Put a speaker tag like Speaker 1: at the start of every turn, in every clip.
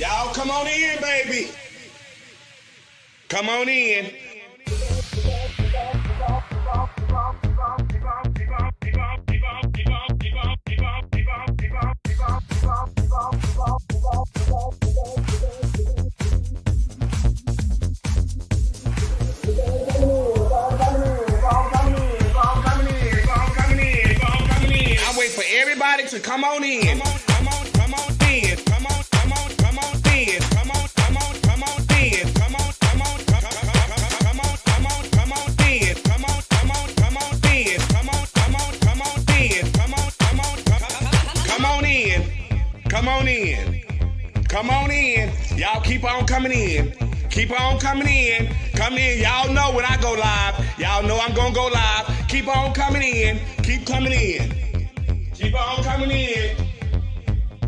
Speaker 1: Y'all come on in, baby. Come on in. I wait for everybody to come on in. Come on in. Y'all keep on coming in. Keep on coming in. Come in. Y'all know when I go live. Y'all know I'm gonna go live. Keep on coming in. Keep coming in. Keep on coming in.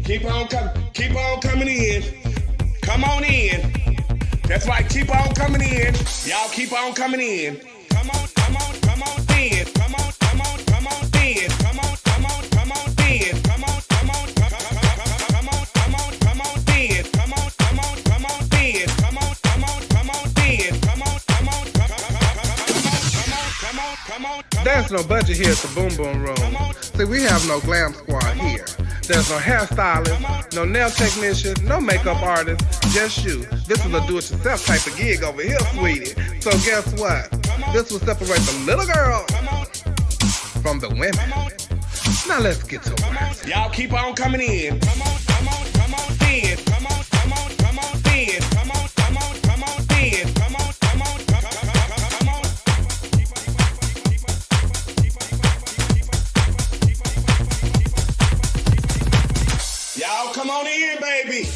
Speaker 1: Keep on coming. Keep on coming in. Come on in. That's right, keep on coming in. Y'all keep on coming in. Come on, come on, come on in. Come on, come on, come on in. Come on, come on, come on in. Come on, come on, come on, come on, come on, come on in. Come on, come on, come on in. Come on, come on, come on in. Come on, come on, come on.
Speaker 2: There's no budget here at the Boom Boom Room. See, we have no glam squad here. There's no hairstylist, no nail technician, no makeup artist, just you. This is a do-it-yourself type of gig over here, sweetie. So guess what? This will separate the little girl from the women. Now let's get to it.
Speaker 1: Y'all keep on coming in. Come on, come on, come on in. Come on, come on, come on in. Come on, come on, come on in. Come on, come on, come on. Y'all come on in, baby.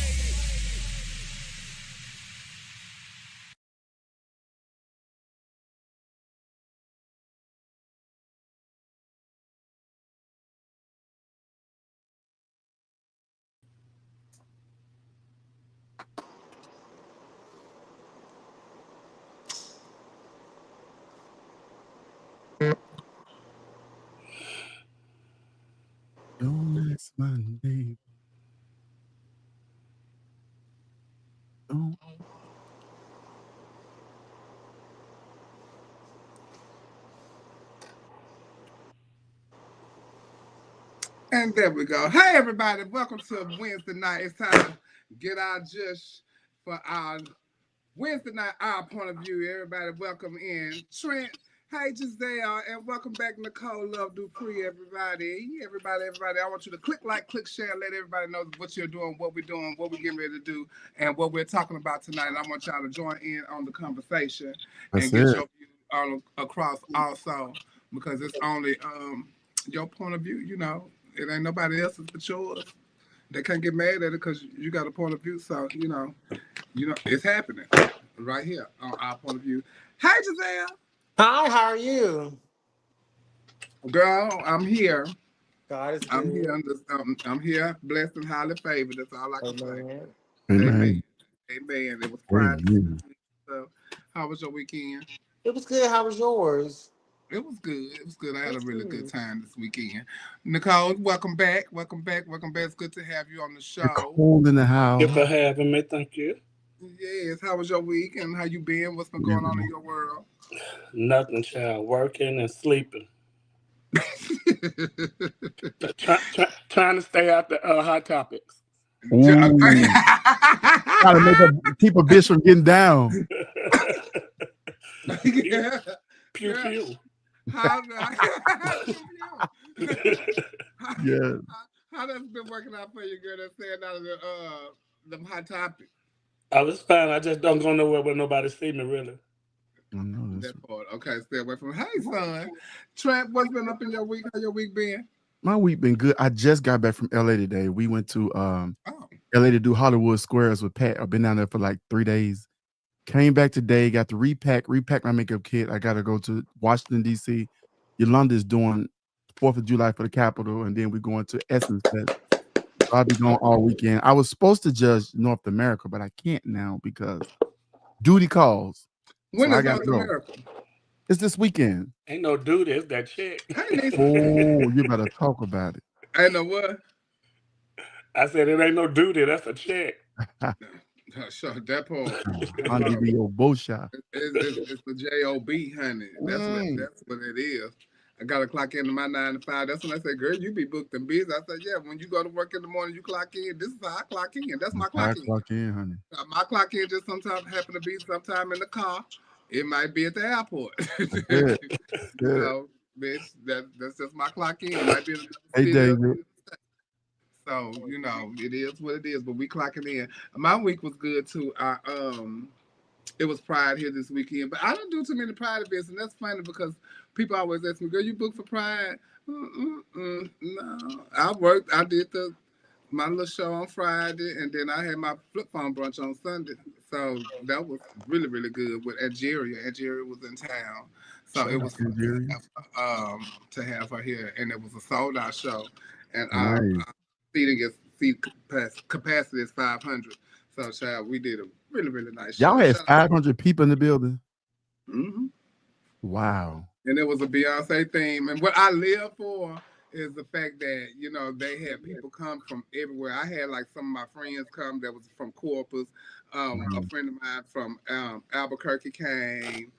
Speaker 3: Don't ask my neighbor. Don't.
Speaker 2: And there we go. Hey, everybody. Welcome to Wednesday night. It's time to get our just for our Wednesday night, our point of view. Everybody, welcome in. Trent, hey, Giselle, and welcome back, Nicole Love Dupree, everybody. Everybody. I want you to click like, click share, let everybody know what you're doing, what we're getting ready to do, and what we're talking about tonight. And I want y'all to join in on the conversation and get your view all across also, because it's only your point of view, you know. It ain't nobody else's but yours. They can't get mad at it because you got a point of view. So, you know, it's happening right here on our point of view. Hey, Giselle.
Speaker 4: Hi, how are you?
Speaker 2: Girl, I'm here.
Speaker 4: God is good.
Speaker 2: I'm here. I'm here, blessed and highly favored. That's all I can say.
Speaker 3: Amen.
Speaker 2: Amen. It was Friday. So, how was your weekend?
Speaker 4: It was good. How was yours?
Speaker 2: It was good. I had a really good time this weekend. Nicole, welcome back. It's good to have you on the show.
Speaker 3: You're cold in the house.
Speaker 5: Thank you for having me. Thank you.
Speaker 2: Yes. How was your week and how you been? What's been going on in your world?
Speaker 5: Nothing, child. Working and sleeping. Trying to stay out the hot topics.
Speaker 3: Gotta keep a bitch from getting down.
Speaker 2: Yeah.
Speaker 5: Pew pew.
Speaker 2: How
Speaker 3: Yeah.
Speaker 2: How that's been working out for you, girl? That's staying out of them hot topics.
Speaker 5: I was fine. I just don't go nowhere where nobody see me, really.
Speaker 3: I know
Speaker 2: that part. Okay, stay away from. Hey, son. Trent, what's been up in your week? How your week been?
Speaker 3: My week been good. I just got back from LA today. We went to LA to do Hollywood Squares with Pat. I've been down there for like 3 days. Came back today, got to repack my makeup kit. I got to go to Washington, D.C. Yolanda's doing 4th of July for the Capitol, and then we're going to Essence Fest. So I'll be going all weekend. I was supposed to judge North America, but I can't now because duty calls.
Speaker 2: When is North America?
Speaker 3: It's this weekend.
Speaker 5: Ain't no duty, it's that check.
Speaker 3: Oh, you better talk about it.
Speaker 2: I know what?
Speaker 5: I said it ain't no duty, that's a check.
Speaker 2: Sure, that part. It's the J-O-B, honey. That's what it is. I got to clock into my 9 to 5. That's when I say, girl, you be booked and busy. I said, yeah, when you go to work in the morning, you clock in. This is how I clock in. That's my clock in.
Speaker 3: Clock in, honey.
Speaker 2: My clock in just sometimes happen to be sometime in the car. It might be at the airport.
Speaker 3: Good.
Speaker 2: So, bitch, that's just my clock in. It might be in the
Speaker 3: hey, David.
Speaker 2: So, you know, it is what it is, but we clocking in. My week was good too. It was Pride here this weekend, but I don't do too many Pride events, and that's funny because people always ask me, girl, you booked for Pride? No. I did my little show on Friday, and then I had my flip phone brunch on Sunday. So that was really, really good with Algeria. Algeria was in town. So it was fun to have her here, and it was a sold-out show. And our seating is seat capacity is 500. So, child, we did a really, really nice show.
Speaker 3: Y'all had 500 people in the building.
Speaker 2: Mm-hmm.
Speaker 3: Wow.
Speaker 2: And it was a Beyonce theme. And what I live for is the fact that, they had people come from everywhere. I had like some of my friends come that was from Corpus. A friend of mine from Albuquerque came.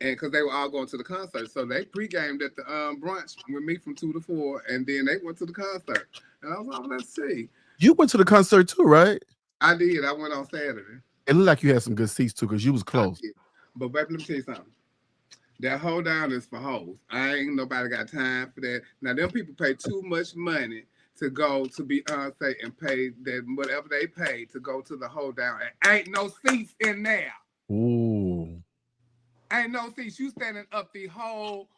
Speaker 2: And because they were all going to the concert. So they pre-gamed at the brunch with me from 2 to 4. And then they went to the concert. And I was like, let's see.
Speaker 3: You went to the concert too, right?
Speaker 2: I did. I went on Saturday.
Speaker 3: It looked like you had some good seats too, because you was close.
Speaker 2: But baby, let me tell you something. That hold down is for hoes. I ain't nobody got time for that. Now, them people pay too much money to go to Beyonce and pay that whatever they pay to go to the hold down. And ain't no seats in there.
Speaker 3: Ooh.
Speaker 2: Ain't no seats. You standing up the whole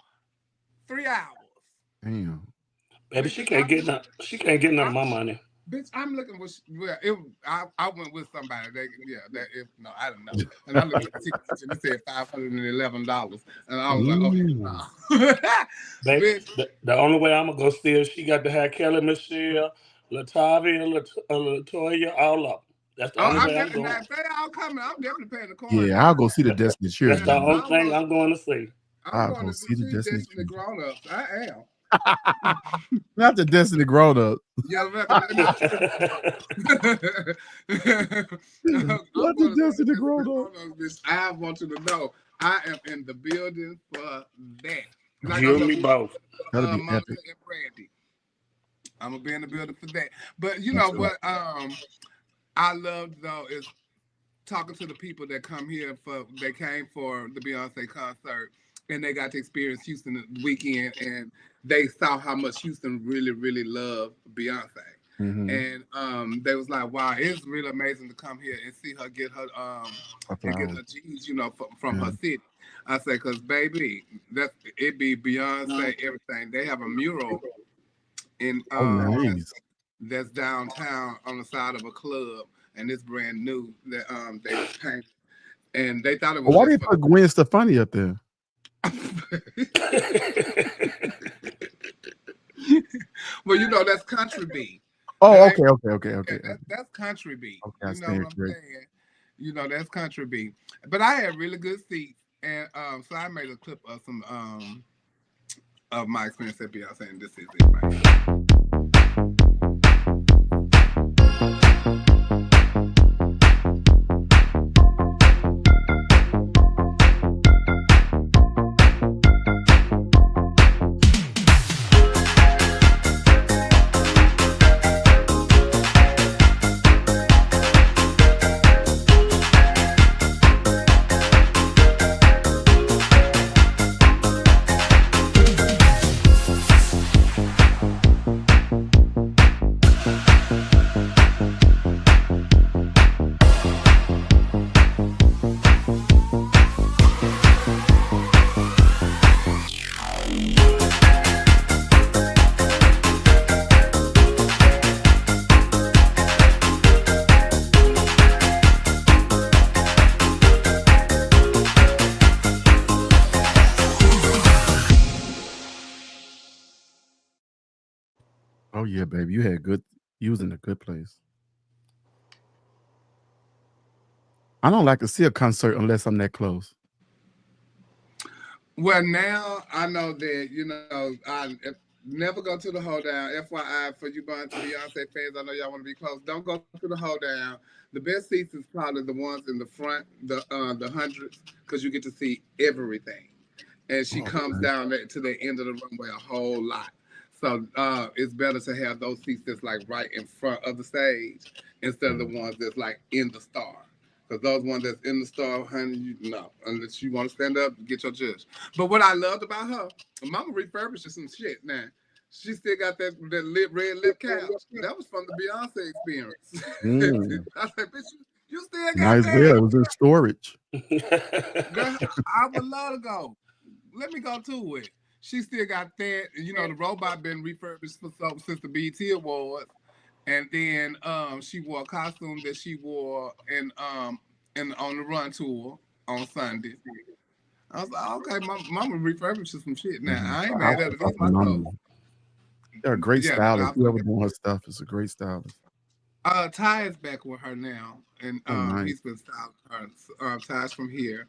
Speaker 2: 3 hours.
Speaker 3: Damn.
Speaker 5: Baby, she can't get none of my money.
Speaker 2: Bitch, I'm looking with. I went with somebody. I don't know. And I looked at the tickets and it said $511, and I was like, okay, no.
Speaker 5: Baby, the only way I'm gonna go see her, she got to have Kelly Michelle, Latavia, Latoya, all up. That's the only way I'm going.
Speaker 2: If they all coming, I'm definitely paying the coin.
Speaker 3: Yeah, I'll go see the Destiny Cheer.
Speaker 5: That's the only thing I'm going to see.
Speaker 2: I'm going to see the Destiny Grown Ups. I am.
Speaker 3: Not the Destiny Grown Up.
Speaker 2: Yeah, not the
Speaker 3: Destiny Grown Up.
Speaker 2: I want you to know I am in the building for that.
Speaker 5: Like you and me both.
Speaker 3: That'll be epic.
Speaker 2: And Brandy. I'm gonna be in the building for that. But you know what? I loved though is talking to the people that come here they came for the Beyonce concert. And they got to experience Houston the weekend, and they saw how much Houston really, really loved Beyonce. Mm-hmm. And they was like, "Wow, it's really amazing to come here and see her get her G's, from her city." I say, "Cause baby, it be Beyonce, everything. They have a mural in
Speaker 3: nice.
Speaker 2: that's downtown on the side of a club, and it's brand new that they painted, and they thought it was.
Speaker 3: Why did they put Gwen Stefani up there?"
Speaker 2: Well, that's country beat.
Speaker 3: Oh, okay.
Speaker 2: That's country beat.
Speaker 3: Okay,
Speaker 2: you know what I'm saying? That's country beat. But I had really good seats, and so I made a clip of some of my experience at Beyonce, and this is it right here.
Speaker 3: Oh yeah, baby. You was in a good place. I don't like to see a concert unless I'm that close.
Speaker 2: Well, now I know that, I never go to the hold down. FYI, for you bunch of Beyonce fans, I know y'all want to be close. Don't go to the hold down. The best seats is probably the ones in the front, the hundreds, because you get to see everything. And she comes down to the end of the runway a whole lot. So it's better to have those seats that's like right in front of the stage instead of the ones that's like in the star. Because those ones that's in the star, honey, no. Unless you want to stand up, get your judge. But what I loved about her, Mama refurbished some shit now. She still got that red lip couch. That was from the Beyonce experience. I said, bitch, you still got
Speaker 3: nice
Speaker 2: that?
Speaker 3: It was in storage.
Speaker 2: Girl, I would love to go. Let me go to it. She still got that. The robot been refurbished since the BET Awards. And then she wore a costume that she wore on the Run tour on Sunday. I was like, okay, Mama refurbishes some shit now. I ain't mad at it. That's my clothes.
Speaker 3: They're a great stylist. Whoever doing her stuff is a great stylist.
Speaker 2: Ty is back with her now, and
Speaker 3: Oh, nice.
Speaker 2: he's been styling her. Ty's from here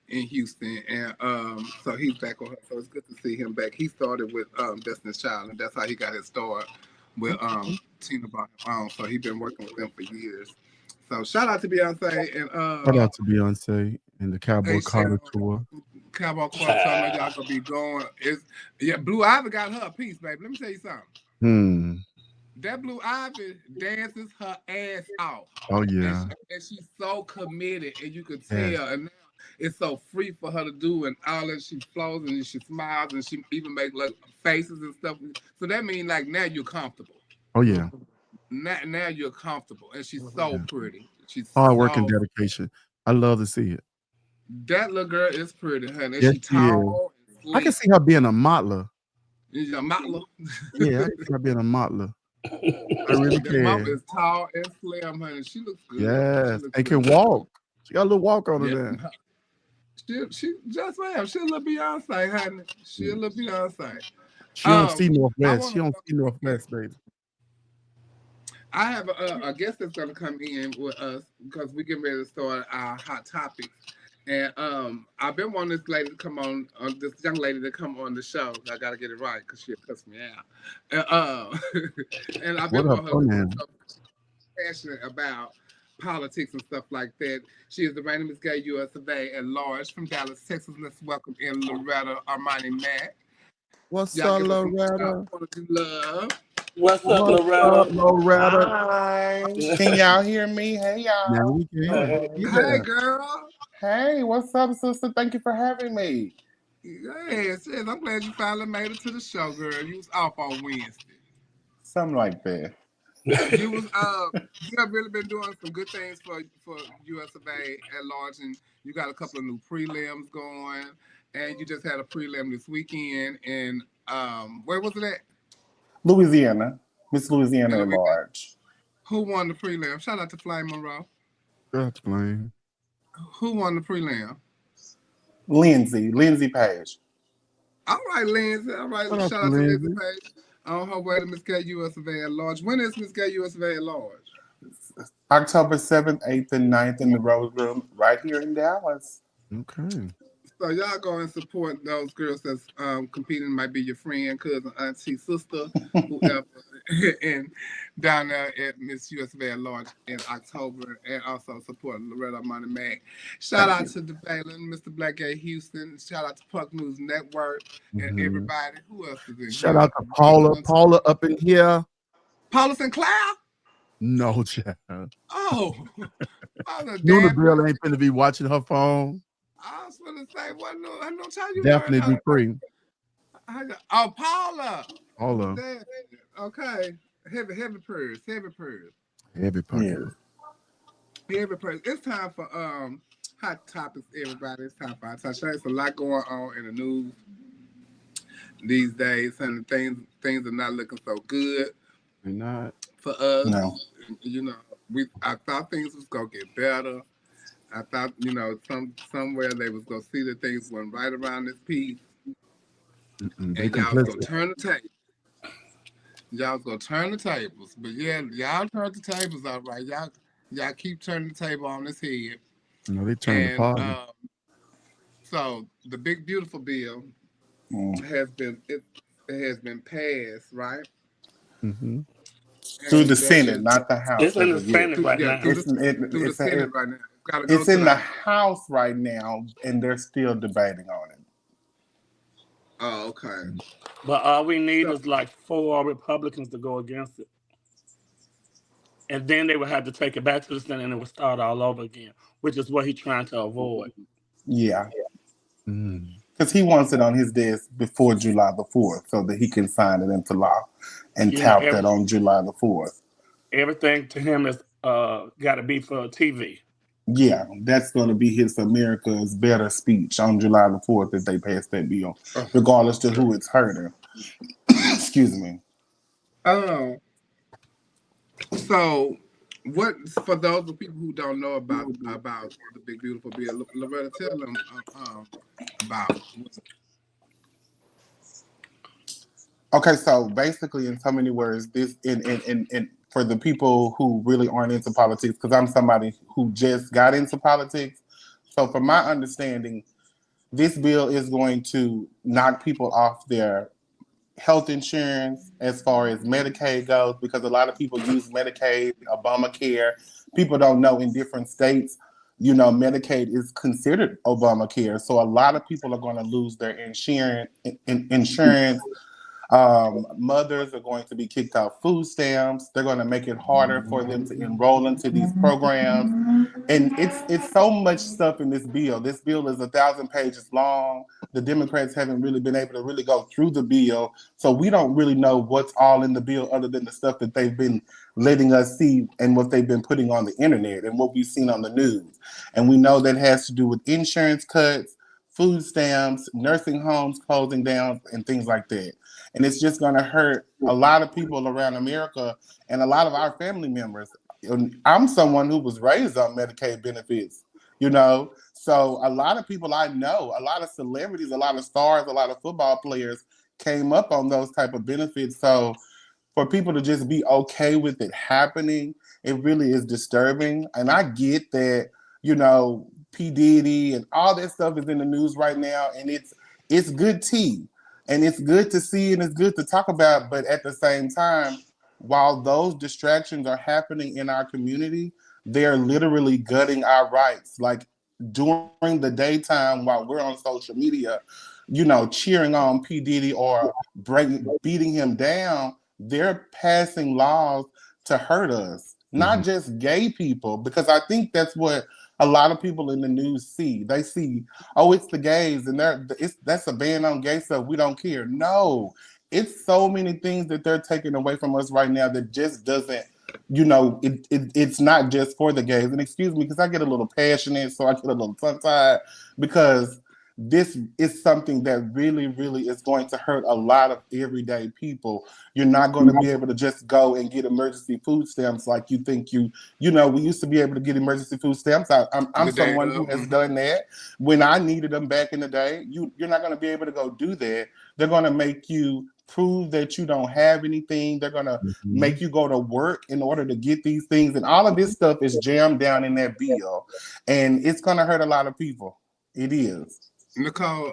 Speaker 2: in Houston, and so he's back with her. So it's good to see him back. He started with Destiny's Child, and that's how he got his start with
Speaker 3: Okay.
Speaker 2: Tina brought him on. So he's been working with them for years. So shout out to Beyonce and
Speaker 3: Shout out to Beyonce and the Cowboy
Speaker 2: hey
Speaker 3: Carter
Speaker 2: Sharon,
Speaker 3: tour.
Speaker 2: Cowboy Corp. So I know y'all gonna be going. Blue Ivy got her a piece, baby. Let me tell you something.
Speaker 3: Hmm.
Speaker 2: That Blue Ivy dances her ass off.
Speaker 3: Oh
Speaker 2: And,
Speaker 3: yeah.
Speaker 2: and she's so committed, and you could
Speaker 3: Yes.
Speaker 2: tell. And now it's so free for her to do, and all that she flows and she smiles, and she even makes like faces and stuff. So that means like now you're comfortable.
Speaker 3: Oh yeah.
Speaker 2: Now you're comfortable, and she's so
Speaker 3: Yeah.
Speaker 2: pretty. She's
Speaker 3: Hard work and
Speaker 2: so
Speaker 3: dedication. I love to see it.
Speaker 2: that little girl is pretty, honey. And
Speaker 3: Yes,
Speaker 2: she
Speaker 3: she is.
Speaker 2: tall and
Speaker 3: I can
Speaker 2: sleek.
Speaker 3: see her being a modeler.
Speaker 2: She's a modeler.
Speaker 3: Yeah, I can see her being a modeler. I really
Speaker 2: That mama
Speaker 3: can.
Speaker 2: is tall and slim, honey. She looks good. She
Speaker 3: Yes.
Speaker 2: looks
Speaker 3: And
Speaker 2: good.
Speaker 3: can walk. She got a little walk on her
Speaker 2: Yeah.
Speaker 3: there.
Speaker 2: She just ma'am. She a little Beyonce, honey. She a little Beyonce.
Speaker 3: She don't see
Speaker 2: I
Speaker 3: Northwest.
Speaker 2: want
Speaker 3: She
Speaker 2: to.
Speaker 3: don't see Northwest, baby.
Speaker 2: I have a guest that's going to come in with us because we getting ready to start our hot topics. And I've been wanting this lady to come on, this young lady to come on the show. I got to get it right because she'll cuss me out. And I've
Speaker 3: What
Speaker 2: been
Speaker 3: up,
Speaker 2: wanting her to
Speaker 3: man?
Speaker 2: so passionate about politics and stuff like that. She is the reigning Miss Gay US of A at large from Dallas, Texas. Let's welcome in Loretta Armani Mack.
Speaker 3: What's
Speaker 2: Y'all
Speaker 3: up,
Speaker 2: give us some
Speaker 3: Loretta?
Speaker 2: love.
Speaker 5: What's up,
Speaker 3: What's up,
Speaker 5: Loretta?
Speaker 3: Loretta?
Speaker 4: Hi.
Speaker 6: Can y'all hear me? Hey,
Speaker 3: Now
Speaker 6: y'all.
Speaker 3: we can.
Speaker 5: Hey.
Speaker 2: Hey, girl.
Speaker 6: Hey, what's up, sister? Thank you for having me.
Speaker 2: Yes, I'm glad you finally made it to the show, girl. You was off on Wednesday.
Speaker 6: Something like that.
Speaker 2: You was you have really been doing some good things for US of A at large, and you got a couple of new prelims going, and you just had a prelim this weekend. And where was it at?
Speaker 6: Louisiana. Miss Louisiana at
Speaker 2: And
Speaker 6: large.
Speaker 2: who won the prelim? Shout out to Flame Monroe.
Speaker 3: That's plain.
Speaker 2: Who won the prelim?
Speaker 6: Lindsay Page.
Speaker 2: All right, Lindsay. All right,
Speaker 3: Shout out
Speaker 2: shout
Speaker 3: to
Speaker 2: out to Lindsay
Speaker 3: Lindsay.
Speaker 2: Page on her way to Miss Gay US of A at large. When is Miss Gay US of A at large?
Speaker 6: October 7th, 8th, and 9th in the Rose Room right here in Dallas.
Speaker 3: Okay.
Speaker 2: So y'all go and support those girls that's competing. Might be your friend, cousin, auntie, sister, whoever, and down there at Miss US of A at large in October, and also support Loretta Money Mac. Shout
Speaker 6: Thank
Speaker 2: out
Speaker 6: you.
Speaker 2: to DeBalin, Mr. Blackgate Houston. Shout out to Puck News Network and
Speaker 3: Mhm.
Speaker 2: everybody. Who else is in
Speaker 3: Shout
Speaker 2: here?
Speaker 3: out to Paula. Paula up in here.
Speaker 2: Paula Sinclair.
Speaker 3: No, child.
Speaker 2: Oh, Paula
Speaker 3: Nuna
Speaker 2: damn.
Speaker 3: Bell ain't finna be watching her phone.
Speaker 2: I was gonna say, what? No, I know how you learned
Speaker 3: Daphne
Speaker 2: how to.
Speaker 3: Dupree.
Speaker 2: Oh, Paula.
Speaker 3: Paula.
Speaker 2: Okay. Heavy prayers. Heavy prayers.
Speaker 3: Heavy pocket.
Speaker 2: Heavy prayers. It's time for hot topics, everybody. It's time for hot topics. There's a lot going on in the news these days, and things are not looking so good
Speaker 3: They're not.
Speaker 2: for us.
Speaker 6: No.
Speaker 2: You know, I thought things was gonna get better. I thought, somewhere they was gonna see that things went right around this piece,
Speaker 3: They
Speaker 2: and y'all was gonna
Speaker 3: complicit.
Speaker 2: turn the table. Y'all was gonna turn the tables, but yeah, y'all turned the tables all right. Y'all keep turning the table on this head,
Speaker 3: No, they turning the
Speaker 2: and
Speaker 3: party.
Speaker 2: so the big beautiful bill has been passed, right?
Speaker 3: Mm-hmm.
Speaker 6: Through
Speaker 2: And
Speaker 6: the
Speaker 2: that
Speaker 6: Senate,
Speaker 2: is
Speaker 6: not the House.
Speaker 5: It's in the
Speaker 6: as of yet.
Speaker 5: Senate right now.
Speaker 2: through the Senate right now. Gotta go
Speaker 6: It's
Speaker 2: to
Speaker 6: in
Speaker 2: the
Speaker 6: the House right now, and they're still debating on it.
Speaker 2: Oh, okay.
Speaker 5: But all we need
Speaker 2: So,
Speaker 5: is like 4 Republicans to go against it. And then they would have to take it back to the Senate and it would start all over again, which is what he's trying to avoid.
Speaker 6: Yeah.
Speaker 3: Mm.
Speaker 6: Because he wants it on his desk before July the 4th so that he can sign it into law and
Speaker 5: You know,
Speaker 6: tout that on July the 4th.
Speaker 5: everything to him is got to be for TV.
Speaker 6: Yeah, that's going to be his America's Better speech on July the 4th if they pass that bill, regardless to who it's hurting. Excuse me.
Speaker 2: so what for those of people who don't know about the big beautiful bill, Loretta, tell them about.
Speaker 6: Okay, so basically, in so many words, this in for the people who really aren't into politics, because I'm somebody who just got into politics. So from my understanding, this bill is going to knock people off their health insurance as far as Medicaid goes, because a lot of people use Medicaid, Obamacare. People don't know in different states, Medicaid is considered Obamacare. So a lot of people are going to lose their insurance. Mothers are going to be kicked off food stamps. They're going to make it harder for them to enroll into these programs. And it's so much stuff in this bill. This bill is 1,000 pages long. The Democrats haven't really been able to really go through the bill. So we don't really know what's all in the bill other than the stuff that they've been letting us see and what they've been putting on the internet and what we've seen on the news. And we know that has to do with insurance cuts, food stamps, nursing homes closing down, and things like that. And it's just going to hurt a lot of people around America and a lot of our family members. I'm someone who was raised on Medicaid benefits, so a lot of people I know, a lot of celebrities, a lot of stars, a lot of football players came up on those type of benefits. So for people to just be okay with it happening, it really is disturbing. And I get that, P. Diddy and all that stuff is in the news right now, and it's good tea. And it's good to see and it's good to talk about, but at the same time, while those distractions are happening in our community, they're literally gutting our rights. Like during the daytime while we're on social media, cheering on P. Diddy or beating him down, they're passing laws to hurt us, not just gay people, because I think that's what a lot of people in the news see. They see, oh, it's the gays, and that's a ban on gay stuff. We don't care. No, it's so many things that they're taking away from us right now that just doesn't, it's not just for the gays. And excuse me, because I get a little passionate, so I get a little tongue-tied, because this is something that really, really is going to hurt a lot of everyday people. You're not going to be able to just go and get emergency food stamps like you think we used to be able to get emergency food stamps. I'm someone who has done that. When I needed them back in the day, you're not going to be able to go do that. They're going to make you prove that you don't have anything. They're going to make you go to work in order to get these things. And all of this stuff is jammed down in that bill. And it's going to hurt a lot of people. It is.
Speaker 2: Nicole,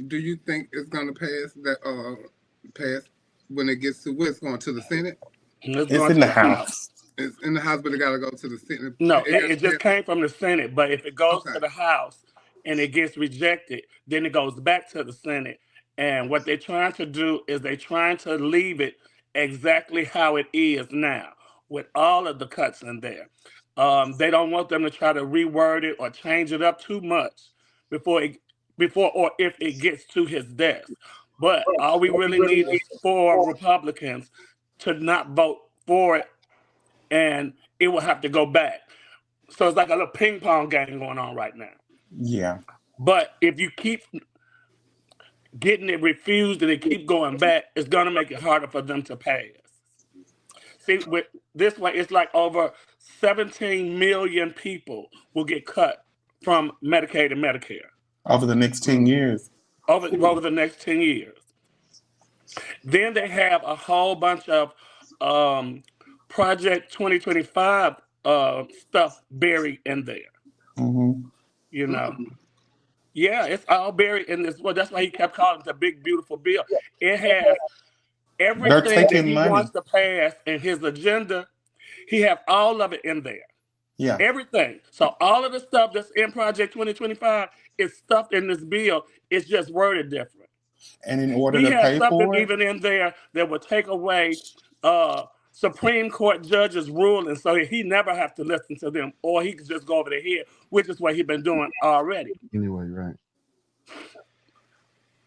Speaker 2: do you think it's going to pass when it gets to what's going to the Senate?
Speaker 6: It's in the House.
Speaker 2: It's in the House, but it got to go to the Senate.
Speaker 5: No, it just came from the Senate. But if it goes to the House and it gets rejected, then it goes back to the Senate. And what they're trying to do is they're trying to leave it exactly how it is now, with all of the cuts in there. They don't want them to try to reword it or change it up too much before or if it gets to his desk. But all we really need is 4 Republicans to not vote for it, and it will have to go back. So it's like a little ping pong game going on right now.
Speaker 6: Yeah.
Speaker 5: But if you keep getting it refused and it keep going back, it's going to make it harder for them to pass. See, with this way, it's like over 17 million people will get cut from Medicaid and Medicare.
Speaker 6: Over the next 10 years.
Speaker 5: Over the next 10 years. Then they have a whole bunch of Project 2025 stuff buried in there. Yeah, it's all buried in this. Well, that's why he kept calling it the big, beautiful bill. It has everything that he wants to pass in his agenda. He have all of it in there.
Speaker 6: Yeah.
Speaker 5: Everything. So all of the stuff that's in Project 2025 is stuffed in this bill. It's just worded different.
Speaker 6: And in order to pay for it,
Speaker 5: even in there that would take away Supreme Court judges' ruling, so he never have to listen to them, or he could just go over their head, which is what he's been doing already.
Speaker 3: Anyway, right.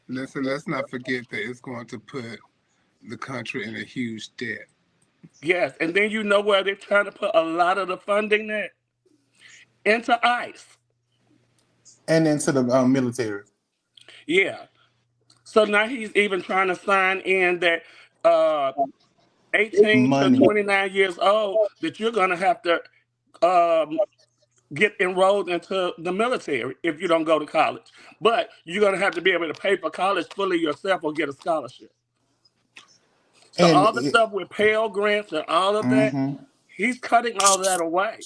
Speaker 2: Let's not forget that it's going to put the country in a huge debt.
Speaker 5: Yes, and then where they're trying to put a lot of the funding there? Into ICE.
Speaker 6: And into the military.
Speaker 5: Yeah. So now he's even trying to sign in that 18 to 29 years old, that you're going to have to get enrolled into the military if you don't go to college. But you're going to have to be able to pay for college fully yourself or get a scholarship. So all the stuff with Pell Grants and all of that, he's cutting all that away.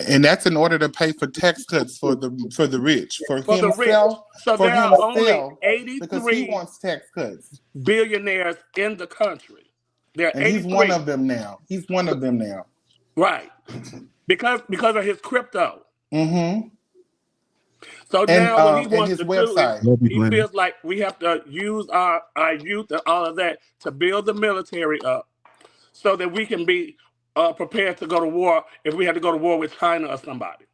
Speaker 6: And that's in order to pay for tax cuts for the rich, for
Speaker 5: the rich.
Speaker 6: himself,
Speaker 5: So there are only
Speaker 6: because he
Speaker 5: 83
Speaker 6: wants tax cuts.
Speaker 5: billionaires in the country. There are
Speaker 6: And
Speaker 5: 83.
Speaker 6: he's one of them now. He's one of them now.
Speaker 5: Right. Because of his crypto.
Speaker 6: Mm-hmm.
Speaker 5: So
Speaker 6: And
Speaker 5: now what he wants
Speaker 6: his
Speaker 5: to
Speaker 6: website.
Speaker 5: do is he feels like we have to use our youth and all of that to build the military up so that we can be prepared to go to war if we had to go to war with China or somebody.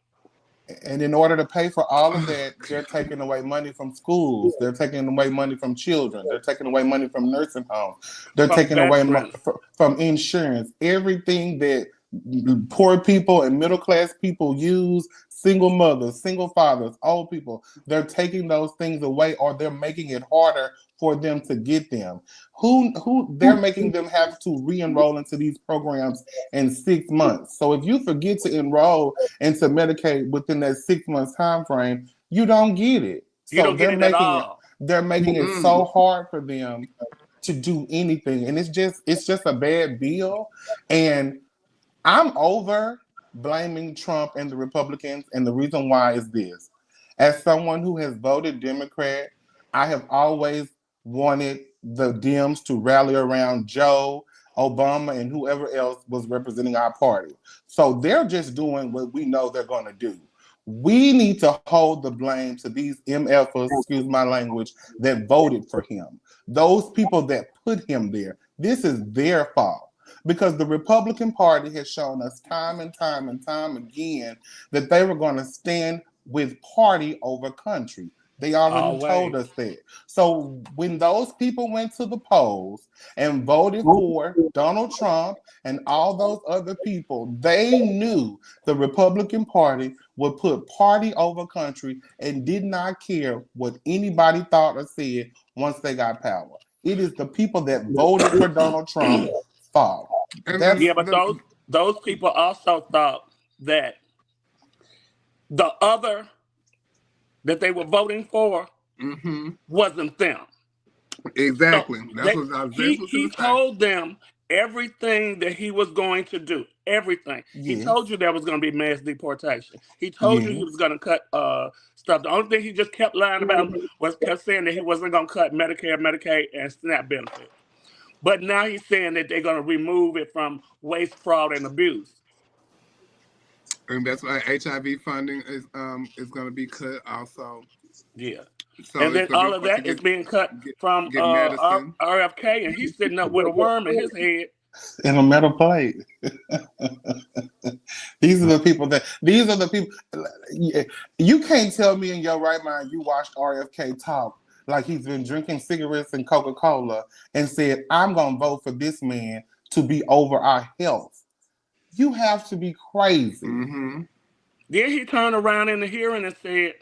Speaker 6: And in order to pay for all of that, they're taking away money from schools. They're taking away money from children. They're taking away money from nursing homes. They're taking away from insurance. Everything that poor people and middle class people use, single mothers, single fathers, old people, they're taking those things away, or they're making it harder for them to get them. Who they're making them have to re-enroll into these programs in 6 months. So if you forget to enroll into Medicaid within that 6 months time frame, you don't get it.
Speaker 5: You don't get it at all.
Speaker 6: They're making it so hard for them to do anything, and it's just a bad bill. And I'm over blaming Trump and the Republicans, and the reason why is this. As someone who has voted Democrat, I have always wanted the Dems to rally around Joe, Obama, and whoever else was representing our party. So they're just doing what we know they're going to do. We need to hold the blame to these MFers, excuse my language, that voted for him. Those people that put him there. This is their fault. Because the Republican Party has shown us time and time and time again that they were going to stand with party over country. They already told us that. So when those people went to the polls and voted for Donald Trump and all those other people, they knew the Republican Party would put party over country and did not care what anybody thought or said once they got power. It is the people that voted for Donald Trump fault.
Speaker 5: But those people also thought that the other that they were voting for wasn't them.
Speaker 2: Exactly.
Speaker 5: So he told them everything that he was going to do. Everything. Yes. He told you there was going to be mass deportation. He told you he was going to cut stuff. The only thing he just kept lying about was kept saying that he wasn't going to cut Medicare, Medicaid, and SNAP benefits. But now he's saying that they're going to remove it from waste, fraud, and abuse.
Speaker 2: And that's why HIV funding is going to be cut also.
Speaker 5: Yeah. So and then all of that is being cut from RFK, and he's sitting up with a worm in his head.
Speaker 6: In a metal plate. These are the people. You can't tell me in your right mind you watched RFK talk like he's been drinking cigarettes and Coca-Cola and said, I'm going to vote for this man to be over our health. You have to be crazy.
Speaker 5: Then he turned around in the hearing and said,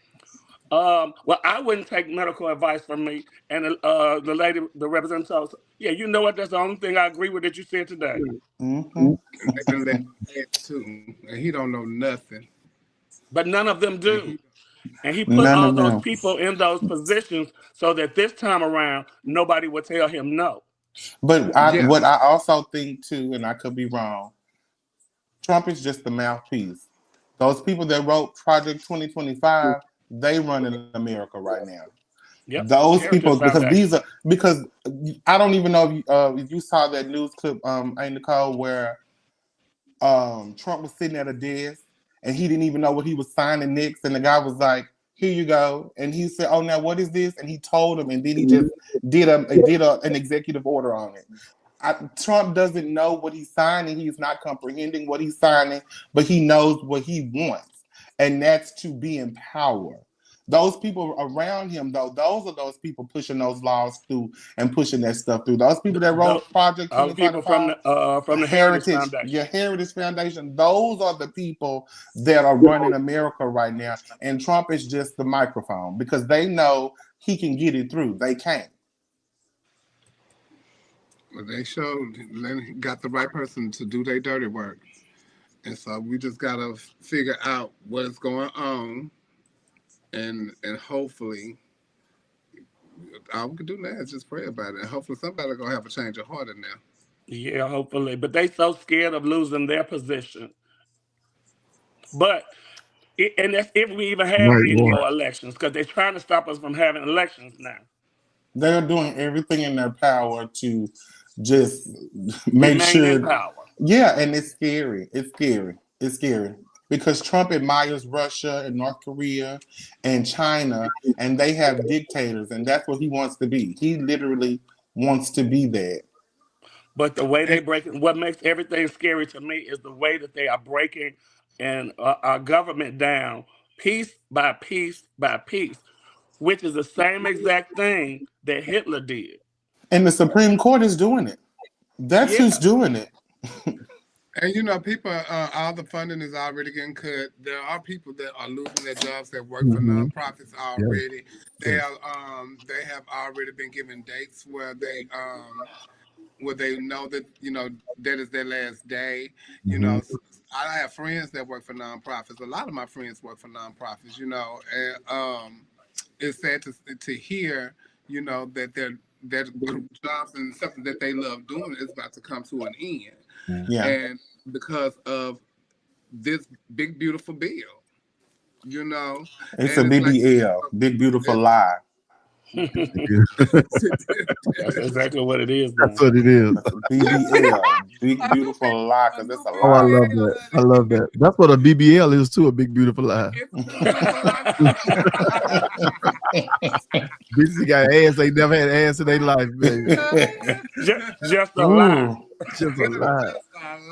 Speaker 5: well, I wouldn't take medical advice from me. And the lady, the representative, yeah, you know what? That's the only thing I agree with that you said today.
Speaker 2: And he don't know nothing.
Speaker 5: But none of them do. And he put all those people in those positions so that this time around, nobody would tell him no.
Speaker 6: But what I also think too, and I could be wrong, Trump is just the mouthpiece. Those people that wrote Project 2025, they run in America right now. Yep. Those people, because I don't even know if you saw that news clip, Nicole, where Trump was sitting at a desk and he didn't even know what he was signing next, and the guy was like, "Here you go," and he said, "Oh, now what is this?" And he told him, and then he just did an executive order on it. Trump doesn't know what he's signing. He's not comprehending what he's signing, but he knows what he wants, and that's to be in power. Those people around him, though, those are those people pushing those laws through and pushing that stuff through. Those people that wrote Project 2025,
Speaker 5: from the Heritage
Speaker 6: Foundation, those are the people that are running America right now. And Trump is just the microphone because they know he can get it through. They can't.
Speaker 2: Well, they got the right person to do their dirty work. And so we just got to figure out what's going on and hopefully All we can do now is just pray about it. And hopefully somebody gonna have a change of heart in there.
Speaker 5: Yeah, hopefully. But they so scared of losing their position. But and that's if we even have
Speaker 3: Right,
Speaker 5: any
Speaker 3: boy.
Speaker 5: more elections, because they're trying to stop us from having elections now.
Speaker 6: They're doing everything in their power to just make
Speaker 5: Remain in
Speaker 6: sure.
Speaker 5: power.
Speaker 6: Yeah, and it's scary. It's scary. It's scary because Trump admires Russia and North Korea and China, and they have dictators, and that's what he wants to be. He literally wants to be that.
Speaker 5: But the way they
Speaker 2: And,
Speaker 5: break it, what makes everything scary to me is the way that they are breaking and our government down piece by piece by piece, which is the same exact thing that Hitler did.
Speaker 6: And the Supreme Court is doing it. That's
Speaker 5: Yeah.
Speaker 6: who's doing it.
Speaker 2: and people, all the funding is already getting cut. There are people that are losing their jobs that work for
Speaker 3: Mm-hmm.
Speaker 2: nonprofits
Speaker 3: Yeah.
Speaker 2: already.
Speaker 3: Yeah.
Speaker 2: They have already been given dates where they know that that is their last day.
Speaker 3: Mm-hmm.
Speaker 2: I have friends that work for nonprofits. A lot of my friends work for nonprofits. And it's sad to hear that their jobs and something that they love doing is about to come to an end,
Speaker 6: Yeah.
Speaker 2: and because of this big beautiful bill,
Speaker 6: It's a
Speaker 2: and it's like
Speaker 6: BBL, big beautiful lie.
Speaker 5: That's exactly what it is
Speaker 3: That's
Speaker 5: now.
Speaker 3: what it is.
Speaker 6: That's a BBL, big beautiful lie, because it's a
Speaker 3: Oh, I
Speaker 6: lie.
Speaker 3: love that. I love that. That's what a BBL is too, a big beautiful lie.
Speaker 2: It's a big beautiful lie.
Speaker 3: Bitches got ass, they never had ass in their life, baby.
Speaker 5: just a lie.
Speaker 6: Ooh,
Speaker 3: Just a lie.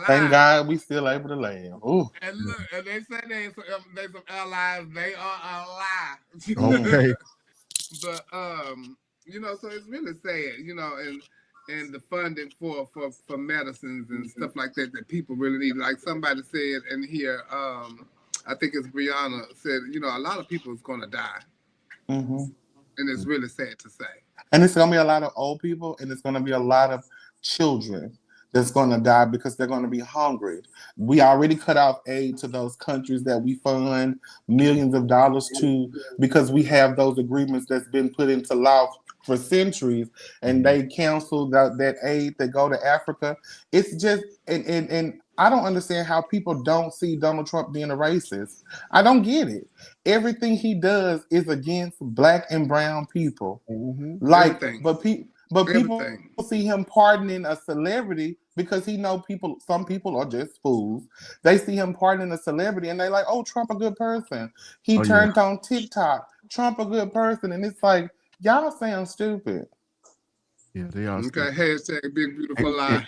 Speaker 6: thank God we still able to laugh. Ooh.
Speaker 2: And look, and they say they some allies. They are a lie.
Speaker 3: Okay.
Speaker 2: But so it's really sad, and the funding for medicines and stuff like that people really need. Like somebody said in here, I think it's Brianna said, a lot of people is gonna die,
Speaker 6: Mm-hmm.
Speaker 2: and it's really sad to say.
Speaker 6: And it's going to be a lot of old people, and it's going to be a lot of children that's going to die because they're going to be hungry. We already cut off aid to those countries that we fund millions of dollars to because we have those agreements that's been put into law for centuries, and they canceled that aid that go to Africa. It's just, and I don't understand how people don't see Donald Trump being a racist. I don't get it. Everything he does is against black and brown people. Like,
Speaker 2: Everything.
Speaker 6: but people
Speaker 2: Everything.
Speaker 6: see him pardoning a celebrity because he know people. Some people are just fools. They see him pardoning a celebrity and they like, oh, Trump a good person. He turned on TikTok. Trump a good person, and it's like y'all sound stupid.
Speaker 3: Yeah, they are.
Speaker 2: Okay, hashtag big beautiful lie.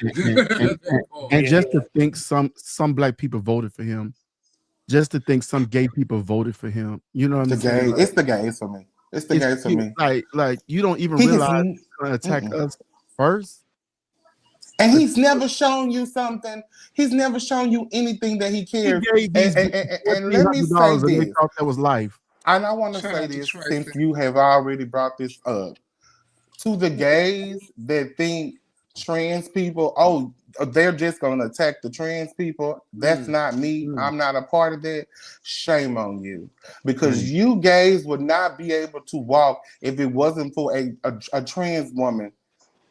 Speaker 3: And just to think some black people voted for him. Just to think some gay people voted for him. You know what I'm saying?
Speaker 6: It's the gays for me. It's the gays for me.
Speaker 3: Like you don't even realize he's gonna attack us first.
Speaker 6: And he's never shown you something. He's never shown you anything that he cares. And let me say this.
Speaker 3: They thought that was life.
Speaker 6: And I want to say this since you have already brought this up. To the gays that think trans people, they're just going to attack the trans people. That's not me. I'm not a part of that. Shame on you. Because you gays would not be able to walk if it wasn't for a trans woman.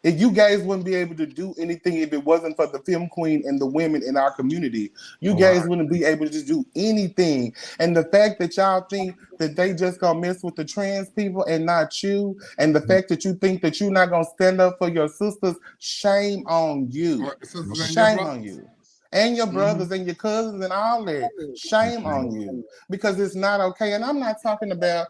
Speaker 6: If you guys wouldn't be able to do anything if it wasn't for the film queen and the women in our community. You guys wouldn't be able to do anything. And the fact that y'all think that they just gonna mess with the trans people and not you, and the fact that you think that you're not gonna stand up for your sisters, shame on you. Shame on you. And your brothers and your cousins and all that. Shame on you. Because it's not okay. And I'm not talking about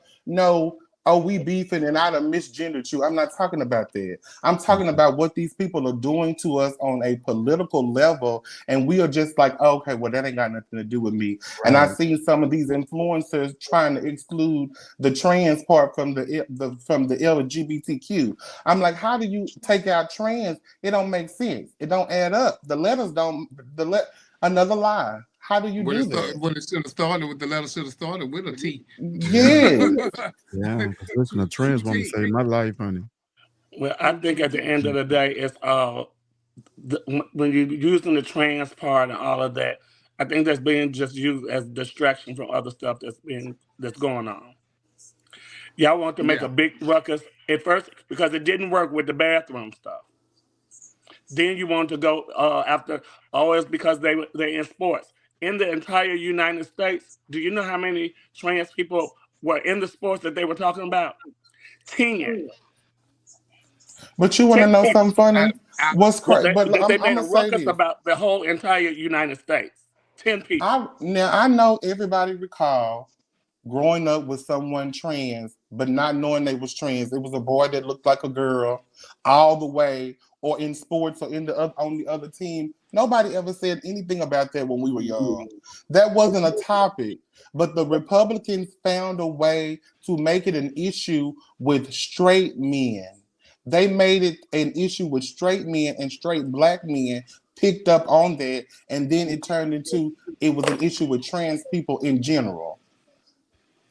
Speaker 6: we beefing and I done misgendered you. I'm not talking about that. I'm talking about what these people are doing to us on a political level. And we are just like, okay, well, that ain't got nothing to do with me. Right. And I've seen some of these influencers trying to exclude the trans part from the LGBTQ. I'm like, how do you take out trans? It don't make sense. It don't add up. The letters don't, another lie. How do you do that?
Speaker 2: Well, it should have started with the letter. Should have started with a T.
Speaker 6: Yeah.
Speaker 3: Yeah. Listen, a trans woman saved my life, honey.
Speaker 5: Well, I think at the end of the day, it's when you're using the trans part and all of that, I think that's being just used as distraction from other stuff that's going on. Y'all want to make a big ruckus at first because it didn't work with the bathroom stuff. Then you want to go after, oh, it's because they're in sports. In the entire United States, do you know how many trans people were in the sports that they were talking about? 10.
Speaker 6: But you want to know
Speaker 5: people.
Speaker 6: something funny? What's
Speaker 5: Well,
Speaker 6: crazy? But
Speaker 5: they
Speaker 6: I'm
Speaker 5: made a
Speaker 6: gonna say
Speaker 5: ruckus
Speaker 6: this.
Speaker 5: about the whole entire United States. 10 people.
Speaker 6: I know everybody recall growing up with someone trans, but not knowing they was trans. It was a boy that looked like a girl all the way, or in sports or on the other team. Nobody ever said anything about that when we were young. That wasn't a topic. But the Republicans found a way to make it an issue with straight men. They made it an issue with straight men, and straight black men picked up on that, and then it turned into it was an issue with trans people in general.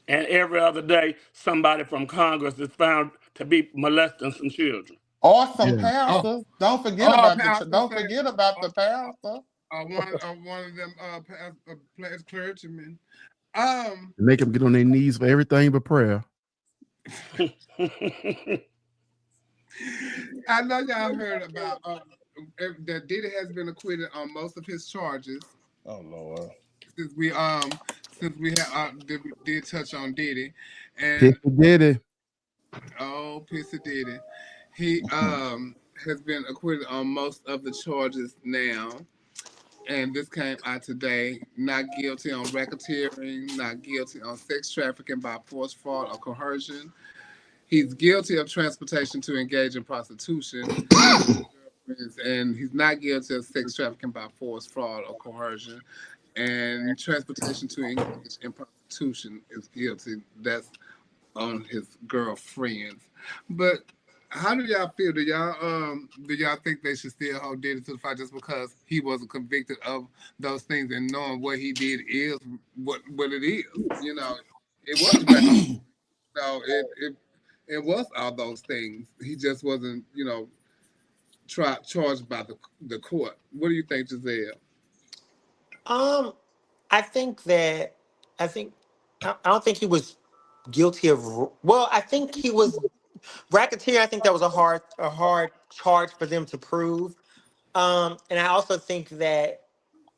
Speaker 5: And every other day, somebody from Congress is found to be molesting some children.
Speaker 6: Or some
Speaker 3: Yeah.
Speaker 6: pastors. Don't forget about the pastor.
Speaker 2: One of them clergymen.
Speaker 3: Make them get on their knees for everything but prayer.
Speaker 2: I know y'all heard about that Diddy has been acquitted on most of his charges.
Speaker 6: Oh Lord.
Speaker 2: Since we did touch on Diddy, and
Speaker 3: Pissy Diddy.
Speaker 2: oh, Pissy Diddy, he has been acquitted on most of the charges now. And this came out today. Not guilty on racketeering, not guilty on sex trafficking by force, fraud, or coercion. He's guilty of transportation to engage in prostitution. And he's not guilty of sex trafficking by force, fraud, or coercion. And transportation to engage in prostitution is guilty. That's on his girlfriends. But how do y'all feel? Do y'all think they should still hold Diddy to the fight just because he wasn't convicted of those things, and knowing what he did is what it is? You know, it was bad. No, it was all those things. He just wasn't, charged by the court. What do you think, Giselle?
Speaker 4: I think that I don't think he was guilty of. Well, I think he was racketeer. I think that was a hard charge for them to prove. And I also think that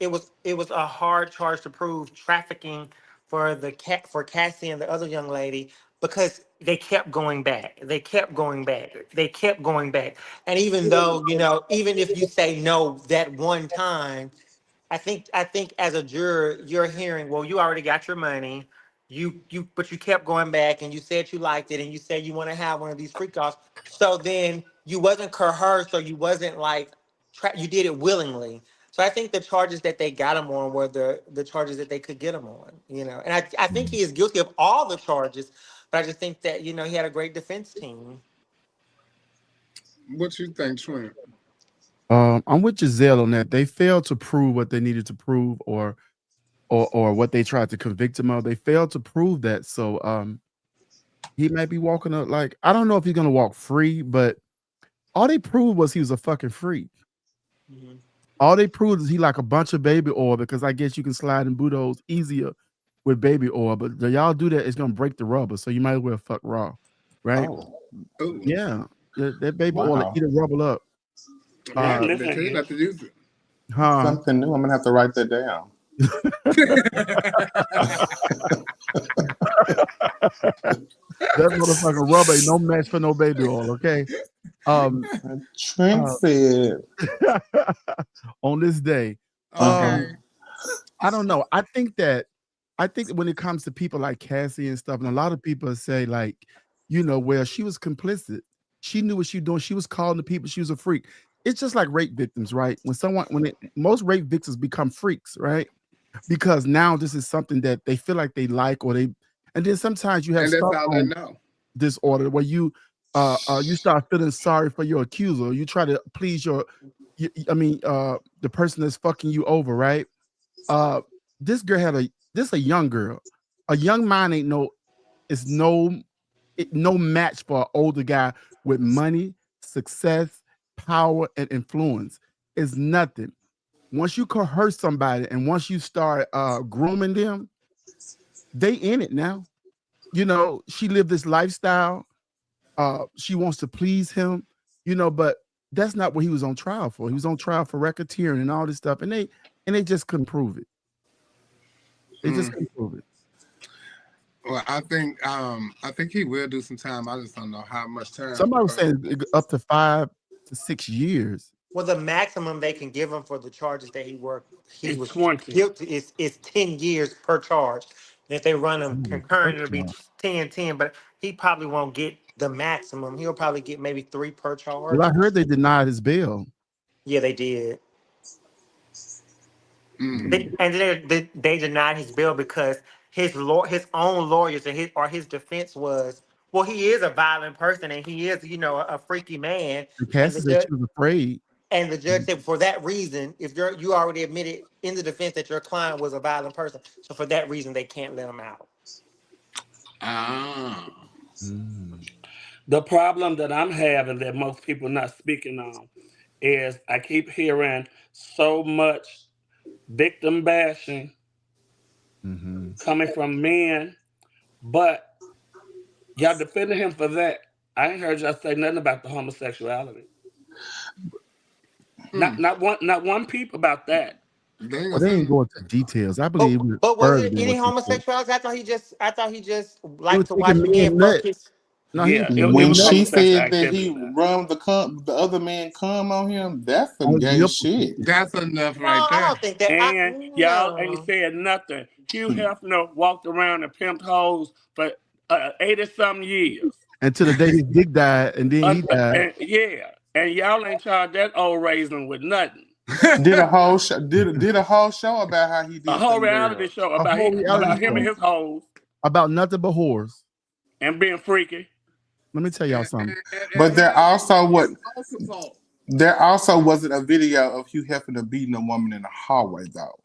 Speaker 4: it was a hard charge to prove trafficking for Cassie and the other young lady, because they kept going back. They kept going back. They kept going back. And even though, even if you say no that one time, I think as a juror, you're hearing, well, you already got your money. But you kept going back, and you said you liked it, and you said you want to have one of these freak offs. So then you wasn't coerced, or you wasn't like, you did it willingly. So I think the charges that they got him on were the charges that they could get him on, And I think he is guilty of all the charges, but I just think that, he had a great defense team.
Speaker 2: What you think, Trent?
Speaker 3: I'm with Giselle on that. They failed to prove what they needed to prove, or what they tried to convict him of. They failed to prove that. So he might be walking up like, I don't know if he's gonna walk free, but all they proved was he was a fucking freak.
Speaker 4: Mm-hmm.
Speaker 3: All they proved is he like a bunch of baby oil, because I guess you can slide in boot holes easier with baby oil. But y'all do that, it's gonna break the rubber. So you might as well fuck raw, right?
Speaker 2: Oh.
Speaker 3: Yeah, that baby oil
Speaker 6: Wow.
Speaker 3: eat a rubber up.
Speaker 2: They tell you not to use it.
Speaker 6: Something new. I'm gonna have to write that down.
Speaker 3: That motherfucking rubber ain't no match for no baby oil, okay?
Speaker 6: Trent said
Speaker 3: on this day.
Speaker 2: Okay.
Speaker 3: I don't know. I think when it comes to people like Cassie and stuff, and a lot of people say like, well, she was complicit. She knew what she was doing. She was calling the people. She was a freak. It's just like rape victims, right? Most rape victims become freaks, right? Because now this is something that they feel like they like, and then sometimes you have
Speaker 2: and that's how they know.
Speaker 3: disorder where you start feeling sorry for your accuser. You try to please the person that's fucking you over, right? This girl had a young girl. A young mind ain't no match for an older guy with money, success, power, and influence. It's nothing. Once you coerce somebody and once you start grooming them, they in it now. you know, she lived this lifestyle. She wants to please him, you know, but that's not what he was on trial for. He was on trial for racketeering and all this stuff, and they just couldn't prove it. They just couldn't prove it.
Speaker 2: Well, I think he will do some time. I just don't know how much time.
Speaker 3: Somebody was saying up to 5 to 6 years.
Speaker 4: Well, the maximum they can give him for the charges that he
Speaker 5: It's
Speaker 4: was
Speaker 5: 20.
Speaker 4: guilty is 10 years per charge. And if they run him
Speaker 3: Ooh,
Speaker 4: concurrent, it'll be
Speaker 3: okay.
Speaker 4: 10. But he probably won't get the maximum. He'll probably get maybe 3 per charge.
Speaker 3: Well, I heard they denied his bail.
Speaker 4: Yeah, they did.
Speaker 2: Mm.
Speaker 4: They denied his bail because his own lawyers and his defense was, well, he is a violent person and he is, a freaky man.
Speaker 3: And
Speaker 4: And
Speaker 3: Cassie said she was afraid.
Speaker 4: the judge said, for that reason, if you already admitted in the defense that your client was a violent person, so for that reason they can't let him out.
Speaker 2: Ah.
Speaker 5: The problem that I'm having that most people not speaking on is I keep hearing so much victim bashing coming from men, but y'all defending him for that. I ain't heard y'all say nothing about the homosexuality. Not one peep about that.
Speaker 2: They ain't
Speaker 3: Well,
Speaker 2: gonna
Speaker 3: they
Speaker 2: say
Speaker 3: ain't going to details. I believe
Speaker 4: But was
Speaker 3: further
Speaker 4: it
Speaker 3: than
Speaker 4: any
Speaker 3: what they said.
Speaker 4: homosexuality? I thought he just
Speaker 3: He was
Speaker 4: liked to watch
Speaker 3: taking
Speaker 4: men
Speaker 3: men
Speaker 4: fuck
Speaker 3: nuts.
Speaker 4: his.
Speaker 3: No, he
Speaker 5: Yeah,
Speaker 3: was
Speaker 5: it
Speaker 3: taking
Speaker 6: When
Speaker 3: men
Speaker 5: was
Speaker 3: nuts.
Speaker 6: she
Speaker 5: homosexual
Speaker 6: said that
Speaker 5: activity
Speaker 6: he
Speaker 5: now.
Speaker 6: run the other man come on him, that's some
Speaker 3: On his
Speaker 6: gay
Speaker 3: nipples.
Speaker 6: shit.
Speaker 2: that's enough
Speaker 4: No,
Speaker 2: right
Speaker 4: I
Speaker 2: there.
Speaker 4: don't think that.
Speaker 5: And y'all ain't
Speaker 4: No.
Speaker 5: said nothing. Hugh Hefner walked around and pimped hoes for 80-something years.
Speaker 3: Until the day his dick died, and then he died.
Speaker 5: And y'all ain't charged that old raisin with nothing.
Speaker 6: Did a whole show did a whole show about how he
Speaker 5: A
Speaker 6: did
Speaker 5: whole
Speaker 6: them
Speaker 5: reality
Speaker 6: girls.
Speaker 5: show
Speaker 3: A whole reality
Speaker 5: about him and
Speaker 3: show
Speaker 5: his hoes
Speaker 3: about nothing but whores.
Speaker 5: and being freaky.
Speaker 3: Let me tell y'all something.
Speaker 6: But there also
Speaker 2: multiple.
Speaker 6: there also wasn't a video of Hugh Hefner beating a woman in the hallway though.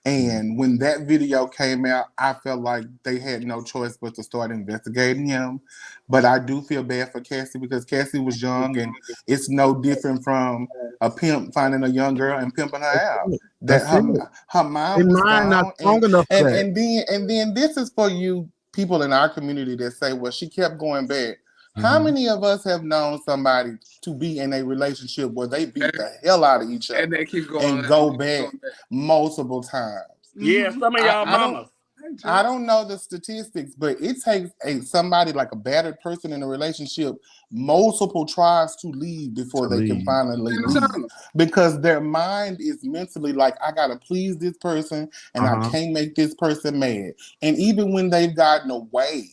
Speaker 6: And when that video came out, I felt like they had no choice but to start investigating him. But I do feel bad for Cassie because Cassie was young, and it's no different from a pimp finding a young girl and pimping her out. That
Speaker 3: That's it.
Speaker 6: her mind
Speaker 3: Their
Speaker 6: was
Speaker 3: mind not
Speaker 6: gone,
Speaker 3: strong enough for that.
Speaker 6: and then this is for you people in our community that say, well, she kept going back. How many of us have known somebody to be in a relationship where they beat the hell out of each other
Speaker 2: And they keep going
Speaker 6: and go back multiple times?
Speaker 5: Yeah, some of y'all
Speaker 6: I don't
Speaker 5: mamas.
Speaker 6: I don't know the statistics, but it takes somebody like a battered person in a relationship multiple tries to leave before they can finally leave, because their mind is mentally like, I gotta please this person and I can't make this person mad. And even when they've gotten away,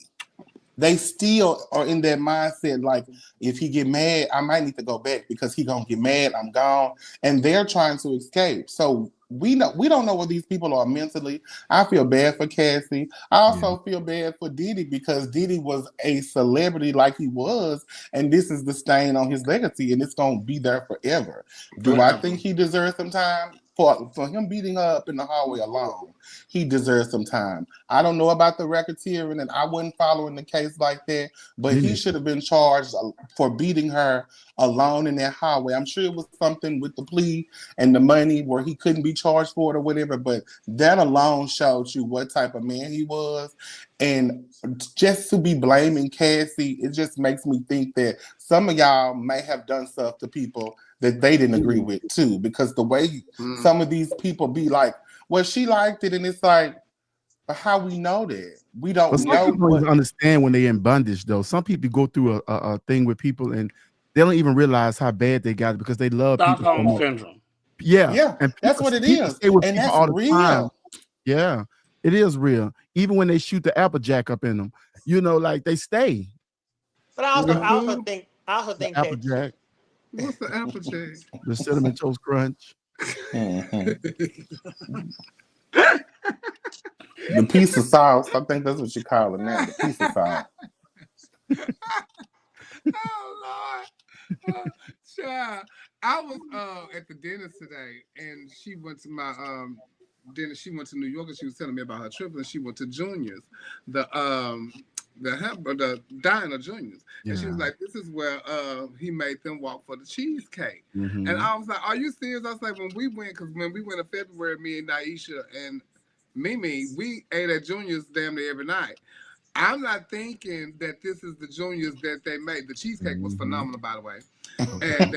Speaker 6: they still are in that mindset like, if he get mad, I might need to go back because he gonna get mad, I'm gone. And they're trying to escape. So we don't know what these people are mentally. I feel bad for Cassie. I also feel bad for Diddy because Diddy was a celebrity like he was, and this is the stain on his legacy, and it's gonna be there forever. Do I think he deserves some time? For him beating her up in the hallway alone, he deserves some time. I don't know about the racketeering, and I wasn't following the case like that, but he should have been charged for beating her alone in that hallway. I'm sure it was something with the plea and the money where he couldn't be charged for it or whatever, but that alone showed you what type of man he was. And just to be blaming Cassie, it just makes me think that some of y'all may have done stuff to people that they didn't agree with too, because the way some of these people be like, well, she liked it, and it's like, but how we know that? We don't
Speaker 3: Some
Speaker 6: know
Speaker 3: people don't
Speaker 6: what.
Speaker 3: even understand when they're in bondage, though. Some people go through a thing with people and they don't even realize how bad they got it because they love people so
Speaker 5: Stockholm
Speaker 3: much.
Speaker 5: syndrome.
Speaker 6: Yeah,
Speaker 3: and
Speaker 6: that's what it
Speaker 3: people
Speaker 6: is,
Speaker 3: stay with
Speaker 6: and
Speaker 3: people
Speaker 6: that's
Speaker 3: all the time.
Speaker 6: real.
Speaker 3: Yeah, it is real. Even when they shoot the applejack up in them, like they stay.
Speaker 4: But I also think
Speaker 3: The
Speaker 4: that
Speaker 3: applejack,
Speaker 2: What's the applejack?
Speaker 3: the cinnamon toast crunch.
Speaker 6: The piece of sauce. I think that's what you call it now. The piece of sauce.
Speaker 2: Oh Lord. Child. I was at the dentist today, and she went to my dinner. She went to New York, and she was telling me about her trip, and she went to Junior's, the diner Junior's, and she was like, "This is where he made them walk for the cheesecake." And I was like, "Are you serious?" I was like, "When we went in February, me and Naisha and Mimi, we ate at Junior's damn near every night." I'm not thinking that this is the juniors that they made. The cheesecake was phenomenal, by the way, and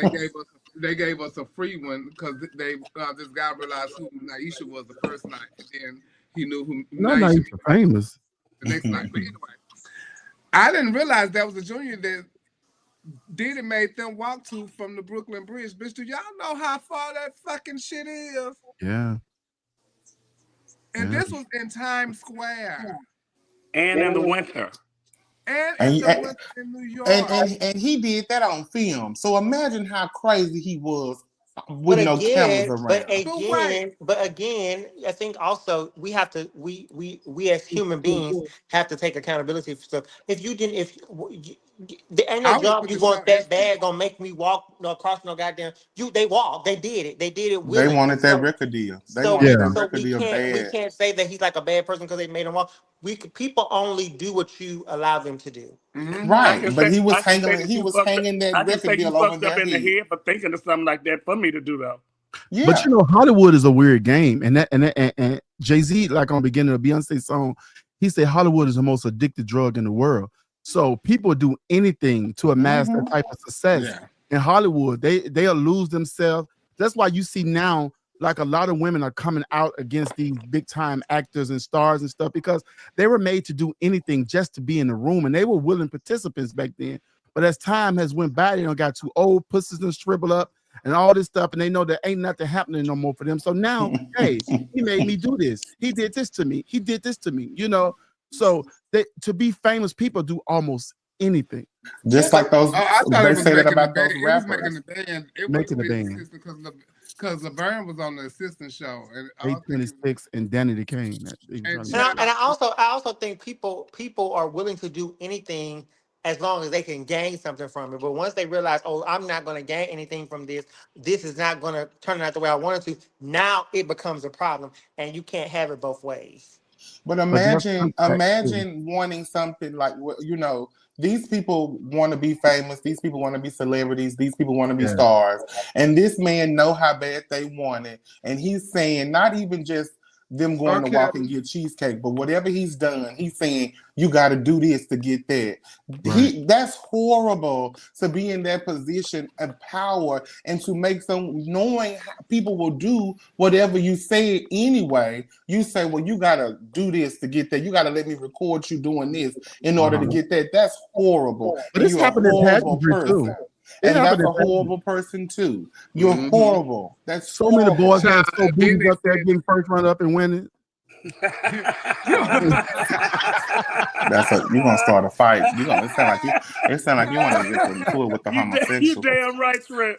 Speaker 2: they gave us a free one because they this guy realized who Naisha was the first night, and then he knew who
Speaker 3: Not
Speaker 2: Naisha
Speaker 3: Naisha famous.
Speaker 2: the next night. But anyway, I didn't realize that was a junior that Diddy made them walk to from the Brooklyn Bridge. Bitch, do y'all know how far that fucking shit is?
Speaker 3: Yeah.
Speaker 2: And this was in Times Square.
Speaker 5: And in the winter.
Speaker 2: And
Speaker 6: And,
Speaker 2: in the winter in New York.
Speaker 6: and he did that on film. So imagine how crazy he was with no cameras around.
Speaker 4: But again, I think also we have to we as human beings have to take accountability for stuff. If you didn't, there ain't no job you want that bad gonna make me walk across no goddamn. They walked, they did it willingly.
Speaker 6: They wanted that record deal. They wanted that record deal bad.
Speaker 4: We can't say that he's like a bad person because they made him walk. People only do what you allow them to do.
Speaker 2: Mm-hmm.
Speaker 6: Right, but he was hanging. He was hanging that record deal over their
Speaker 5: in the head for thinking of something like that for me to do though.
Speaker 3: Yeah. But you know, Hollywood is a weird game, and Jay-Z, like on the beginning of Beyonce's song, he said Hollywood is the most addicted drug in the world. So people do anything to amass that type of success.
Speaker 2: Yeah.
Speaker 3: In Hollywood, they'll lose themselves. That's why you see now, like a lot of women are coming out against these big time actors and stars and stuff because they were made to do anything just to be in the room, and they were willing participants back then. But as time has went by, they don't got too old, pussies and shrivel up and all this stuff, and they know there ain't nothing happening no more for them. So now, hey, he made me do this. He did this to me. He did this to me. You know, so to be famous, people do almost anything.
Speaker 6: Just like those. They say that about those rappers.
Speaker 2: Making the band. Because Laverne was on the assistant show. And
Speaker 3: 826 and Danny the Kane.
Speaker 4: And I also think people are willing to do anything as long as they can gain something from it. But once they realize, oh, I'm not going to gain anything from this, this is not going to turn out the way I wanted to, now it becomes a problem, and you can't have it both ways.
Speaker 6: But imagine wanting something like, you know, these people want to be famous. These people want to be celebrities. These people want to be stars. And this man know how bad they want it. And he's saying not even just them going to walk and get cheesecake, but whatever he's done, he's saying you got to do this to get that. Right. That's horrible to be in that position of power and to make knowing people will do whatever you say anyway. You say, well, you got to do this to get that. You got to let me record you doing this in order to get that. That's horrible.
Speaker 3: But it's happening in Pageantry too.
Speaker 6: And that's a horrible person too. You're horrible. That's
Speaker 3: so many boys have so beat up there getting first run up and winning.
Speaker 6: You're gonna start a fight. It sound like you want to get into it with the homosexual.
Speaker 5: You damn right, Trent.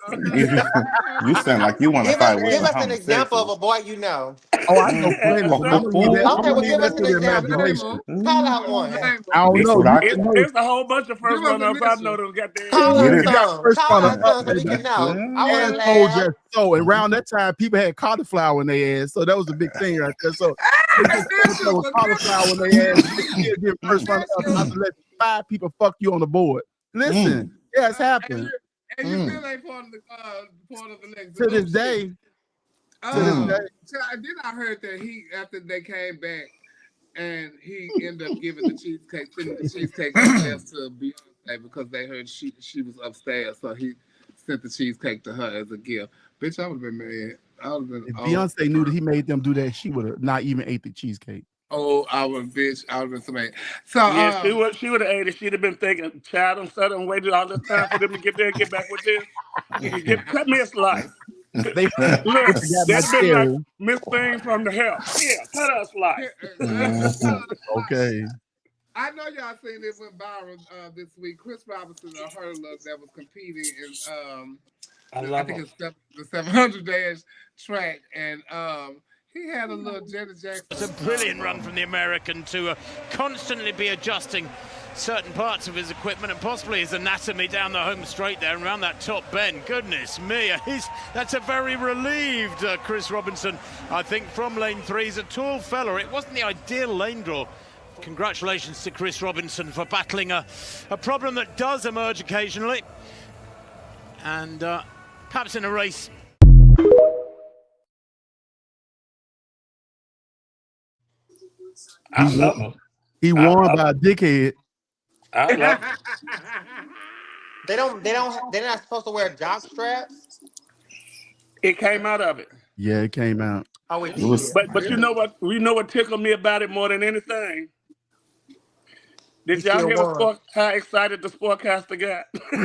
Speaker 6: You sound like you want to fight with the homosexual.
Speaker 4: Give us an example of a boy you know.
Speaker 3: Oh, I know plenty.
Speaker 4: Okay, well, give us an example. Call out one.
Speaker 3: I don't know.
Speaker 5: There's a whole bunch of first runners I know that got their
Speaker 4: Call out some so we can know. I want to laugh.
Speaker 3: So around that time, people had cauliflower in their ass, so that was a big thing right there. So cauliflower in their ass. First runner up, I let 5 people fuck you on the board. Listen, it's happened.
Speaker 2: And you still ain't part of the next.
Speaker 3: To this day.
Speaker 2: Then I heard that after they came back, and he ended up giving the cheesecake upstairs to Beyonce because they heard she was upstairs, so he sent the cheesecake to her as a gift. Bitch, I would have been mad.
Speaker 3: If Beyonce knew that he made them do that, she would have not even ate the cheesecake.
Speaker 2: Oh, I would have been so mad. So
Speaker 5: yeah, she would have ate it. She'd have been thinking, child, I'm sitting and waited all this time for them to get there and get back with this. Cut me a slice. Look, that's been like Miss Thing from the hell. Yeah, cut us slice.
Speaker 3: Okay.
Speaker 2: I know y'all seen this went viral this week. Chris Robinson, a hurdler that was competing in I think it's the 700 dash track, and he had a little Janet Jackson.
Speaker 7: It's a brilliant run from the American to constantly be adjusting certain parts of his equipment and possibly his anatomy down the home straight there and around that top bend. Goodness me, that's a very relieved Chris Robinson, I think, from lane 3. He's a tall fella. It wasn't the ideal lane draw. Congratulations to Chris Robinson for battling a problem that does emerge occasionally. And perhaps in a race.
Speaker 3: He won by a dickhead.
Speaker 5: I love.
Speaker 4: They're not supposed to wear jock straps.
Speaker 5: It came out of it.
Speaker 3: Yeah, it came out.
Speaker 4: Oh, it
Speaker 6: It was.
Speaker 4: did.
Speaker 5: But you know what? You know what tickled me about it more than anything?
Speaker 4: He
Speaker 5: Did y'all
Speaker 4: still
Speaker 5: hear
Speaker 4: won.
Speaker 5: how excited the sportcaster got? He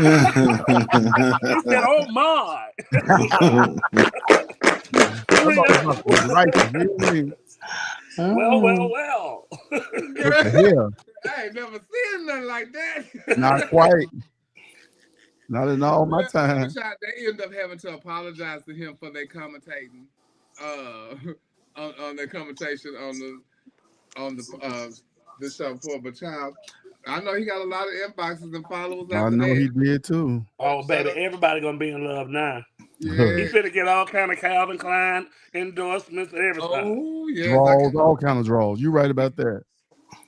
Speaker 5: said,
Speaker 6: Well,
Speaker 5: "Oh my!"
Speaker 3: That motherfucker was righteous. You know what I mean?
Speaker 5: Well.
Speaker 3: What the hell?
Speaker 2: I ain't never seen nothing like that.
Speaker 3: Not quite. Not in all my time.
Speaker 2: They end up having to apologize to him for their commentating, on their commentation on the show for. But child, I know he got a lot of inboxes and followers
Speaker 3: I
Speaker 2: after
Speaker 3: know
Speaker 2: that.
Speaker 3: he did too.
Speaker 5: Oh baby, everybody gonna be in love now.
Speaker 2: Yeah.
Speaker 5: He finna get all kind of Calvin Klein endorsements and everything.
Speaker 2: Oh yes,
Speaker 3: Draws, all kind of draws. You right about that.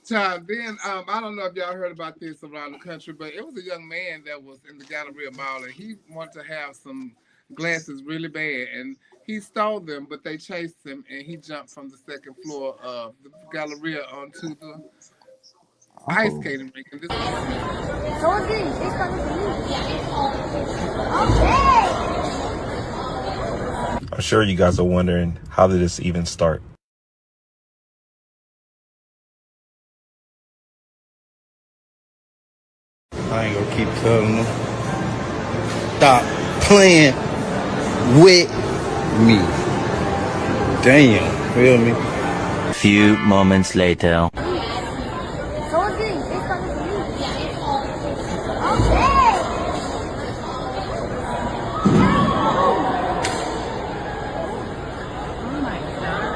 Speaker 2: Child, then I don't know if y'all heard about this around the country, but it was a young man that was in the Galleria Mall and he wanted to have some glasses really bad and he stole them, but they chased him and he jumped from the second floor of the Galleria onto the ice skating rink. And this is
Speaker 8: Someone's getting chased by the police. Okay.
Speaker 9: I'm sure you guys are wondering, how did this even start?
Speaker 10: I ain't gonna keep telling them. Stop playing with me. Damn, feel me?
Speaker 11: Few moments later.
Speaker 8: Someone's getting chased by the police. Okay. Oh my god.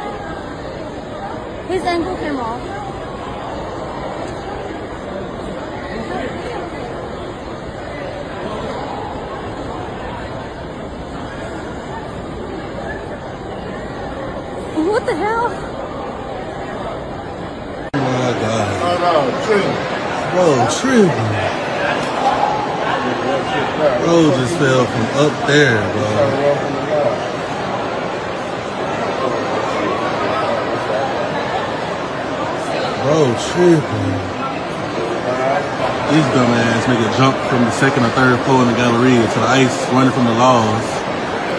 Speaker 8: His ankle came off. What the hell?
Speaker 10: Oh my god. Oh no, tripping. Bro, tripping. Bro just fell from up there, bro. Bro, tripping. These dumbass nigga jumped from the second or third floor in the Galleria to the ice, running from the laws.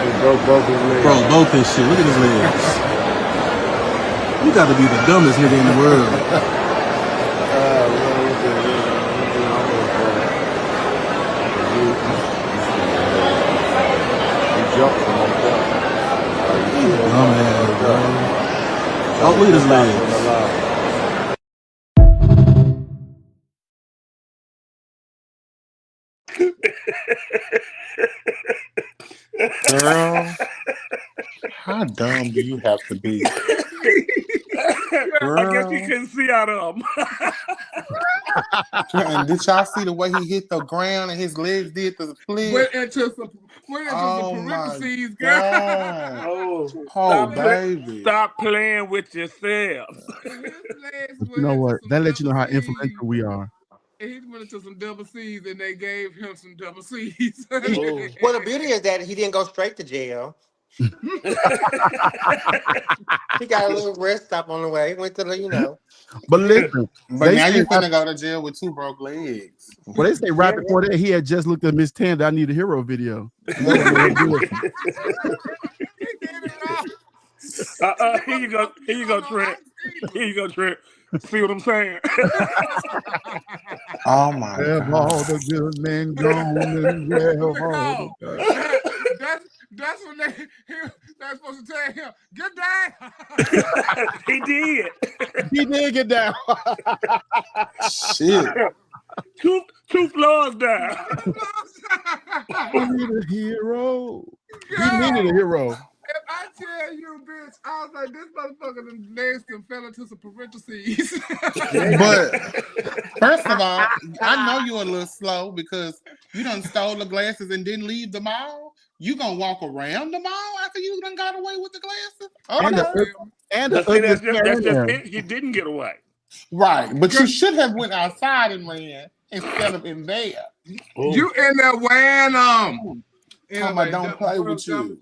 Speaker 10: He broke both his legs. Bro, both his shit. Look at his legs. You gotta be the dumbest nigga in the world. He jumped from on top. Dumbass, bro. Oh, look at his legs.
Speaker 6: girl, how dumb do you have to be?
Speaker 5: I guess you couldn't see out of him.
Speaker 6: And did y'all see the way he hit the ground and his legs did the split?
Speaker 2: went into some parentheses,
Speaker 5: Oh,
Speaker 6: baby.
Speaker 5: Stop playing with yourself.
Speaker 3: You know what? That lets you know how influential we are.
Speaker 2: And he went into some double C's and they gave him some double C's.
Speaker 4: Well, the beauty is that he didn't go straight to jail. He got a little rest stop on the way. Went to the,
Speaker 3: But listen,
Speaker 6: but now you're gonna go to jail with 2 broke legs.
Speaker 3: Well, they say right before that he had just looked at Miss Tanda. I Need a Hero video.
Speaker 5: Here you go. Here you go, Trent. Here you go, Trent. See what I'm saying?
Speaker 6: Oh my
Speaker 3: God. All the good men gone and well.
Speaker 2: That's when they're supposed to tell him, get down.
Speaker 5: He did.
Speaker 3: He did get down.
Speaker 6: Shit.
Speaker 5: Two floors down.
Speaker 3: I need a hero. He needed a hero.
Speaker 2: If I tell you, bitch, I was like, this motherfucker legs and fell into some parentheses.
Speaker 6: But first of all, I know you're a little slow because you done stole the glasses and didn't leave the mall. You gonna walk around the mall after you done got away with the glasses?
Speaker 5: Okay. That's just it. He didn't get away.
Speaker 6: Right, but you should have went outside and ran instead of in there.
Speaker 2: Ooh. You in there wearing
Speaker 6: Anyway, don't play with you.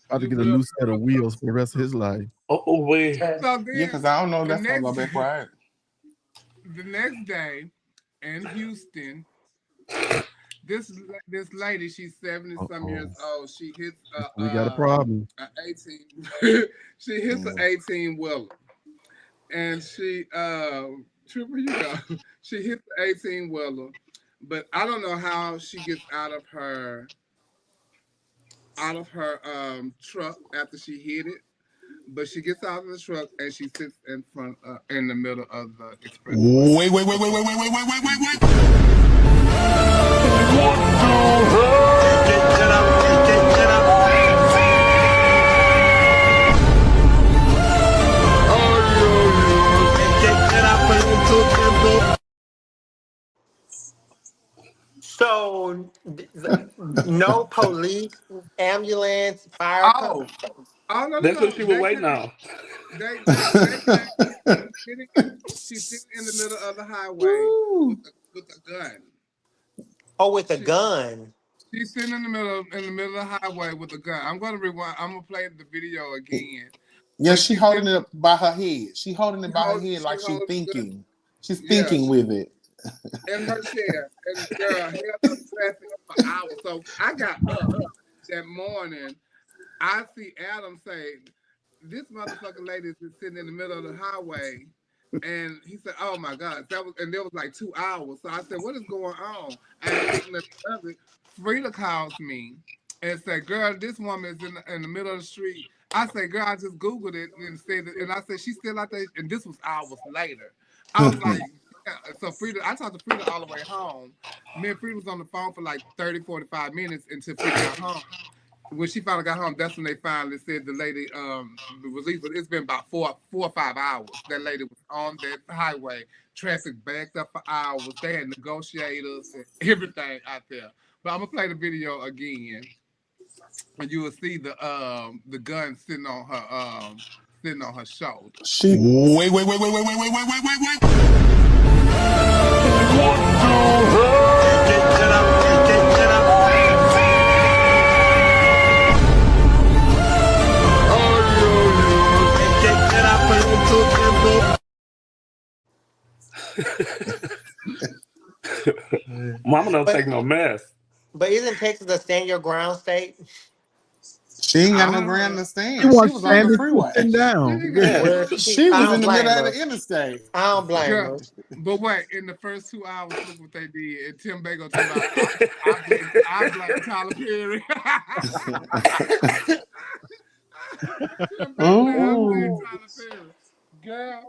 Speaker 3: About to get a new set of wheels for the rest of his life.
Speaker 5: Wait.
Speaker 6: Yeah, because I don't know if that's gonna go back right.
Speaker 2: the next day in Houston, this lady, she's 70 some years old. She hits
Speaker 3: We got a problem.
Speaker 2: a 18. She hits an 18 wheeler, and she Tripper, you go. She hits the 18 wheeler, but I don't know how she gets out of her truck after she hit it. But she gets out of the truck and she sits in front, in the middle of the expressway.
Speaker 6: Wait.
Speaker 4: So, no police, ambulance, fire.
Speaker 2: Oh, no.
Speaker 5: That's what she was waiting on.
Speaker 2: They came. She's sitting in the middle of the highway with a gun.
Speaker 4: Oh, with a gun.
Speaker 2: She's sitting in the middle of the highway with a gun. I'm gonna rewind. I'm gonna play the video again.
Speaker 6: Yeah, she's holding it by her head. She's holding it by her head like she's thinking. She's thinking with it.
Speaker 2: In her chair. And the girl held up traffic for hours. So I got up that morning. I see Adam say, this motherfucking lady is sitting in the middle of the highway. And he said, oh my God. There was like 2 hours. So I said, what is going on? And Frida calls me and said, girl, this woman is in the middle of the street. I said, girl, I just Googled it and said, and I said, she's still out there. And this was hours later. I was like, yeah. So Frida, I talked to Frida all the way home. Me and Frida was on the phone for like 30, 45 minutes until Frida got home. When she finally got home, that's when they finally said the lady was leaving. But it's been about 4 or 5 hours. That lady was on that highway. Traffic backed up for hours. They had negotiators and everything out there. But I'm gonna play the video again, and you will see the gun sitting on her shoulder.
Speaker 6: She wait.
Speaker 5: Mama don't take no mess.
Speaker 4: But isn't Texas a stand your ground state?
Speaker 6: She ain't got no ground to stand.
Speaker 3: She
Speaker 6: Was on the freeway.
Speaker 3: Down.
Speaker 6: Yeah. She was in the middle of the interstate.
Speaker 4: I don't blame her.
Speaker 2: But wait, in the first 2 hours, look what they did. And Tim Bago told me, I blame Tyler Perry. Girl,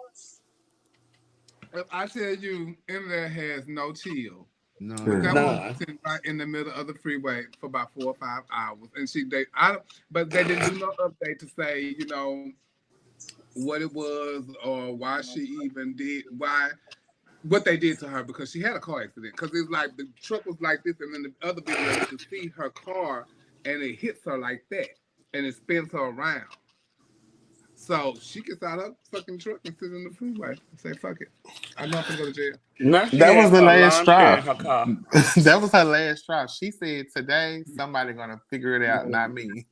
Speaker 2: if I tell you, Emily has no chill.
Speaker 3: No.
Speaker 2: That was sitting right in the middle of the freeway for about 4 or 5 hours, and but they didn't do no update to say, you know, what it was or why she even did what they did to her, because she had a car accident. Because it's like the truck was like this, and then the other video you can see her car, and it hits her like that, and it spins her around. So she gets out of her fucking truck and sits in the freeway and say, fuck it. I'm not gonna go to jail.
Speaker 6: That was the last straw. That was her last straw. She said, today, somebody gonna figure it out, not me.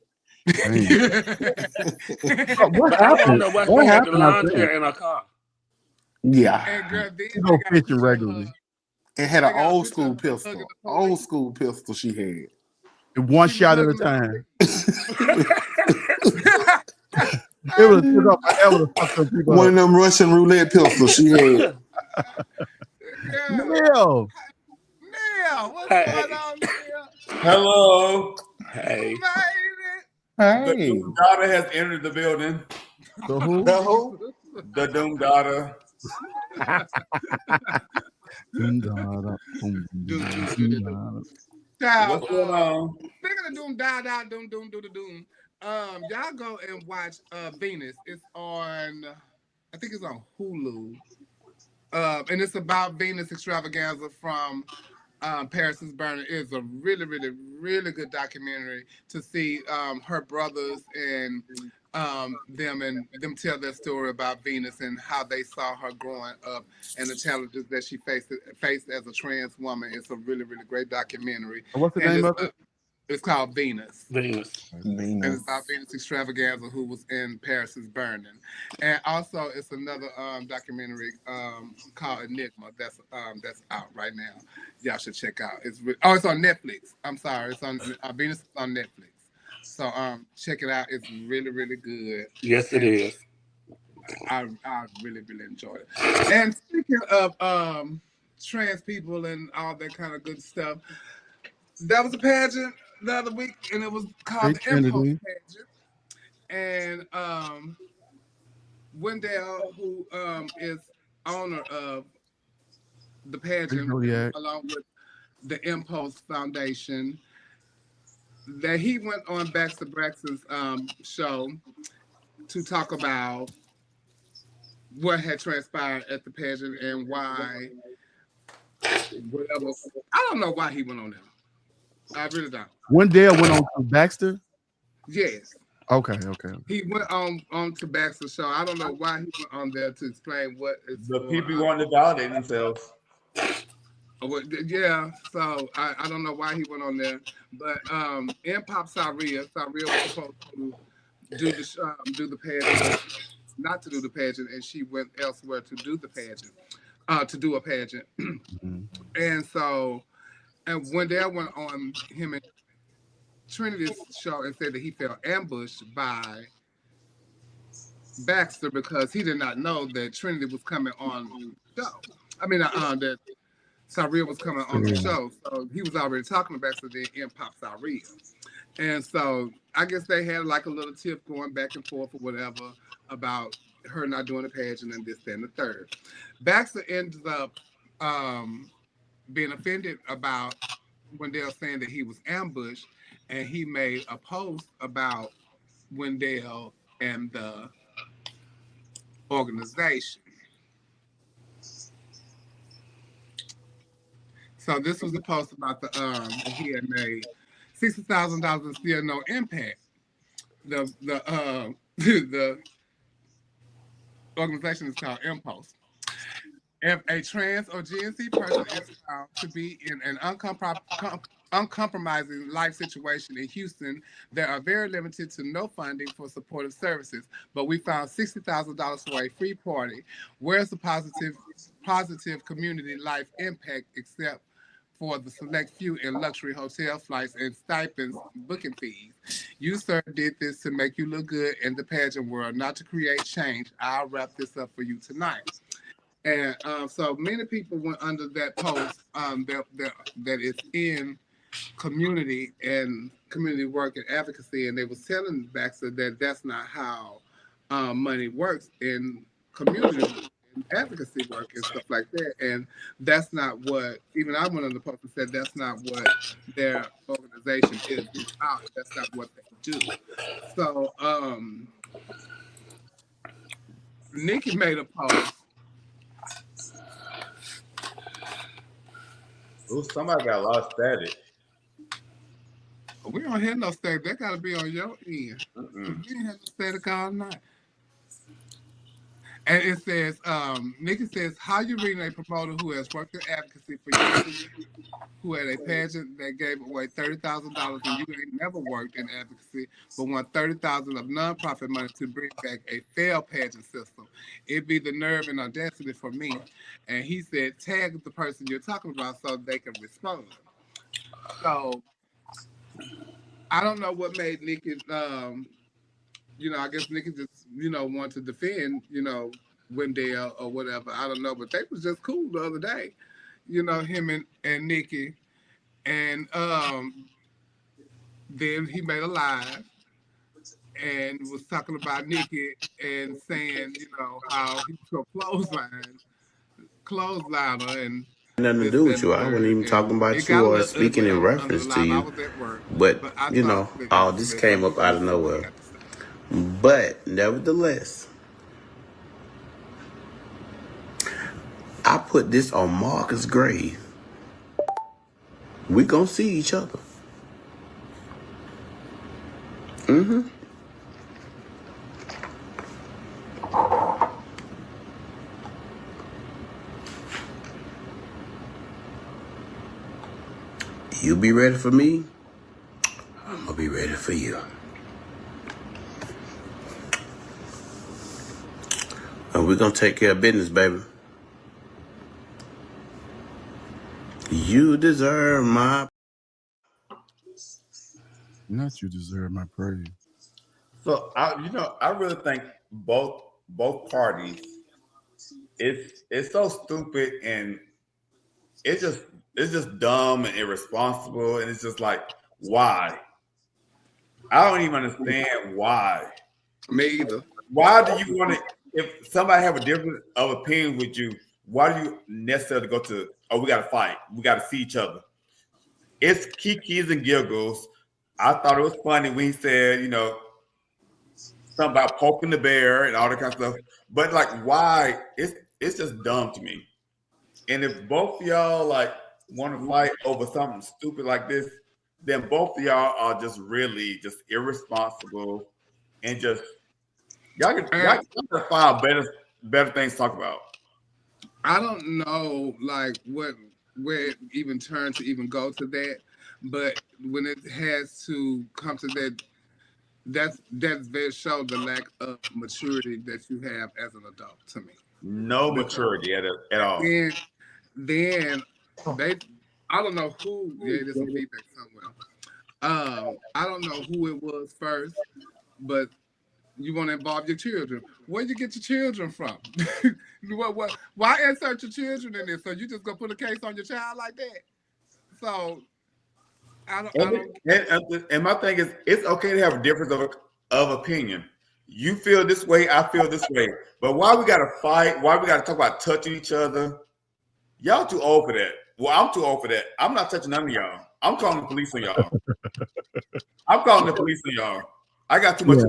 Speaker 3: What happened?
Speaker 5: What happened out there in her car?
Speaker 6: Yeah.
Speaker 2: And girl,
Speaker 3: She go fishing regularly.
Speaker 6: It had an old school pistol. Old school pistol she had.
Speaker 3: One shot at a time. It would have took up forever to fuck some people.
Speaker 6: One of them Russian roulette pistols she had.
Speaker 3: Neil,
Speaker 2: what's going on, Neil?
Speaker 12: Hello.
Speaker 5: Hey.
Speaker 6: Hey.
Speaker 12: The Doom Daughter has entered the building.
Speaker 3: The who?
Speaker 4: The who?
Speaker 12: The Doom Daughter. What's going on?
Speaker 2: Speaking of doom, doom. Y'all go and watch Venus. It's on, I think it's on Hulu. And it's about Venus extravaganza from Paris is Burning. It's a really, really, really good documentary to see her brothers and them tell their story about Venus and how they saw her growing up and the challenges that she faced as a trans woman. It's a really, really great documentary.
Speaker 3: What's the name of it?
Speaker 2: It's called Venus.
Speaker 5: Venus.
Speaker 2: And
Speaker 6: Venus.
Speaker 2: it's about Venus Extravaganza, who was in Paris is Burning. And also, it's another documentary called Enigma that's out right now. Y'all should check out. It's on Netflix. I'm sorry, it's on Venus is on Netflix. So check it out. It's really really good.
Speaker 5: Yes, it is.
Speaker 2: I really really enjoyed it. And speaking of trans people and all that kind of good stuff, that was a pageant the other week, and it was called the Impulse Pageant. And Wendell, who is owner of the pageant, along with the Impulse Foundation, that he went on Baxter Braxton's show to talk about what had transpired at the pageant and why. Whatever. I don't know why he went on there. I really don't.
Speaker 3: Wendell went on to Baxter?
Speaker 2: Yes.
Speaker 3: Okay.
Speaker 2: He went on to Baxter's show. I don't know why he went on there to explain what is
Speaker 12: the people want to validate themselves.
Speaker 2: Yeah, so I don't know why he went on there, but in Pop Saria was supposed to do the pageant, not to do the pageant, and she went elsewhere to do the pageant, to do a pageant, and so Wendell went on him and Trinity's show and said that he felt ambushed by Baxter because he did not know that Trinity was coming on the show. I mean, that Saria was coming on the show, so he was already talking to Baxter then in Pop Saria. And so I guess they had like a little tip going back and forth or whatever about her not doing the pageant and this, that, and the third. Baxter ends up being offended about Wendell saying that he was ambushed, and he made a post about Wendell and the organization. So this was a post about he had made $60,000 and still no impact. The organization is called Impulse. If a trans or GNC person is found to be in an uncompromising life situation in Houston, they are very limited to no funding for supportive services. But we found $60,000 for a free party. Where's the positive community life impact except for the select few in luxury hotel flights and stipends booking fees? You, sir, did this to make you look good in the pageant world, not to create change. I'll wrap this up for you tonight. And so many people went under that post that is in community and community work and advocacy, and they was telling Baxter that that's not how money works in community and advocacy work and stuff like that. And that's not what, even I went on the post and said that's not what their organization is about. That's not what they do. So Nikki made a post.
Speaker 12: Oh, somebody got lost static.
Speaker 2: We don't hear no static. That got to be on your end. You ain't have no static all night. And it says, Nikki says, how you reading a promoter who has worked in advocacy for years, who had a pageant that gave away $30,000 and you ain't never worked in advocacy, but won $30,000 of nonprofit money to bring back a failed pageant system? It'd be the nerve and audacity for me. And he said, tag the person you're talking about so they can respond. So I don't know what made Nikki, I guess Nikki just, want to defend, Wendell or whatever. I don't know, but they was just cool the other day, him and Nikki. And then he made a live and was talking about Nikki and saying, how he took clothesline her and
Speaker 13: nothing to do with you. I wasn't even talking about you or speaking in reference to you. But all this came up out of nowhere. But nevertheless, I put this on Marcus' grave. We gonna see each other. You be ready for me, for you. And we're going to take care of business, baby. You deserve my...
Speaker 3: Not you deserve my praise.
Speaker 12: So I really think both parties, it's so stupid, and it's just dumb and irresponsible, and it's just like, why? I don't even understand why.
Speaker 2: Me either.
Speaker 12: Why do you want to? If somebody have a difference of opinion with you, why do you necessarily go to? Oh, we got to fight. We got to see each other. It's kikis and giggles. I thought it was funny when he said, something about poking the bear and all that kind of stuff. But like, why? It's just dumb to me. And if both of y'all like want to fight over something stupid like this, then both of y'all are just really just irresponsible and just y'all gotta find better things to talk about.
Speaker 2: I don't know like where it even turned to even go to that, but when it has to come to that, that's very show the lack of maturity that you have as an adult to me.
Speaker 12: No maturity at all.
Speaker 2: Then they, I don't know who. Yeah, there's some feedback somewhere. I don't know who it was first, but you want to involve your children. Where you get your children from? Why insert your children in this? So you just gonna put a case on your child like that? So I don't.
Speaker 12: And my thing is, it's okay to have a difference of opinion. You feel this way, I feel this way. But why we gotta fight? Why we gotta talk about touching each other? Y'all too old for that. Well, I'm too old for that. I'm not touching none of y'all. I'm calling the police on y'all. I'm calling the police on y'all. I got too much.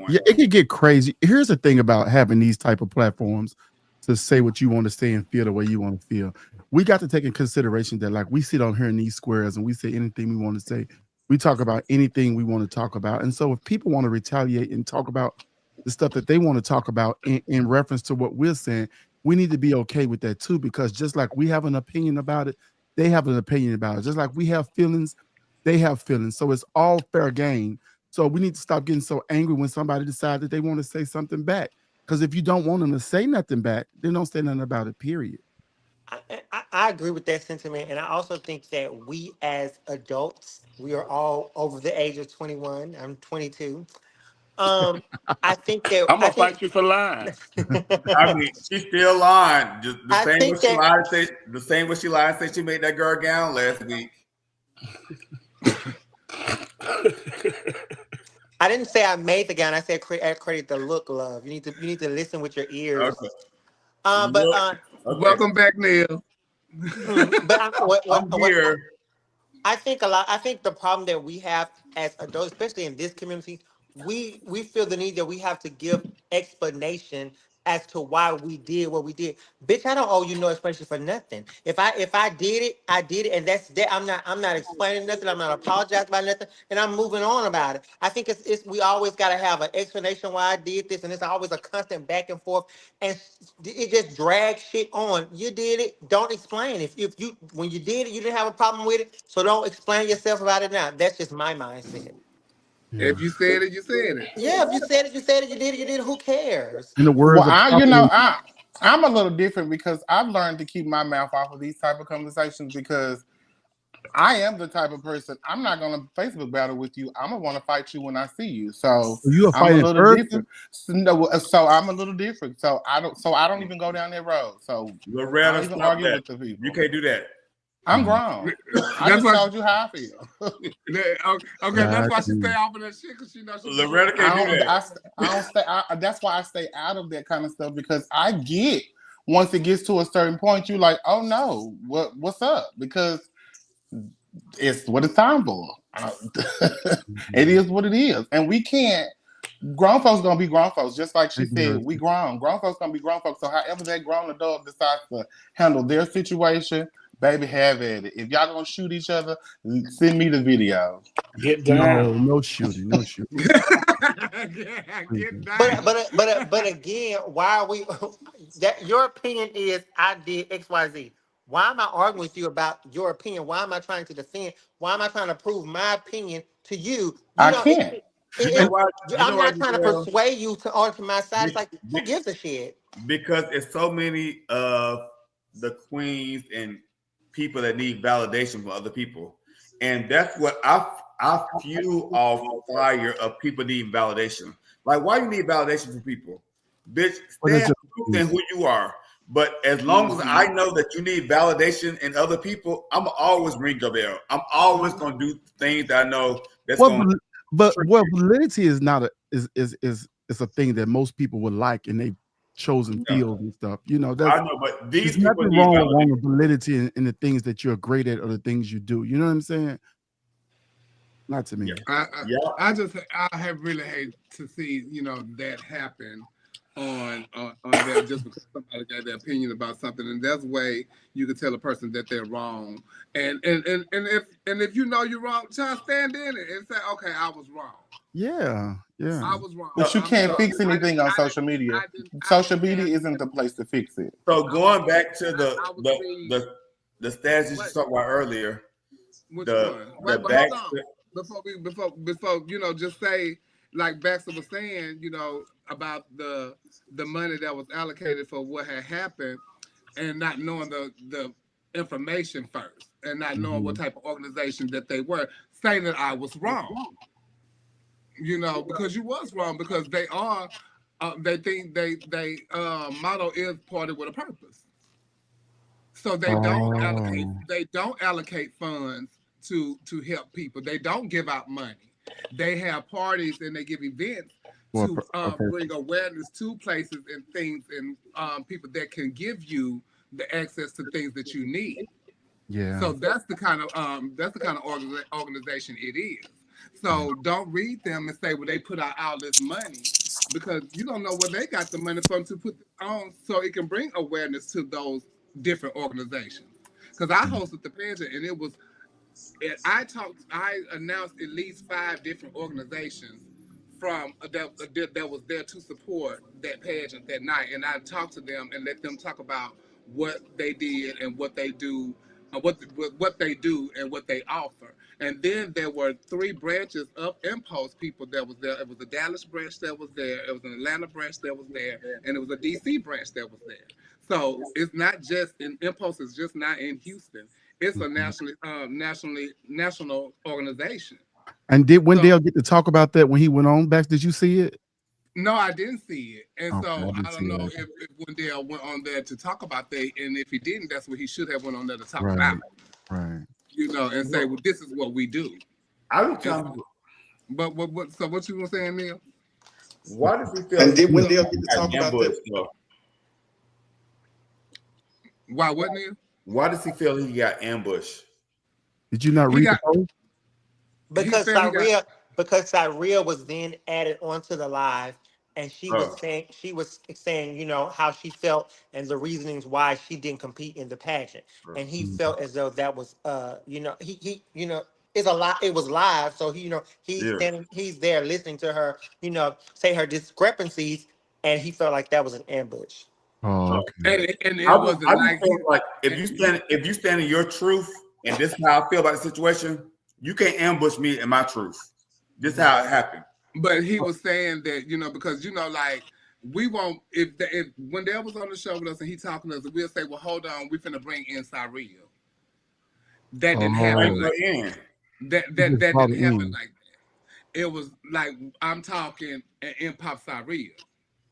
Speaker 3: Yeah, it could get crazy. Here's the thing about having these type of platforms to say what you want to say and feel the way you want to feel. We got to take in consideration that like we sit on here in these squares and we say anything we want to say. We talk about anything we want to talk about. And so if people want to retaliate and talk about the stuff that they want to talk about in reference to what we're saying, we need to be okay with that too, because just like we have an opinion about it, they have an opinion about it. Just like we have feelings, they have feelings. So it's all fair game. So we need to stop getting so angry when somebody decides that they want to say something back. Because if you don't want them to say nothing back, then don't say nothing about it, period.
Speaker 4: I agree with that sentiment. And I also think that we as adults, we are all over the age of 21. I'm 22. I think that
Speaker 5: I'm gonna fight you for lying.
Speaker 12: I mean, she's still lying. Just the same way she lied. The same way she lied and said she made that girl gown last week.
Speaker 4: I didn't say I made the gown. I said credit the look, love. You need to listen with your ears.
Speaker 2: Okay. Welcome back, Neil.
Speaker 4: I'm here. I think the problem that we have as adults, especially in this community, we feel the need that we have to give explanation as to why we did what we did. Bitch, I don't owe you no explanation for nothing. If I did it, I did it, and that's that. I'm not explaining nothing. I'm not apologizing about nothing, and I'm moving on about it. I think it's we always got to have an explanation why I did this, and it's always a constant back and forth, and it just drags shit on. You did it, don't explain. If you when you did it, you didn't have a problem with it, so don't explain yourself about it now. That's just my mindset.
Speaker 2: Yeah. If you said it, you said it.
Speaker 4: Yeah, if you said it, you said it. You did it, you did it. Who cares?
Speaker 3: In the words
Speaker 6: I'm a little different because I've learned to keep my mouth off of these type of conversations because I am the type of person, I'm not going to Facebook battle with you. I'm going to want to fight you when I see you. So I'm a little different. So I'm a little different. So I don't even go down that road. So
Speaker 12: Loretta,
Speaker 6: I don't even argue with the people.
Speaker 12: You can't do that.
Speaker 6: I'm grown. I just told you how I feel.
Speaker 2: Okay, that's why she stay off of that shit because she knows.
Speaker 12: Loretta can't do that.
Speaker 6: I don't stay. That's why I stay out of that kind of stuff because I get once it gets to a certain point, you like, oh no, what's up? Because it's what it's time for. It is what it is, and we can't. Grown folks gonna be grown folks, just like she said. We grown. Grown folks gonna be grown folks. So however that grown adult decides to handle their situation. Baby, have at it. If y'all gonna shoot each other, send me the video.
Speaker 5: Get down.
Speaker 3: No shooting.
Speaker 2: Get down.
Speaker 4: But again, why are we? That your opinion is I did XYZ. Why am I arguing with you about your opinion? Why am I trying to defend? Why am I trying to prove my opinion to you? You
Speaker 6: I
Speaker 4: know,
Speaker 6: can't.
Speaker 12: You know why? You know
Speaker 4: I'm
Speaker 12: why,
Speaker 4: not trying to
Speaker 12: Giselle?
Speaker 4: persuade you to argue my side. It's like, who
Speaker 12: Be-
Speaker 4: gives a shit?
Speaker 12: because it's so many of the queens and people that need validation from other people, and that's what I fuel off fire of people needing validation. Like, why you need validation from people, bitch?
Speaker 3: But it's
Speaker 12: Stand
Speaker 3: just,
Speaker 12: in who you are. But as long as I know that you need validation in other people, I'm always ring your bell. I'm always gonna do things that I know that's
Speaker 3: well,
Speaker 12: gonna.
Speaker 3: but validity is not a is a thing that most people would like in they chosen fields and stuff. You know,
Speaker 12: I know, but
Speaker 3: there's
Speaker 12: these people
Speaker 3: nothing
Speaker 12: need
Speaker 3: wrong with
Speaker 12: validation.
Speaker 3: wanting validity in the things that you're great at or the things you do. You know what I'm saying? Not to me.
Speaker 2: I have really hate to see that happen on there just because somebody got their opinion about something, and that's the way you can tell a person that they're wrong. And if you know you're wrong, just stand in it and say, okay, I was wrong.
Speaker 3: Yeah.
Speaker 2: I was wrong.
Speaker 6: But you can't fix anything on social media. Social media isn't the place to fix it.
Speaker 12: So going back to the stats you talked about earlier,
Speaker 2: which
Speaker 12: the
Speaker 2: one? Wait, but
Speaker 12: back.
Speaker 2: hold on. Before just say like Baxter was saying, about the money that was allocated for what had happened, and not knowing the information first, and not knowing what type of organization that they were, saying that I was wrong. Because you was wrong, because they are. They think they motto is party with a purpose. So they don't allocate funds to help people. They don't give out money. They have parties and they give events to bring awareness to places and things and people that can give you the access to things that you need.
Speaker 3: Yeah.
Speaker 2: So that's the kind of organization it is. So don't read them and say, well, they put out all this money, because you don't know where they got the money from to put on, so it can bring awareness to those different organizations. Because I hosted the pageant, and I announced at least 5 different organizations from that was there to support that pageant that night, and I talked to them and let them talk about what they did and what they do, what they do and what they offer. And then there were 3 branches of Impulse people that was there. It was a Dallas branch that was there, it was an Atlanta branch that was there, and it was a DC branch that was there. So it's not just in Impulse is just not in Houston. It's a national organization.
Speaker 3: And did Wendell get to talk about that when he went on back? Did you see it?
Speaker 2: No, I didn't see it, and
Speaker 3: Okay,
Speaker 2: so
Speaker 3: I didn't
Speaker 2: I don't
Speaker 3: see
Speaker 2: know
Speaker 3: that.
Speaker 2: if Wendell went on there to talk about that, and if he didn't, that's what he should have went on there to talk
Speaker 3: Right.
Speaker 2: about.
Speaker 3: Right.
Speaker 2: And say, well, this is what we do.
Speaker 12: I was telling you.
Speaker 2: But so what you were saying, Neil?
Speaker 12: Why does he feel?
Speaker 6: And did Wendell get to talk about that?
Speaker 2: Why what, Neil?
Speaker 12: Why does he feel he got ambushed?
Speaker 3: Did you not read the post?
Speaker 4: Because Cyril was then added onto the live, and she was saying, how she felt and the reasonings why she didn't compete in the pageant, and he felt as though that was, he it's a lot. It was live, so he's there listening to her, say her discrepancies, and he felt like that was an ambush.
Speaker 3: Oh, okay.
Speaker 2: And it wasn't
Speaker 12: like if you stand in your truth, and this is how I feel about the situation, you can't ambush me in my truth. This is how it happened.
Speaker 2: But he was saying that, because like we won't, if Wendell was on the show with us and he talking to us, we'll say, well, hold on, we finna bring in Cyril. That didn't happen like that. That didn't happen like that. It was like I'm talking and in pop Cyril.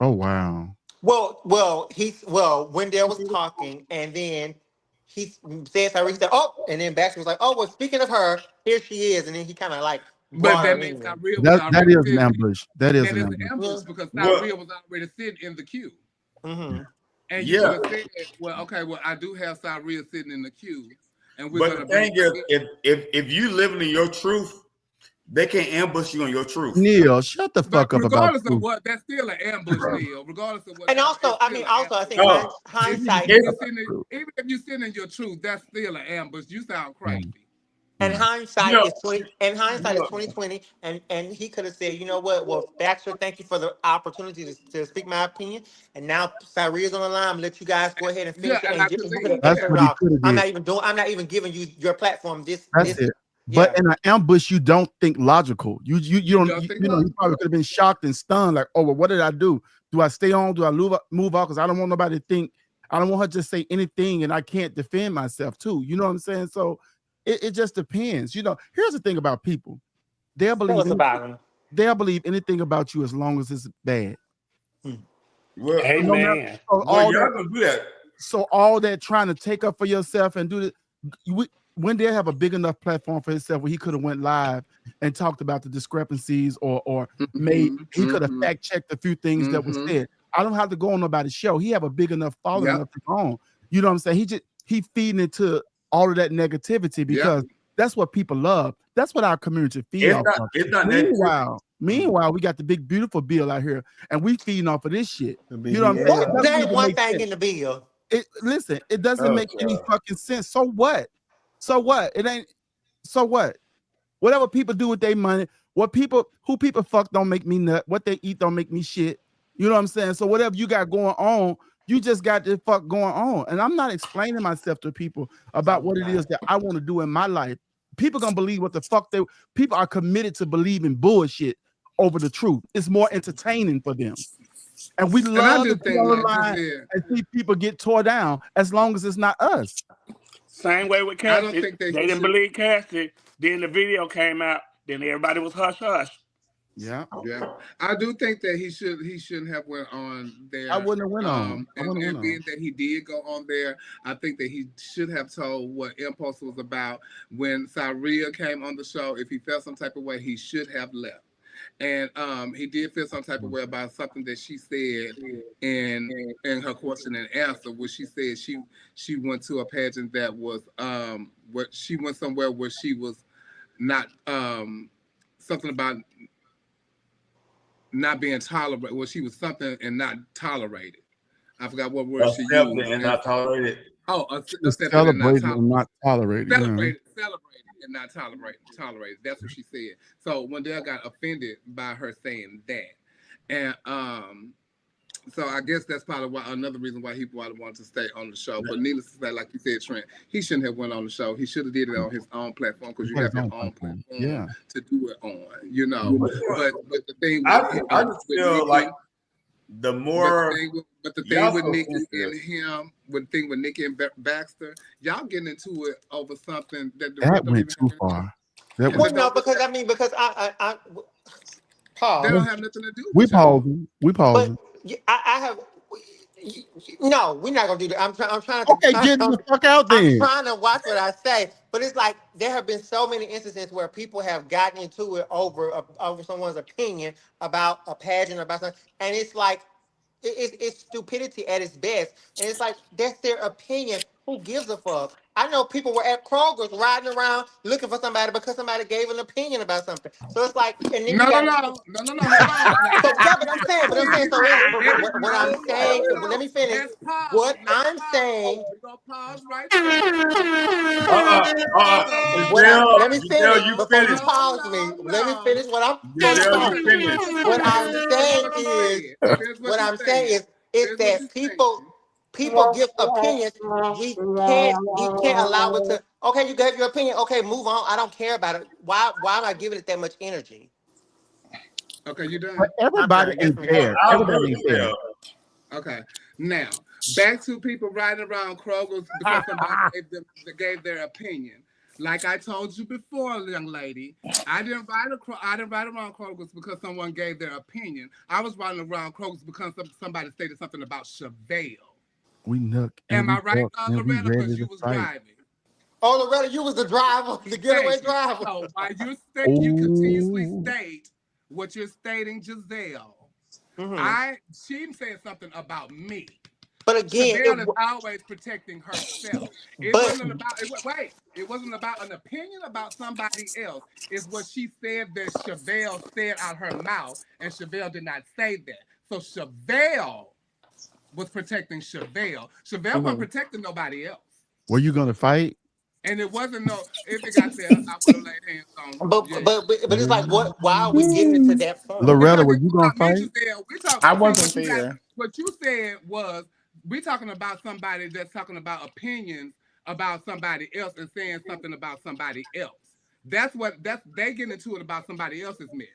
Speaker 3: Oh wow.
Speaker 4: Well, Wendell was talking, and then he said Cyril. He said, "Oh," and then Baxter was like, "Oh, well, speaking of her, here she is,and then he kind of like
Speaker 2: but that means Cyril was
Speaker 3: that is an ambush. That is an ambush.
Speaker 2: Because Cyril was already sitting in the queue.
Speaker 4: Mm-hmm.
Speaker 2: And you could have said, well, okay, well, I do have Cyril sitting in the queue, and we're
Speaker 12: but the thing is, if you living in your truth, they can't ambush you on your truth.
Speaker 3: Neil, shut the fuck up about
Speaker 2: regardless of what, that's still an ambush, Neil. Regardless of what.
Speaker 4: And also, I think hindsight.
Speaker 2: Even if you're sitting in your truth, that's still an ambush. You sound crazy.
Speaker 4: And hindsight is 2020, and he could have said, you know what? Well, Baxter, thank you for the opportunity to speak my opinion. And now Syria's on the line. I'm gonna let you guys go ahead and finish it, and you could have
Speaker 3: That's
Speaker 4: answered it
Speaker 3: what he
Speaker 4: off.
Speaker 3: could have
Speaker 4: I'm
Speaker 3: did.
Speaker 4: not even doing. I'm not even giving you your platform.
Speaker 3: That's it. But in an ambush, you don't think logical. You don't you know, you probably could have been shocked and stunned, like, oh, well, what did I do? Do I stay on? Do I move off? Because I don't want nobody to think, I don't want her to say anything and I can't defend myself too. You know what I'm saying? So it just depends. You know, here's the thing about people. They'll believe anything about you as long as it's bad.
Speaker 12: Well,
Speaker 5: amen.
Speaker 12: Y'all gonna do that.
Speaker 3: So all that trying to take up for yourself and do it, when they have a big enough platform for himself where he could have went live and talked about the discrepancies or he could have fact checked a few things that were said. I don't have to go on nobody's show. He have a big enough following of his own. You know what I'm saying? He feeding into all of that negativity because that's what people love. That's what our community feeds off of.
Speaker 12: It's not
Speaker 3: Meanwhile, we got the big beautiful bill out here, and we feeding off of this shit. You know what I'm saying?
Speaker 4: Name one thing in the bill.
Speaker 3: Listen, it doesn't make any fucking sense. So what? So what? It ain't. So what? Whatever people do with their money, who people fuck don't make me nut. What they eat don't make me shit. You know what I'm saying? So whatever you got going on, you just got this fuck going on. And I'm not explaining myself to people about what it is that I want to do in my life. People gonna believe what the fuck people are committed to believing bullshit over the truth. It's more entertaining for them. And we love to be on the line and see people get tore down as long as it's not us.
Speaker 5: Same way with Cassie. I don't think they didn't believe Cassie. Then the video came out. Then everybody was hush hush.
Speaker 2: Yeah. I do think that he shouldn't have went on there.
Speaker 3: I wouldn't have went on.
Speaker 2: And being that he did go on there, I think that he should have told what Impulse was about when Syria came on the show. If he felt some type of way, he should have left. And he did feel some type of way about something that she said in her question and answer, where she said she went to a pageant that was where she went somewhere where she was not something about not being tolerated. Well, she was something and not tolerated. I forgot what word she used.
Speaker 12: And not tolerated.
Speaker 3: Celebrated and not tolerated.
Speaker 2: Celebrated and not tolerated. That's what she said. So Wendell got offended by her saying that, and so I guess that's probably another reason why he wanted to stay on the show. But needless to say, like you said, Trent, he shouldn't have went on the show. He should have did it on his own platform because you have your own platform to do it on. You know, but the thing,
Speaker 12: I just feel like the more.
Speaker 2: But the thing with Nikki and him, the thing with Nikki and Baxter, y'all getting into it over something that
Speaker 3: went too far.
Speaker 4: No, because I Paul.
Speaker 2: They don't have nothing to do.
Speaker 3: We pausing.
Speaker 4: But I have. No, we're not gonna do that. I'm trying to.
Speaker 3: Okay, get the fuck out there.
Speaker 4: I'm trying to watch what I say, but it's like there have been so many instances where people have gotten into it over someone's opinion about a pageant or about something, and it's like. It's stupidity at its best. And it's like, that's their opinion. Who gives a fuck? I know people were at Kroger's riding around looking for somebody because somebody gave an opinion about something. So it's like, and then
Speaker 2: no.
Speaker 4: But I'm saying, so what I'm saying, let me finish. What I'm saying. Let me finish before you pause me. Let me finish what I'm saying. What I'm saying is that people give opinions. We can't allow it to. Okay, you gave your opinion. Okay, move on. I don't care about it. Why am I giving it that much energy?
Speaker 2: Okay, you done.
Speaker 3: But everybody ain't there. Everybody ain't there.
Speaker 2: Okay, now back to people riding around Kroger's because somebody gave their opinion. Like I told you before, young lady, I didn't ride around Kroger's because someone gave their opinion. I was riding around Kroger's because somebody stated something about Chevelle.
Speaker 3: We nook.
Speaker 2: Am I right, Loretta? Because you was driving.
Speaker 4: Oh, Loretta, you was the driver, the getaway driver.
Speaker 2: So while you continuously state what you're stating, Giselle, she said something about me.
Speaker 4: But again,
Speaker 2: Chevelle is always protecting herself. It wasn't about an opinion about somebody else. It's what she said that Chevelle said out her mouth, and Chevelle did not say that. So Chevelle was protecting Chevelle. Chevelle wasn't protecting nobody else.
Speaker 3: Were you gonna fight?
Speaker 2: And it wasn't no. If it got there, I would have laid hands on.
Speaker 4: But
Speaker 2: Yeah.
Speaker 4: it's like, what? Why are we getting into that point?
Speaker 3: Loretta,
Speaker 2: Because
Speaker 3: were
Speaker 2: it's
Speaker 3: you gonna
Speaker 2: about me,
Speaker 3: fight?
Speaker 2: Giselle. We talk.
Speaker 6: I
Speaker 2: See
Speaker 6: wasn't there.
Speaker 2: what you said was we talking about somebody that's talking about opinions about somebody else and saying something about somebody else. That's they getting into it about somebody else's mess.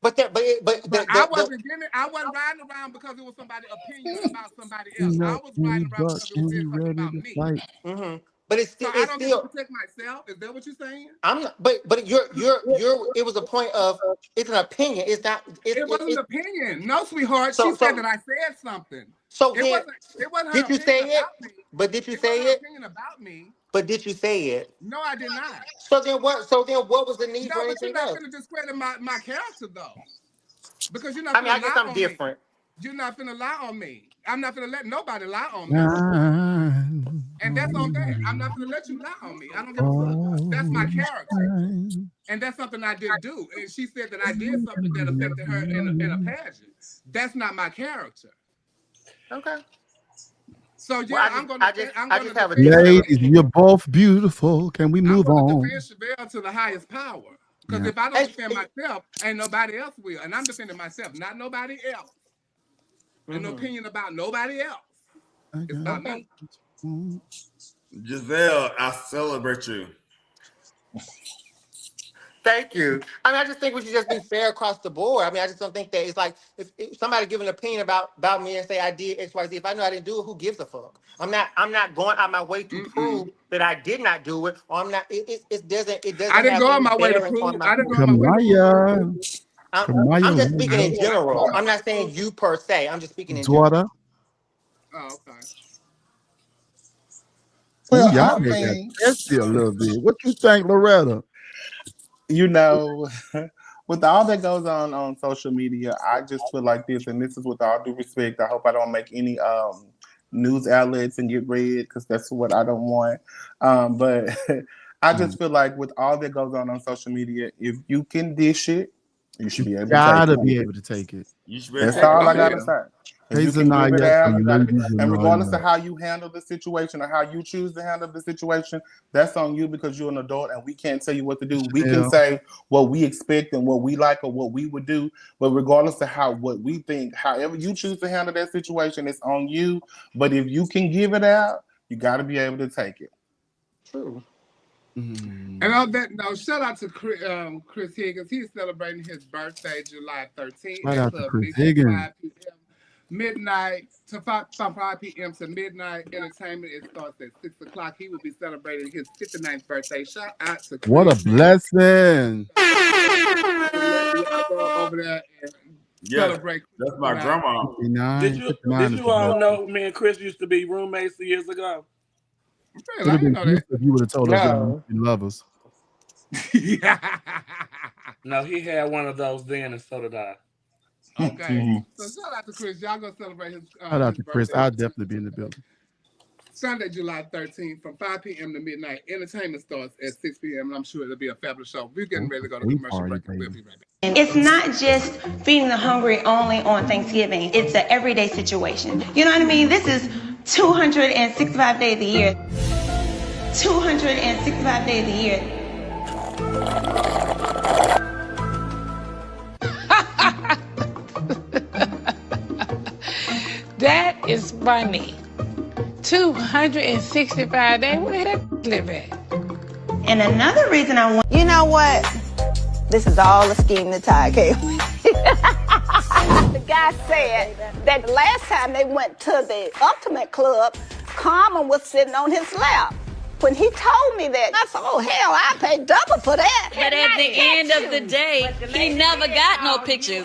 Speaker 4: But
Speaker 2: I wasn't riding around because it was somebody's opinion about somebody else. I was riding around because it was saying something about me.
Speaker 4: Mm-hmm. But it's
Speaker 2: So I don't get to protect myself. Is that what you're saying?
Speaker 4: I'm not. But you're. It was a point of. It's an opinion. It's not.
Speaker 2: It wasn't an opinion. No, sweetheart.
Speaker 4: So
Speaker 2: She said that I said something.
Speaker 4: So
Speaker 2: it
Speaker 4: then,
Speaker 2: wasn't her
Speaker 4: did you
Speaker 2: opinion
Speaker 4: say it?
Speaker 2: about me.
Speaker 4: But did you
Speaker 2: It
Speaker 4: say
Speaker 2: wasn't her
Speaker 4: it?
Speaker 2: opinion about me.
Speaker 4: But did you say it?
Speaker 2: No, I did not.
Speaker 4: So then what? So then what was the need
Speaker 2: No,
Speaker 4: for
Speaker 2: but you're
Speaker 4: anything
Speaker 2: not
Speaker 4: else?
Speaker 2: finna discredit my character though, because you're not finna
Speaker 4: I guess
Speaker 2: lie
Speaker 4: I'm
Speaker 2: on
Speaker 4: different.
Speaker 2: me. You're not finna lie on me. I'm not finna let nobody lie on me. And that's on that. I'm not gonna let you lie on me. I don't give a fuck. That's my character. And that's something I didn't do. And she said that I did something that affected her in a pageant. That's not my character.
Speaker 4: Okay.
Speaker 2: So yeah, I'm gonna defend
Speaker 3: Ladies, you're both beautiful. Can we move
Speaker 2: I'm
Speaker 3: on?
Speaker 2: gonna defend Chevelle to the highest power. Because if I don't defend myself, ain't nobody else will. And I'm defending myself, not nobody else. An opinion about nobody else. It's about me.
Speaker 12: Giselle, I celebrate you.
Speaker 4: Thank you. I mean, I just think we should just be fair across the board. I mean, I just don't think that it's like if somebody give an opinion about me and say I did X, Y, Z. If I know I didn't do it, who gives a fuck? I'm not going out my way to prove that I did not do it, or I'm not. It doesn't.
Speaker 2: I didn't
Speaker 4: have
Speaker 2: go on
Speaker 4: any
Speaker 2: my way to
Speaker 4: bearing
Speaker 2: prove.
Speaker 4: on my.
Speaker 2: I didn't go on my way to prove.
Speaker 4: I'm just speaking in general. I'm not saying you per se. I'm just speaking in general.
Speaker 2: Oh, okay.
Speaker 3: Well, y'all made that testy a little bit. What you think, Loretta?
Speaker 6: You know, with all that goes on social media, I just feel like this, and this is with all due respect. I hope I don't make any news outlets and get read because that's what I don't want. But I just feel like with all that goes on social media, if you can dish it, you should be able to take it.
Speaker 3: Gotta be able to take it.
Speaker 6: That's all I gotta say. If you can give it out, you gotta and regardless of how you handle the situation or how you choose to handle the situation, that's on you because you're an adult and we can't tell you what to do. We can say what we expect and what we like or what we would do, but regardless of what we think, however you choose to handle that situation, it's on you. But if you can give it out, you gotta be able to take it.
Speaker 4: True.
Speaker 2: And on that note, shout out to Chris Higgins. He's celebrating his birthday July 13th.
Speaker 3: Shout out to Chris Higgins.
Speaker 2: Midnight to 5 p.m. to midnight entertainment. It starts at 6 o'clock. He will be celebrating his 59th birthday. Shout out to Chris.
Speaker 3: What a blessing.
Speaker 2: Over there and celebrate.
Speaker 12: That's my grandma.
Speaker 5: Did you all know me and Chris used to be roommates years ago?
Speaker 2: Really, I didn't know that.
Speaker 3: If you would have told us that you love us.
Speaker 5: No, he had one of those then, and so did I.
Speaker 2: Okay. So shout out to Chris. Y'all gonna celebrate his
Speaker 3: Shout out to Chris. I'll definitely be in the building.
Speaker 2: Sunday, July 13th from 5 p.m. to midnight. Entertainment starts at 6 p.m. and I'm sure it'll be a fabulous show. We're getting ready to go to commercial break. We'll be right back.
Speaker 14: It's not just feeding the hungry only on Thanksgiving. It's an everyday situation. You know what I mean? This is 265 days a year. 265 days a year.
Speaker 15: That is funny. 265 days. Where that live at?
Speaker 14: And another reason I want.
Speaker 16: You know what? This is all a scheme that Ty came. The guy said that the last time they went to the Ultimate Club, Carmen was sitting on his lap. When he told me that, I said, oh, hell, I paid double for that.
Speaker 17: But at the end of the day, he never got no pictures.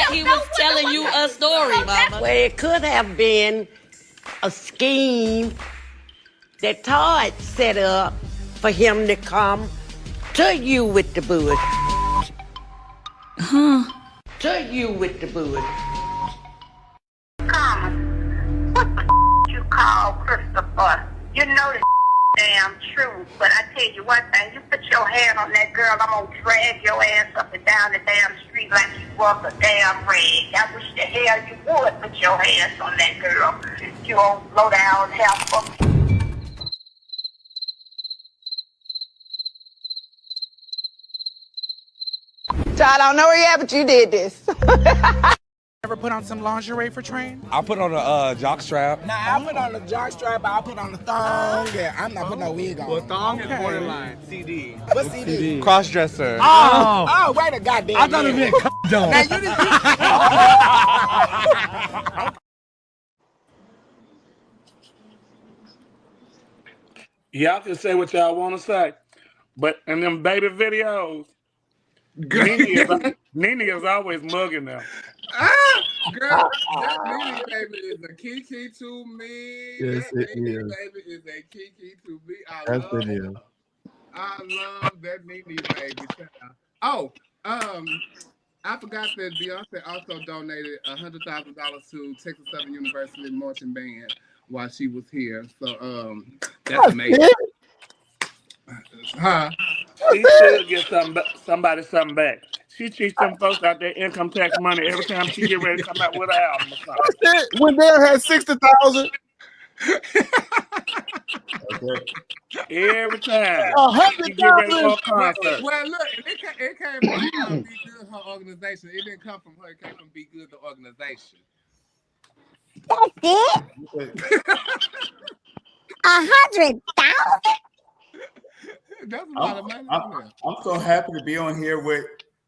Speaker 17: He was telling you a story, Mama.
Speaker 18: Well, it could have been a scheme that Todd set up for him to come to you with the bush. To you with the bush.
Speaker 19: Carmen, what the you call Christopher? You know the damn truth, but I tell you one thing, you put your hand on that girl, I'm gonna drag your ass up and down the damn street like you was a damn rag. I wish the hell you would put your hands on that girl. You old low down helper.
Speaker 16: I don't know where you at, but you did this.
Speaker 20: Ever put on some lingerie for train?
Speaker 21: I'll put on a jock strap.
Speaker 20: Nah, I'll put on the jock strap, I'll put on the thong. Yeah, I'm not putting no wig on.
Speaker 21: Well, thong is borderline. CD.
Speaker 20: What CD?
Speaker 21: Cross-dresser.
Speaker 20: Oh, wait a goddamn
Speaker 21: I thought it meant condom.
Speaker 20: Now you didn't.
Speaker 5: Y'all can say what y'all want to say, but in them baby videos, Nene is always mugging them.
Speaker 2: Girl, that Nene baby is a kiki to me.
Speaker 3: Yes,
Speaker 2: that
Speaker 3: it
Speaker 2: Nene
Speaker 3: is.
Speaker 2: baby is a kiki to me. I love that Nene baby. Oh, I forgot that Beyonce also donated $100,000 to Texas Southern University marching band while she was here. So that's amazing. Huh?
Speaker 5: She should get somebody something back. She cheats them folks out their income tax money every time she get ready to come out with an album or something.
Speaker 3: When Dale had 60,000.
Speaker 5: Every time.
Speaker 3: 100,000.
Speaker 5: She get ready for a concert.
Speaker 2: Well, look, it came from Be Good, her organization. It didn't come from her. It came from Be Good, the organization.
Speaker 8: That's it? 100,000?
Speaker 2: That's a lot of money.
Speaker 12: I'm so happy to be on here with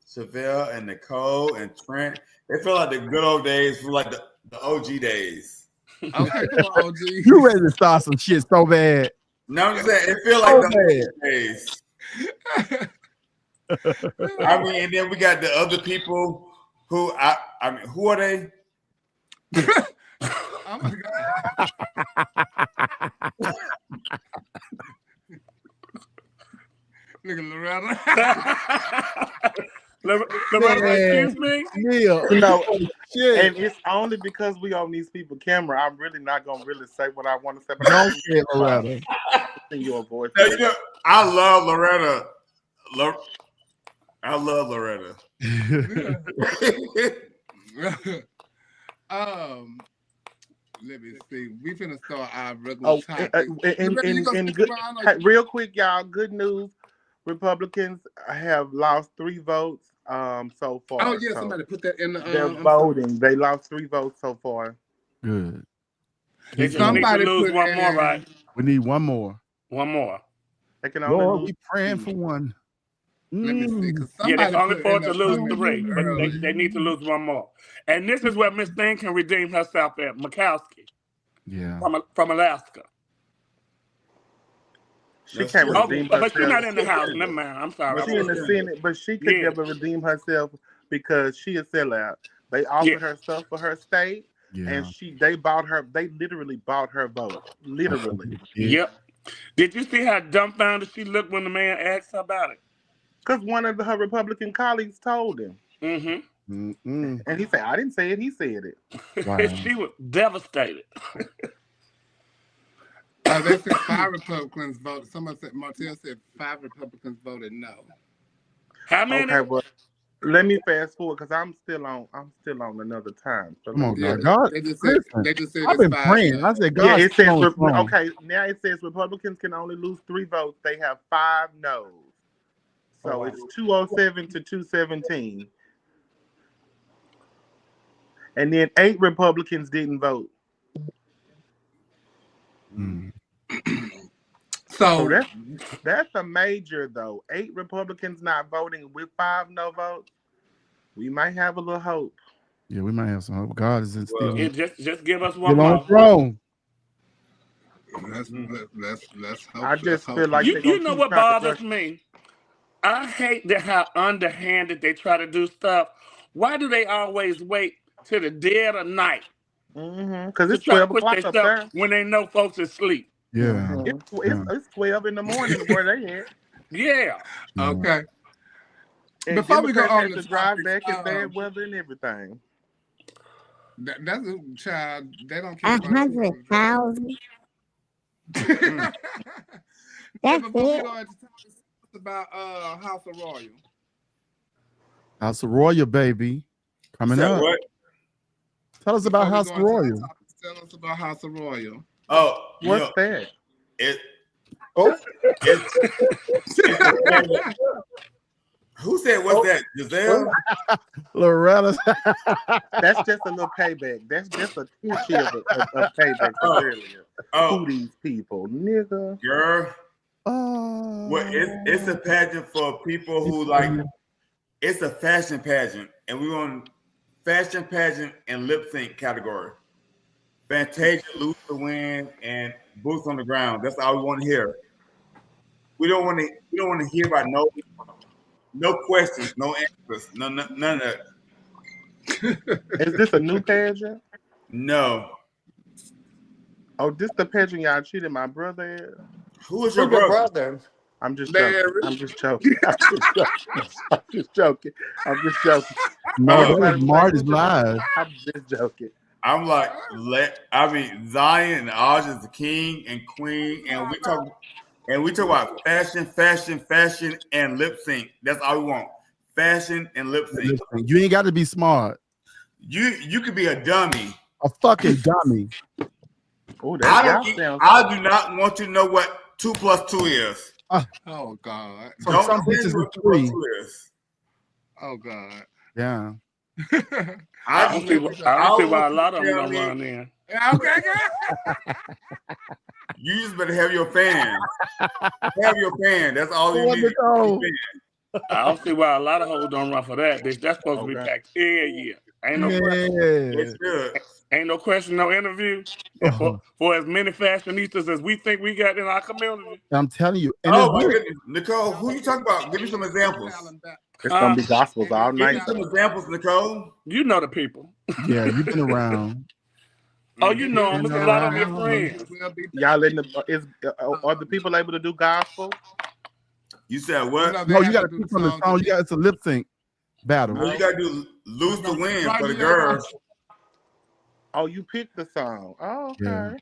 Speaker 12: Chevelle and Nicole and Trent. It felt like the good old days, like the OG days.
Speaker 2: Okay, come on, OG.
Speaker 3: You ready to start some shit so bad.
Speaker 12: No, I'm just saying, it feels like the OG days. I mean, and then we got the other people who, I mean, who are they?
Speaker 2: Oh my God. Look at
Speaker 5: Loretta, excuse me?
Speaker 3: Yeah.
Speaker 10: You know,
Speaker 3: shit.
Speaker 10: and it's only because we on these people camera. I'm really not gonna really say what I want to say. But
Speaker 3: Don't say Loretta.
Speaker 10: In your voice.
Speaker 12: No, you know, I love Loretta. I love Loretta.
Speaker 2: Let me see. We finna start our regular topic.
Speaker 10: Real quick, y'all. Good news. Republicans have lost 3 votes so far.
Speaker 2: Oh yeah, somebody put that in the.
Speaker 10: They're voting. They lost 3 votes so far.
Speaker 3: Good.
Speaker 5: They just need to lose one more, right?
Speaker 3: We need one more.
Speaker 5: One more.
Speaker 10: They can only
Speaker 3: Lord,
Speaker 10: lose.
Speaker 3: we praying for one.
Speaker 2: Let me see.
Speaker 5: Yeah, they can only afford to lose 3, but they need to lose one more. And this is where Miss Thing can redeem herself at Murkowski.
Speaker 3: Yeah.
Speaker 5: From Alaska.
Speaker 10: She can't redeem herself.
Speaker 5: But she's not in the House. Never mind. I'm sorry.
Speaker 10: She's in the Senate, but she could never redeem herself because she is sellout. They offered her stuff for her state, and they bought her. They literally bought her vote. Literally.
Speaker 5: Yep. Did you see how dumbfounded she looked when the man asked her about it?
Speaker 10: Because one of her Republican colleagues told him.
Speaker 3: Mm-hmm.
Speaker 10: And he said, I didn't say it, he said it.
Speaker 3: Wow.
Speaker 5: She was devastated.
Speaker 2: They said 5 Republicans voted. Someone said, Martell said 5 Republicans voted no.
Speaker 5: How many?
Speaker 10: Okay, well, let me fast forward because I'm still on another time. So
Speaker 3: Come on, God.
Speaker 2: They just said
Speaker 3: I've been praying. I said, God.
Speaker 10: Yeah, it says okay. Now it says Republicans can only lose 3 votes. They have 5 no's. So it's 207 to 217. And then 8 Republicans didn't vote. So that's a major though. 8 Republicans not voting with 5 no votes. We might have a little hope.
Speaker 3: Yeah, we might have some hope. God is still.
Speaker 5: Just give us one
Speaker 3: more.
Speaker 5: more.
Speaker 3: Throne.
Speaker 2: Let's hope.
Speaker 10: I just feel like
Speaker 5: you know what bothers me. I hate how underhanded they try to do stuff. Why do they always wait till the dead of night?
Speaker 10: Because it's 12 o'clock up there
Speaker 5: when they know folks is asleep.
Speaker 3: Yeah.
Speaker 10: It's 12 in the morning where they at.
Speaker 5: Yeah.
Speaker 2: Okay.
Speaker 10: And
Speaker 2: before we go on
Speaker 10: the drive back in bad weather and everything.
Speaker 2: That's a child. They don't care.
Speaker 8: 100,000. That's it.
Speaker 2: About House of Royal.
Speaker 3: House of Royal, baby. Coming up.
Speaker 12: What?
Speaker 3: Tell us about House of Royal.
Speaker 2: Tell us about House of Royal.
Speaker 12: Oh,
Speaker 10: what's that?
Speaker 12: Who said what's that? Giselle?
Speaker 3: Loretta.
Speaker 6: That's just a little payback. That's just a tissue of payback from earlier. Who these people, nigga?
Speaker 12: Girl. Well, it's a pageant for people who like. It's a fashion pageant, and we're on fashion pageant and lip sync category. Fantasia, Lose the Wind, and Boots on the Ground. That's all we want to hear. We don't want to hear about no questions, no answers, none of that.
Speaker 6: Is this a new pageant?
Speaker 12: No.
Speaker 6: Oh, this the pageant y'all cheated my brother in?
Speaker 12: Who is your brother?
Speaker 6: I'm just joking. I'm just joking. I'm just joking.
Speaker 3: No, that was Marty's live.
Speaker 6: I'm just joking.
Speaker 12: I'm like, Zion and Oz is the king and queen, and we talk about fashion, and lip sync. That's all we want. Fashion and lip sync.
Speaker 3: You ain't got to be smart.
Speaker 12: You could be a dummy.
Speaker 3: A fucking dummy.
Speaker 6: Oh,
Speaker 12: I do not want to know what 2 + 2 is.
Speaker 2: Oh God.
Speaker 3: Some bitches is 3.
Speaker 2: Oh God.
Speaker 3: Yeah.
Speaker 5: I don't see why a lot of them don't run in.
Speaker 2: Okay.
Speaker 12: You just better have your fan. Have your fan. That's all you need.
Speaker 5: I don't see why a lot of hoes don't run for that. That's supposed to be packed every year. Ain't no question. Ain't no question, no interview. For as many fashionistas as we think we got in our community.
Speaker 3: I'm telling you.
Speaker 12: Oh my goodness, Nicole, who you talking about? Give me some examples.
Speaker 6: It's gonna be gospels all night.
Speaker 12: Give me some examples, Nicole.
Speaker 5: You know the people.
Speaker 3: Yeah, you've been around.
Speaker 5: Oh, you know them. It's a lot of your friends.
Speaker 6: Y'all in are the people able to do gospel?
Speaker 12: You said what?
Speaker 3: No, you got to pick from the song. It's a lip sync battle.
Speaker 12: Well, you got to do Lose the Wind for the girls.
Speaker 6: Oh, you picked the song. Oh, okay.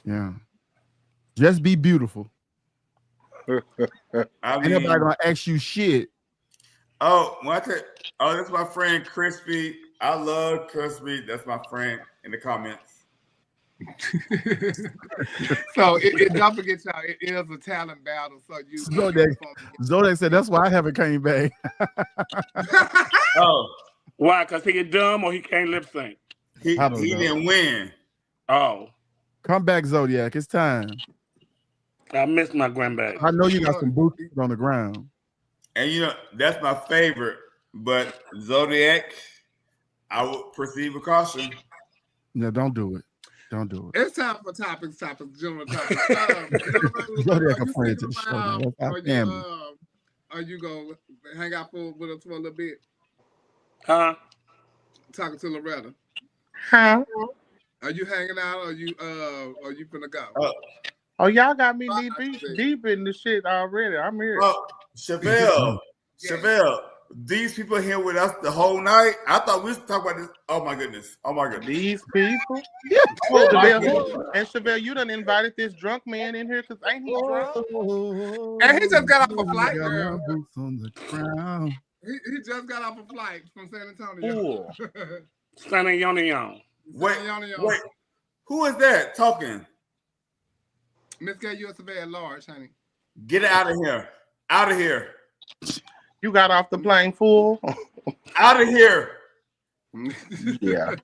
Speaker 3: Yeah. Just be beautiful. Ain't nobody gonna ask you shit.
Speaker 12: Oh, that's my friend Crispy. I love Crispy. That's my friend in the comments.
Speaker 2: So don't forget, y'all. It is a talent battle. So
Speaker 3: Zodiac said that's why I haven't came back.
Speaker 5: Oh, why? Because he get dumb or he can't lip sync?
Speaker 12: He didn't win.
Speaker 5: Oh,
Speaker 3: come back, Zodiac. It's time.
Speaker 5: I miss my grandbaby.
Speaker 3: I know you got some boots on the ground.
Speaker 12: And that's my favorite. But Zodiac, I would proceed with caution.
Speaker 3: No, don't do it. Don't do it.
Speaker 2: It's time for topics, general topics.
Speaker 3: Zodiac a friend to the show. That's our family.
Speaker 2: Are you gonna hang out with us for a little bit?
Speaker 5: Huh?
Speaker 2: Talking to Loretta.
Speaker 6: Huh?
Speaker 2: Are you hanging out? Or are you finna go?
Speaker 6: Oh, y'all got me deep in the shit already. I'm here.
Speaker 12: Oh, Chevelle, these people here with us the whole night. I thought we was talking about this. Oh my goodness.
Speaker 6: These people? And Chevelle, you done invited this drunk man in here because ain't he drunk?
Speaker 2: And he just got off a flight, girl.
Speaker 3: Boots on the ground.
Speaker 2: He just got off a flight from San Antonio.
Speaker 5: San Antonio.
Speaker 12: Wait. Who is that talking?
Speaker 2: Miss Gay, you're very large, honey.
Speaker 12: Get out of here. Out of here.
Speaker 6: You got off the plane, fool.
Speaker 12: Out of here.
Speaker 6: Yeah.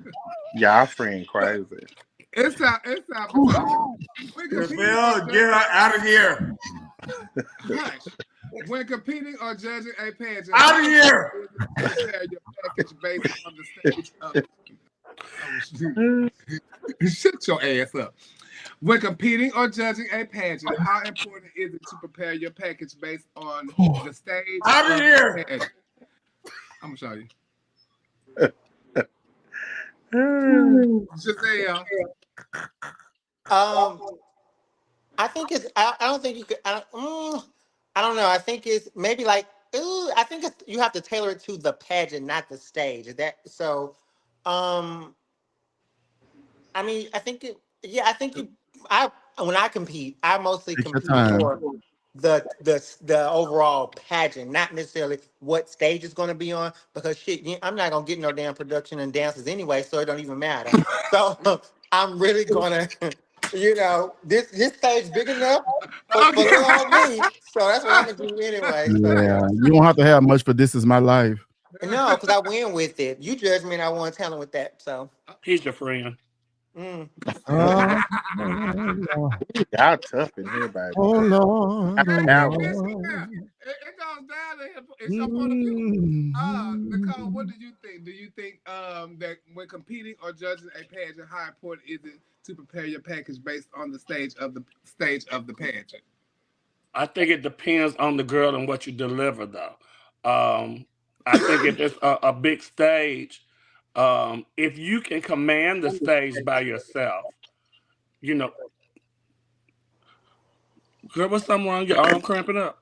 Speaker 6: Y'all friend crazy.
Speaker 2: It's time.
Speaker 12: Phil, get her out of here.
Speaker 2: When competing or judging a pageant,
Speaker 12: out of here.
Speaker 2: Prepare your package based on the stage. Shut your ass up. When competing or judging a pageant, how important is it to prepare your package based on the stage?
Speaker 12: Out of here.
Speaker 2: I'm gonna show you. Giselle.
Speaker 4: I think it's. I don't think you could. I don't know. I think it's maybe like. I think it's. You have to tailor it to the pageant, not the stage. Is that so? I mean, I think it. Yeah, I think you. When I compete, I mostly compete for the overall pageant, not necessarily what stage it's going to be on. Because shit, I'm not gonna get no damn production and dances anyway, so it don't even matter. So I'm really gonna You know, this stage big enough for little old me. So that's what I'm gonna do anyway. So
Speaker 3: Yeah,
Speaker 4: yeah.
Speaker 3: you don't have to have much for This Is My Life.
Speaker 4: No, because I win with it. You judge me and I want talent with that. So
Speaker 5: He's your friend.
Speaker 3: Oh,
Speaker 6: Y'all tough in here, baby.
Speaker 3: oh Lord, oh
Speaker 6: Now,
Speaker 3: Lord.
Speaker 2: It goes down to it's your point of view. Nicole, what do you think? Do you think that when competing or judging a pageant, how important is it to prepare your package based on the stage of the pageant?
Speaker 5: I think it depends on the girl and what you deliver, though. I think if it's a big stage, if you can command the stage by yourself, you know, girl, what's something wrong? Your arm cramping up?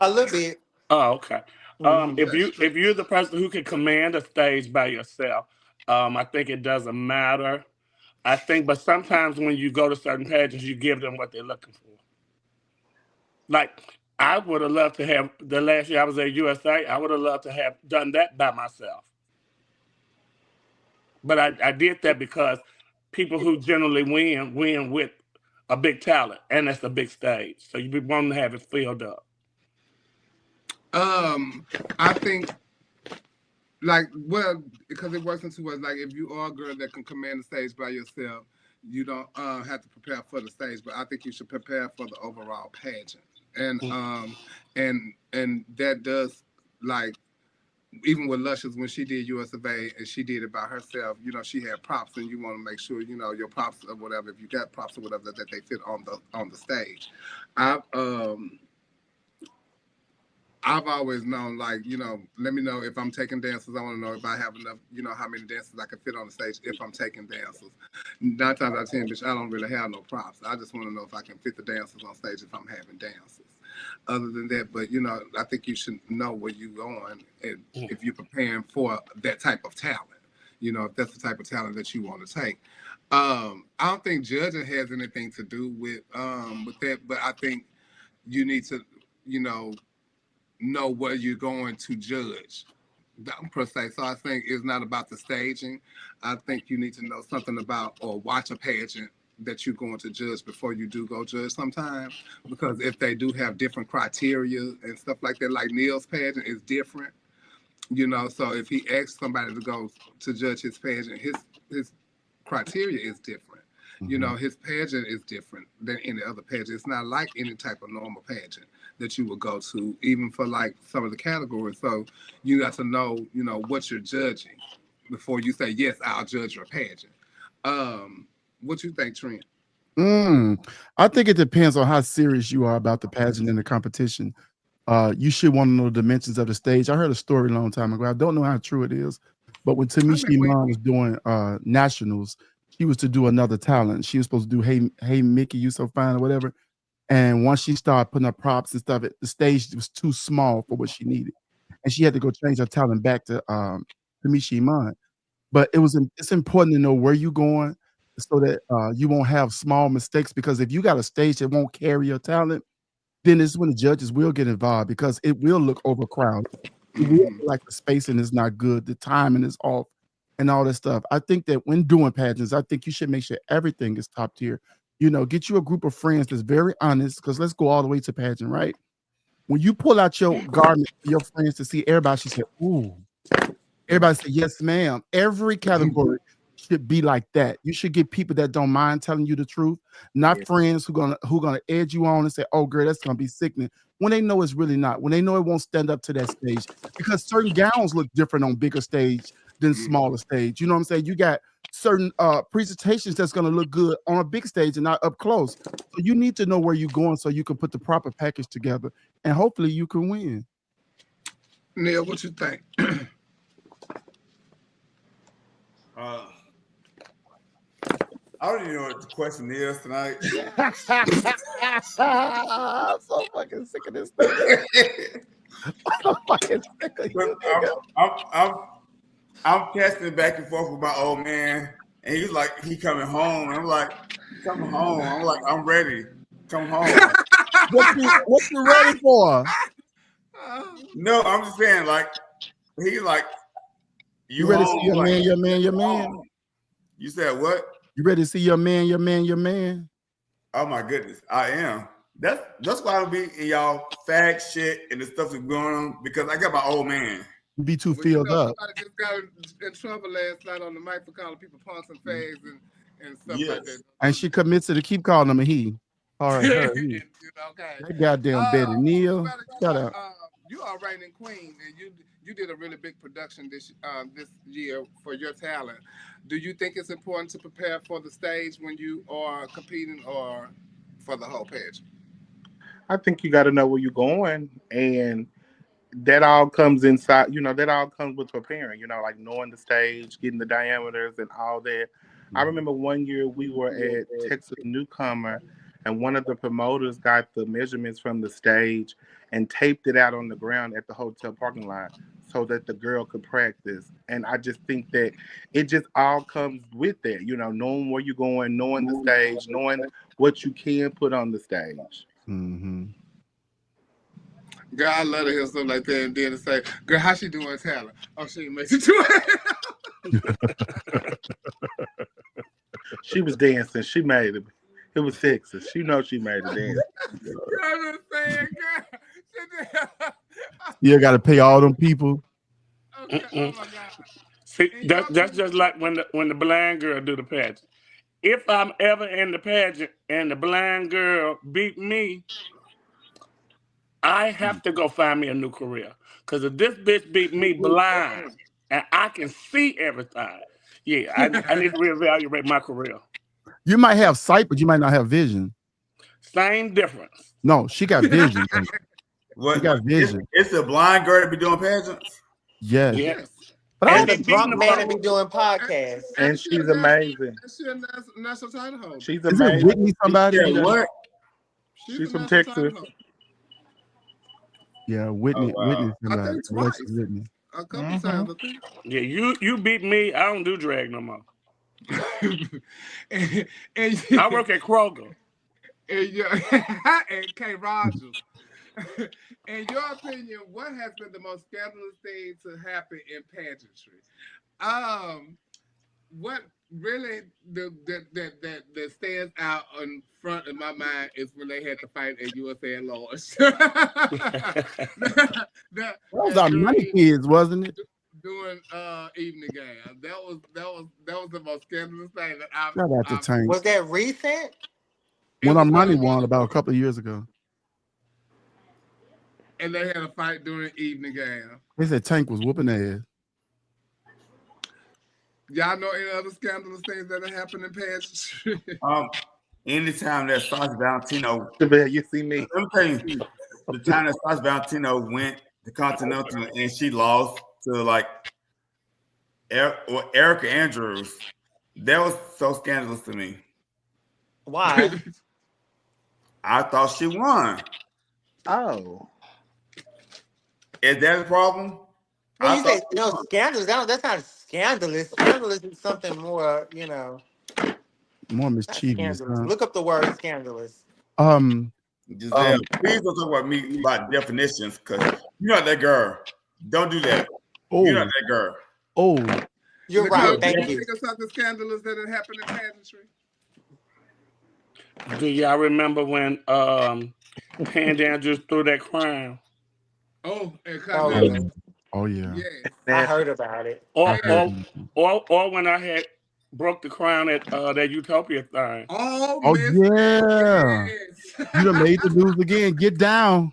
Speaker 4: a little bit.
Speaker 5: Oh, okay. If you're the person who can command a stage by yourself, I think it doesn't matter. I think, but sometimes when you go to certain pageants, you give them what they're looking for. Like, I would have loved to have, the last year I was at USA, I would have loved to have done that by myself. But I did that because people who generally win with a big talent, and that's a big stage. So you want to have it filled up.
Speaker 2: I think because it works into us. Like if you are a girl that can command the stage by yourself, you don't have to prepare for the stage. But I think you should prepare for the overall pageant. And that does, like, even with Luscious, when she did US of A and she did it by herself, you know, she had props, and you want to make sure, you know, your props or whatever, if you got props or whatever, that they fit on the stage. I've always known, like, you know, let me know if I'm taking dancers. I want to know if I have enough, you know, how many dancers I can fit on the stage if I'm taking dancers. 9 times out of 10, bitch, I don't really have no props. I just want to know if I can fit the dancers on stage if I'm having dancers. Other than that, but, you know, I think you should know where you're going and if you're preparing for that type of talent, you know, if that's the type of talent that you want to take. I don't think judging has anything to do with that, but I think you need to, you know where you're going to judge per se. So I think it's not about the staging. I think you need to know something about or watch a pageant that you're going to judge before you do go judge sometimes, because if they do have different criteria and stuff like that, like Neil's pageant is different, you know, so if he asks somebody to go to judge his pageant, his criteria is different. You know, his pageant is different than any other pageant. It's not like any type of normal pageant that you would go to, even for like some of the categories. So you got to know, you know, what you're judging before you say, yes, I'll judge your pageant. What you think, Trent?
Speaker 3: I think it depends on how serious you are about the pageant and the competition. You should want to know the dimensions of the stage. I heard a story a long time ago. I don't know how true it is, but when Tamisha Iman was doing nationals, she was to do another talent. She was supposed to do Hey Mickey, You So Fine or whatever. And once she started putting up props and stuff, the stage was too small for what she needed, and she had to go change her talent back to Tamisha Iman. But it's important to know where you're going so that you won't have small mistakes, because if you got a stage that won't carry your talent, then it's when the judges will get involved, because it will look overcrowded. It will feel like the spacing is not good, the timing is off, and all that stuff. I think that when doing pageants, I think you should make sure everything is top tier. You know, get you a group of friends that's very honest, because let's go all the way to pageant, right? When you pull out your garment for your friends to see, everybody should say, ooh. Everybody say, yes, ma'am. Every category should be like that. You should get people that don't mind telling you the truth, not friends who gonna edge you on and say, oh, girl, that's gonna be sickening, when they know it's really not, when they know it won't stand up to that stage, because certain gowns look different on bigger stage than smaller stage. You know what I'm saying? You got certain presentations that's gonna look good on a big stage and not up close. So you need to know where you're going so you can put the proper package together, and hopefully you can win.
Speaker 2: Neil, what you think?
Speaker 12: I don't even know what the question is tonight.
Speaker 3: I'm so fucking sick of this thing. I'm fucking sick of you.
Speaker 12: I'm casting back and forth with my old man, and he's like, he coming home. I'm like, come home. I'm like, I'm ready. Come home.
Speaker 3: What you ready for?
Speaker 12: No, I'm just saying, like, he's like,
Speaker 3: you ready to see your man, your man, your man?
Speaker 12: You said what?
Speaker 3: You ready to see your man, your man, your man?
Speaker 12: Oh my goodness, I am. That's why I'll be in y'all fag shit and the stuff that's going on because I got my old man.
Speaker 3: You be too filled up.
Speaker 2: Somebody just got in trouble last night on the mic for calling people punks and fags and stuff like that.
Speaker 3: And she commits to keep calling him a he. All right, her, he.
Speaker 2: Okay.
Speaker 3: That goddamn Betty Neal. Shut up.
Speaker 2: You are reigning queen, and you did a really big production this year for your talent. Do you think it's important to prepare for the stage when you are competing or for the whole pageant?
Speaker 6: I think you got to know where you're going, and that all comes inside. That all comes with preparing. Like knowing the stage, getting the diameters, and all that. I remember one year we were at Texas Newcomer, and one of the promoters got the measurements from the stage and taped it out on the ground at the hotel parking lot so that the girl could practice. And I just think that it just all comes with that, knowing where you're going, knowing the stage, knowing what you can put on the stage.
Speaker 3: Mm-hmm.
Speaker 2: Girl, I love to hear something like that, and then to say, "Girl, how she doing talent? Oh, she makes it to it."
Speaker 6: She was dancing. She made it. It was sexy. She knows she made it dance.
Speaker 2: I'm just saying, girl.
Speaker 3: You got to pay all them people.
Speaker 2: Okay. Oh my God.
Speaker 5: See, that's just like when the blind girl do the pageant. If I'm ever in the pageant and the blind girl beat me, I have to go find me a new career. Because if this bitch beat me blind and I can see everything, yeah, I need to reevaluate my career.
Speaker 3: You might have sight, but you might not have vision.
Speaker 5: Same difference.
Speaker 3: No, she got vision. She got vision.
Speaker 12: It's a blind girl to be doing pageants?
Speaker 3: Yes.
Speaker 4: But I'm a drunk man to be doing podcasts.
Speaker 6: And she's amazing.
Speaker 2: She's a national title holder.
Speaker 6: She's
Speaker 3: Is
Speaker 6: amazing.
Speaker 3: it Whitney somebody?
Speaker 6: Yeah, what?
Speaker 2: She's
Speaker 6: from Texas.
Speaker 3: Yeah, Whitney.
Speaker 12: Oh, wow.
Speaker 3: Whitney
Speaker 2: I
Speaker 3: somebody.
Speaker 2: think twice.
Speaker 3: Whitney.
Speaker 2: A couple times, I think.
Speaker 5: Yeah, you beat me. I don't do drag no more.
Speaker 2: and
Speaker 5: I work at Kroger.
Speaker 2: And K. Rogers. In your opinion, what has been the most scandalous thing to happen in pageantry? What really that stands out in front of my mind is when they had to fight at USA at Lord's.
Speaker 3: Those are money kids, wasn't it?
Speaker 2: Doing evening game. That was the most scandalous thing that I've.
Speaker 3: Shout out to Tank.
Speaker 4: Was that recent?
Speaker 3: When Armani won about a couple of years ago.
Speaker 2: And they had a fight during evening game.
Speaker 3: They said Tank was whooping their ass.
Speaker 2: Y'all know any other scandalous things that have happened in pageantry?
Speaker 12: Anytime that Sauce Valentino,
Speaker 6: you see me.
Speaker 12: Let me tell you, the time that Sauce Valentino went to Continental and she lost to like Erica Andrews, that was so scandalous to me.
Speaker 4: Why?
Speaker 12: I thought she won.
Speaker 6: Oh.
Speaker 12: Is that a problem?
Speaker 4: Well, you say scandalous. That's not scandalous. Scandalous is something more,
Speaker 3: More mischievous.
Speaker 4: Look up the word scandalous.
Speaker 12: Giselle, please don't talk about me about definitions, because you're not that girl. Don't do that. You're not that girl.
Speaker 3: Oh.
Speaker 4: You're right. Thank you.
Speaker 2: Think of something scandalous that had happened in pageantry?
Speaker 5: Do y'all remember when Pageant just threw that crown?
Speaker 2: Oh, and
Speaker 3: Oh yeah.
Speaker 4: I heard about it.
Speaker 5: Or when I had broke the crown at that Utopia thing.
Speaker 2: Oh
Speaker 3: yeah. You done made the news again. Get down.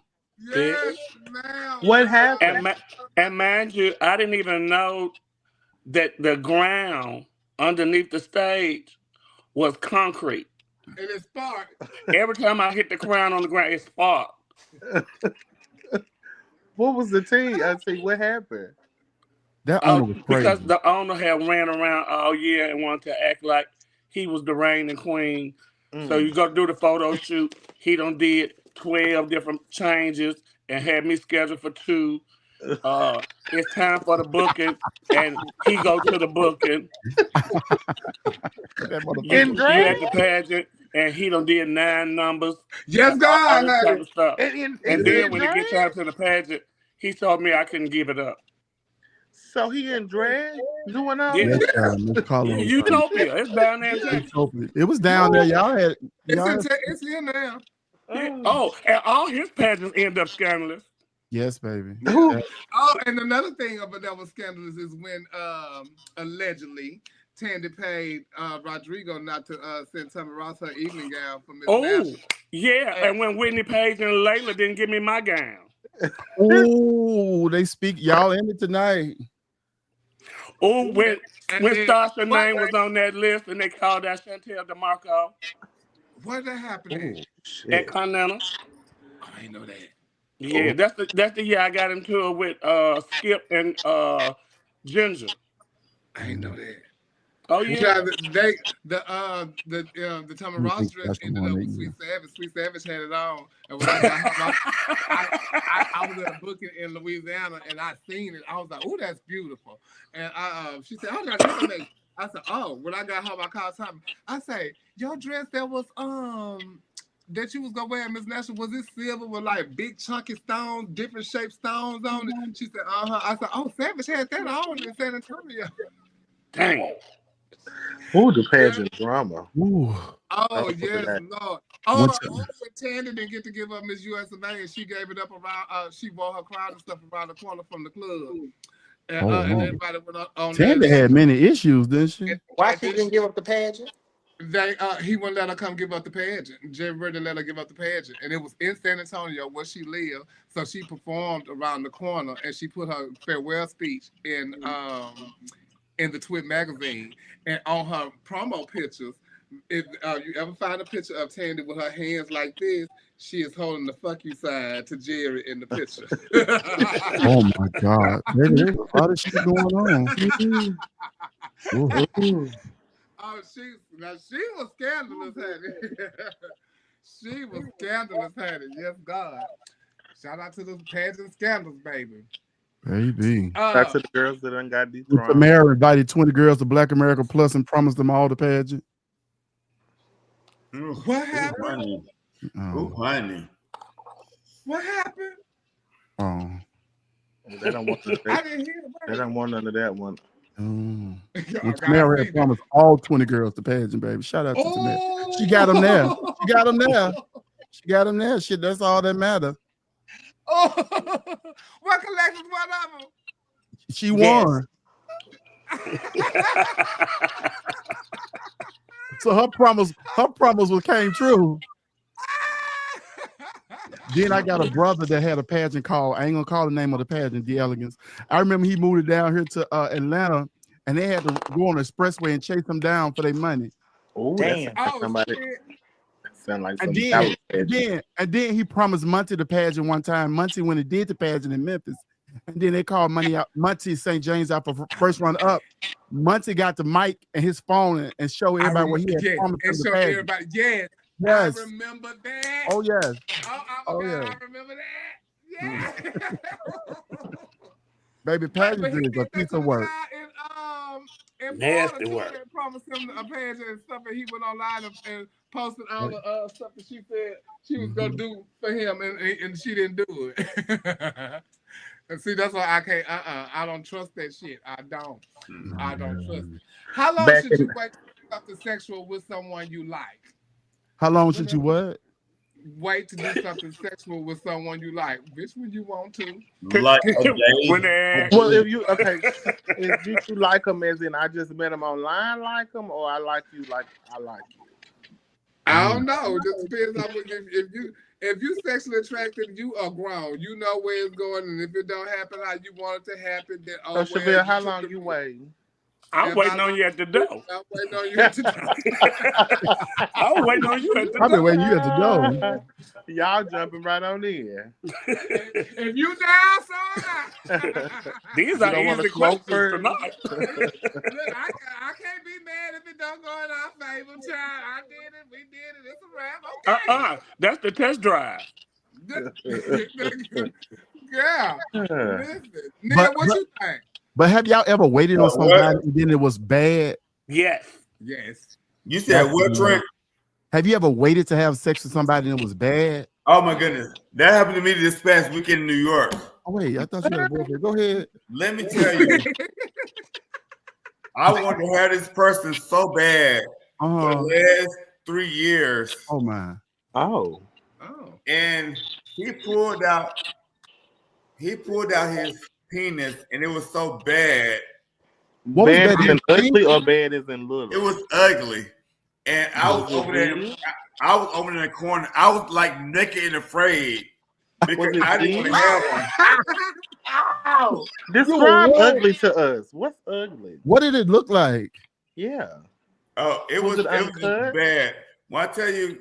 Speaker 2: Yes, ma'am.
Speaker 6: What happened?
Speaker 5: And mind you, I didn't even know that the ground underneath the stage was concrete.
Speaker 2: And it sparked.
Speaker 5: Every time I hit the crown on the ground, it sparked.
Speaker 6: What was the tea? I see what happened.
Speaker 3: That owner was crazy.
Speaker 5: Because the owner had ran around all year and wanted to act like he was the reigning queen. So you go do the photo shoot. He done did 12 different changes and had me scheduled for 2. It's time for the booking, and he go to the booking. You at the pageant, and he done did 9 numbers.
Speaker 2: Yes, God.
Speaker 5: And then when it gets time to the pageant, he told me I couldn't give it up.
Speaker 1: So he in drag doing all
Speaker 5: Yeah,
Speaker 1: that?
Speaker 3: Miss Carla was
Speaker 5: Utopia. It's down there in Texas.
Speaker 3: Utopia. It was down there. Y'all had
Speaker 2: It's in there.
Speaker 5: Oh, and all his pageants end up scandalous.
Speaker 3: Yes, baby.
Speaker 2: Yeah. Oh, and another thing that was scandalous is when allegedly Tandy paid Rodrigo not to send Tammy Ross her evening gown for Miss National.
Speaker 5: Yeah, and when Whitney Page and Layla didn't give me my gown.
Speaker 3: Oh, they speak y'all in it tonight.
Speaker 5: Oh, when Stasha's name was on that list and they called out Chantel DeMarco.
Speaker 2: What that happened
Speaker 5: at Continental?
Speaker 2: Oh, I didn't know that.
Speaker 5: Yeah, that's the year I got into it with Skip and Ginger.
Speaker 2: I didn't know that.
Speaker 5: Oh yeah.
Speaker 2: The Tommy Ross dress ended up with Sweet Savage. Sweet Savage had it on, and when I got home, I was at a booking in Louisiana, and I seen it. I was like, "Oh, that's beautiful." And she said, "Oh, that's amazing." I said, "Oh." When I got home, I called Tommy. I say, "Your dress that was that you was gonna wear at Miss National, was it silver with like big chunky stones, different shaped stones on it?" She said, I said, "Oh, Savage had that on in San Antonio."
Speaker 5: Dang.
Speaker 1: Ooh, the pageant drama.
Speaker 3: Ooh.
Speaker 2: Oh, yes, Lord. Oh, when Tandy didn't get to give up Miss USA, and she gave it up around, she wore her crown and stuff around the corner from the club. And, and everybody went on
Speaker 3: Tandy had many issues, didn't she?
Speaker 4: Why she didn't give up the pageant?
Speaker 2: He wouldn't let her come give up the pageant. Jerry didn't let her give up the pageant. And it was in San Antonio where she lived. So she performed around the corner, and she put her farewell speech in the Twit magazine. And on her promo pictures, if you ever find a picture of Tandy with her hands like this, she is holding the fuck you sign to Jerry in the picture.
Speaker 3: Oh my God. There's a lot of shit going on.
Speaker 2: Oh, she was scandalous, honey. She was scandalous, honey. Yes, God. Shout out to the pageant scandals, baby.
Speaker 3: Baby.
Speaker 1: Back to the girls that done got dethroned.
Speaker 3: Tamara invited 20 girls to Black America Plus and promised them all the pageant.
Speaker 2: What happened?
Speaker 12: Honey.
Speaker 2: What happened?
Speaker 3: Oh.
Speaker 1: They don't want none of that.
Speaker 2: I didn't hear about
Speaker 1: They don't want none of that one.
Speaker 3: When Tamara had promised all 20 girls the pageant, baby. Shout out to Tamara. She got them there. She got them there. She got them there. Shit, that's all that matters.
Speaker 2: Oh, what collections one of them?
Speaker 3: She won. So her promise came true. Then I got a brother that had a pageant called, I ain't gonna call the name of the pageant, The Elegance. I remember he moved it down here to Atlanta, and they had to go on the expressway and chase him down for their money.
Speaker 1: Oh, damn. Sound like
Speaker 3: and then he promised Monty the pageant one time. Monty, when he did the pageant in Memphis, and then they called Monty St. James out for first run up. Monty got the mic and his phone and show everybody what he had promised them the pageant.
Speaker 2: Everybody, yes.
Speaker 3: Yes.
Speaker 2: I remember that.
Speaker 3: Oh yes.
Speaker 2: Oh yeah. I remember that. Yeah.
Speaker 3: Baby, pageantry is a piece of work.
Speaker 5: Nasty work.
Speaker 2: Promised him a pageant and stuff, and he went online and posted all the stuff that she said she was gonna do for him, and she didn't do it. And see, that's why I can't. I don't trust that shit. I don't trust it. How long should you wait to do something sexual with someone you like?
Speaker 3: How long should you what?
Speaker 2: Wait to do something sexual with someone you like. Bitch, when you want to.
Speaker 12: Like
Speaker 1: well, if you if you like them as in I just met them online like them, or I like you like I like you.
Speaker 2: I don't know. It just depends on if you sexually attracted, you are grown. You know where it's going, and if it don't happen how you want it to happen, then
Speaker 1: so Shabelle, how long you waiting?
Speaker 5: I'm waiting on you at the door.
Speaker 2: I'm waiting on you at the door.
Speaker 5: I'm waiting on you at the door.
Speaker 3: I've been waiting you at the door.
Speaker 1: Y'all jumping right on in.
Speaker 2: If you down, so
Speaker 5: these are easy questions tonight.
Speaker 2: Look, I can't be mad if it don't go in our favor, child. I did it. We did it. It's a wrap. Okay.
Speaker 5: That's the test drive.
Speaker 2: Yeah. Listen. Now, what you think?
Speaker 3: But have y'all ever waited on somebody and then it was bad?
Speaker 5: Yes.
Speaker 2: Yes.
Speaker 12: You said what, Trent?
Speaker 3: Have you ever waited to have sex with somebody and it was bad?
Speaker 12: Oh my goodness. That happened to me this past weekend in New York.
Speaker 3: Oh, wait, I thought you had a boyfriend. Go ahead.
Speaker 12: Let me tell you, I want to have this person so bad for the last 3 years.
Speaker 3: Oh my.
Speaker 1: Oh.
Speaker 12: And he pulled out his penis, and it was so bad.
Speaker 3: What was
Speaker 1: Bad
Speaker 3: that?
Speaker 1: as in ugly or bad as in little?
Speaker 12: It was ugly. And I was over there. I was over in the corner. I was like naked and afraid because I didn't want to have one.
Speaker 1: Describe ugly to us. What's ugly?
Speaker 3: What did it look like?
Speaker 1: Yeah.
Speaker 12: Oh, it was bad. When I tell you,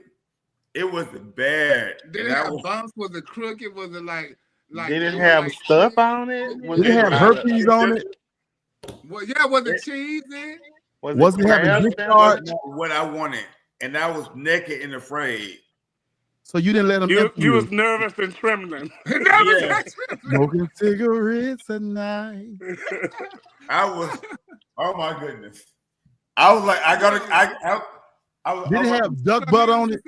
Speaker 12: it was bad.
Speaker 2: Did it have bumps? Was it crooked? Was it like?
Speaker 1: Did it have stuff on it?
Speaker 3: Did it have herpes on it?
Speaker 2: Well, yeah. Was it cheesy?
Speaker 3: Was it having discharge?
Speaker 12: What I wanted, and I was naked and afraid.
Speaker 3: So you didn't let him.
Speaker 5: You was nervous and trembling.
Speaker 3: Smoking cigarettes at night.
Speaker 12: I was. Oh my goodness! I was like, I gotta.
Speaker 3: Did it have duck butt on it?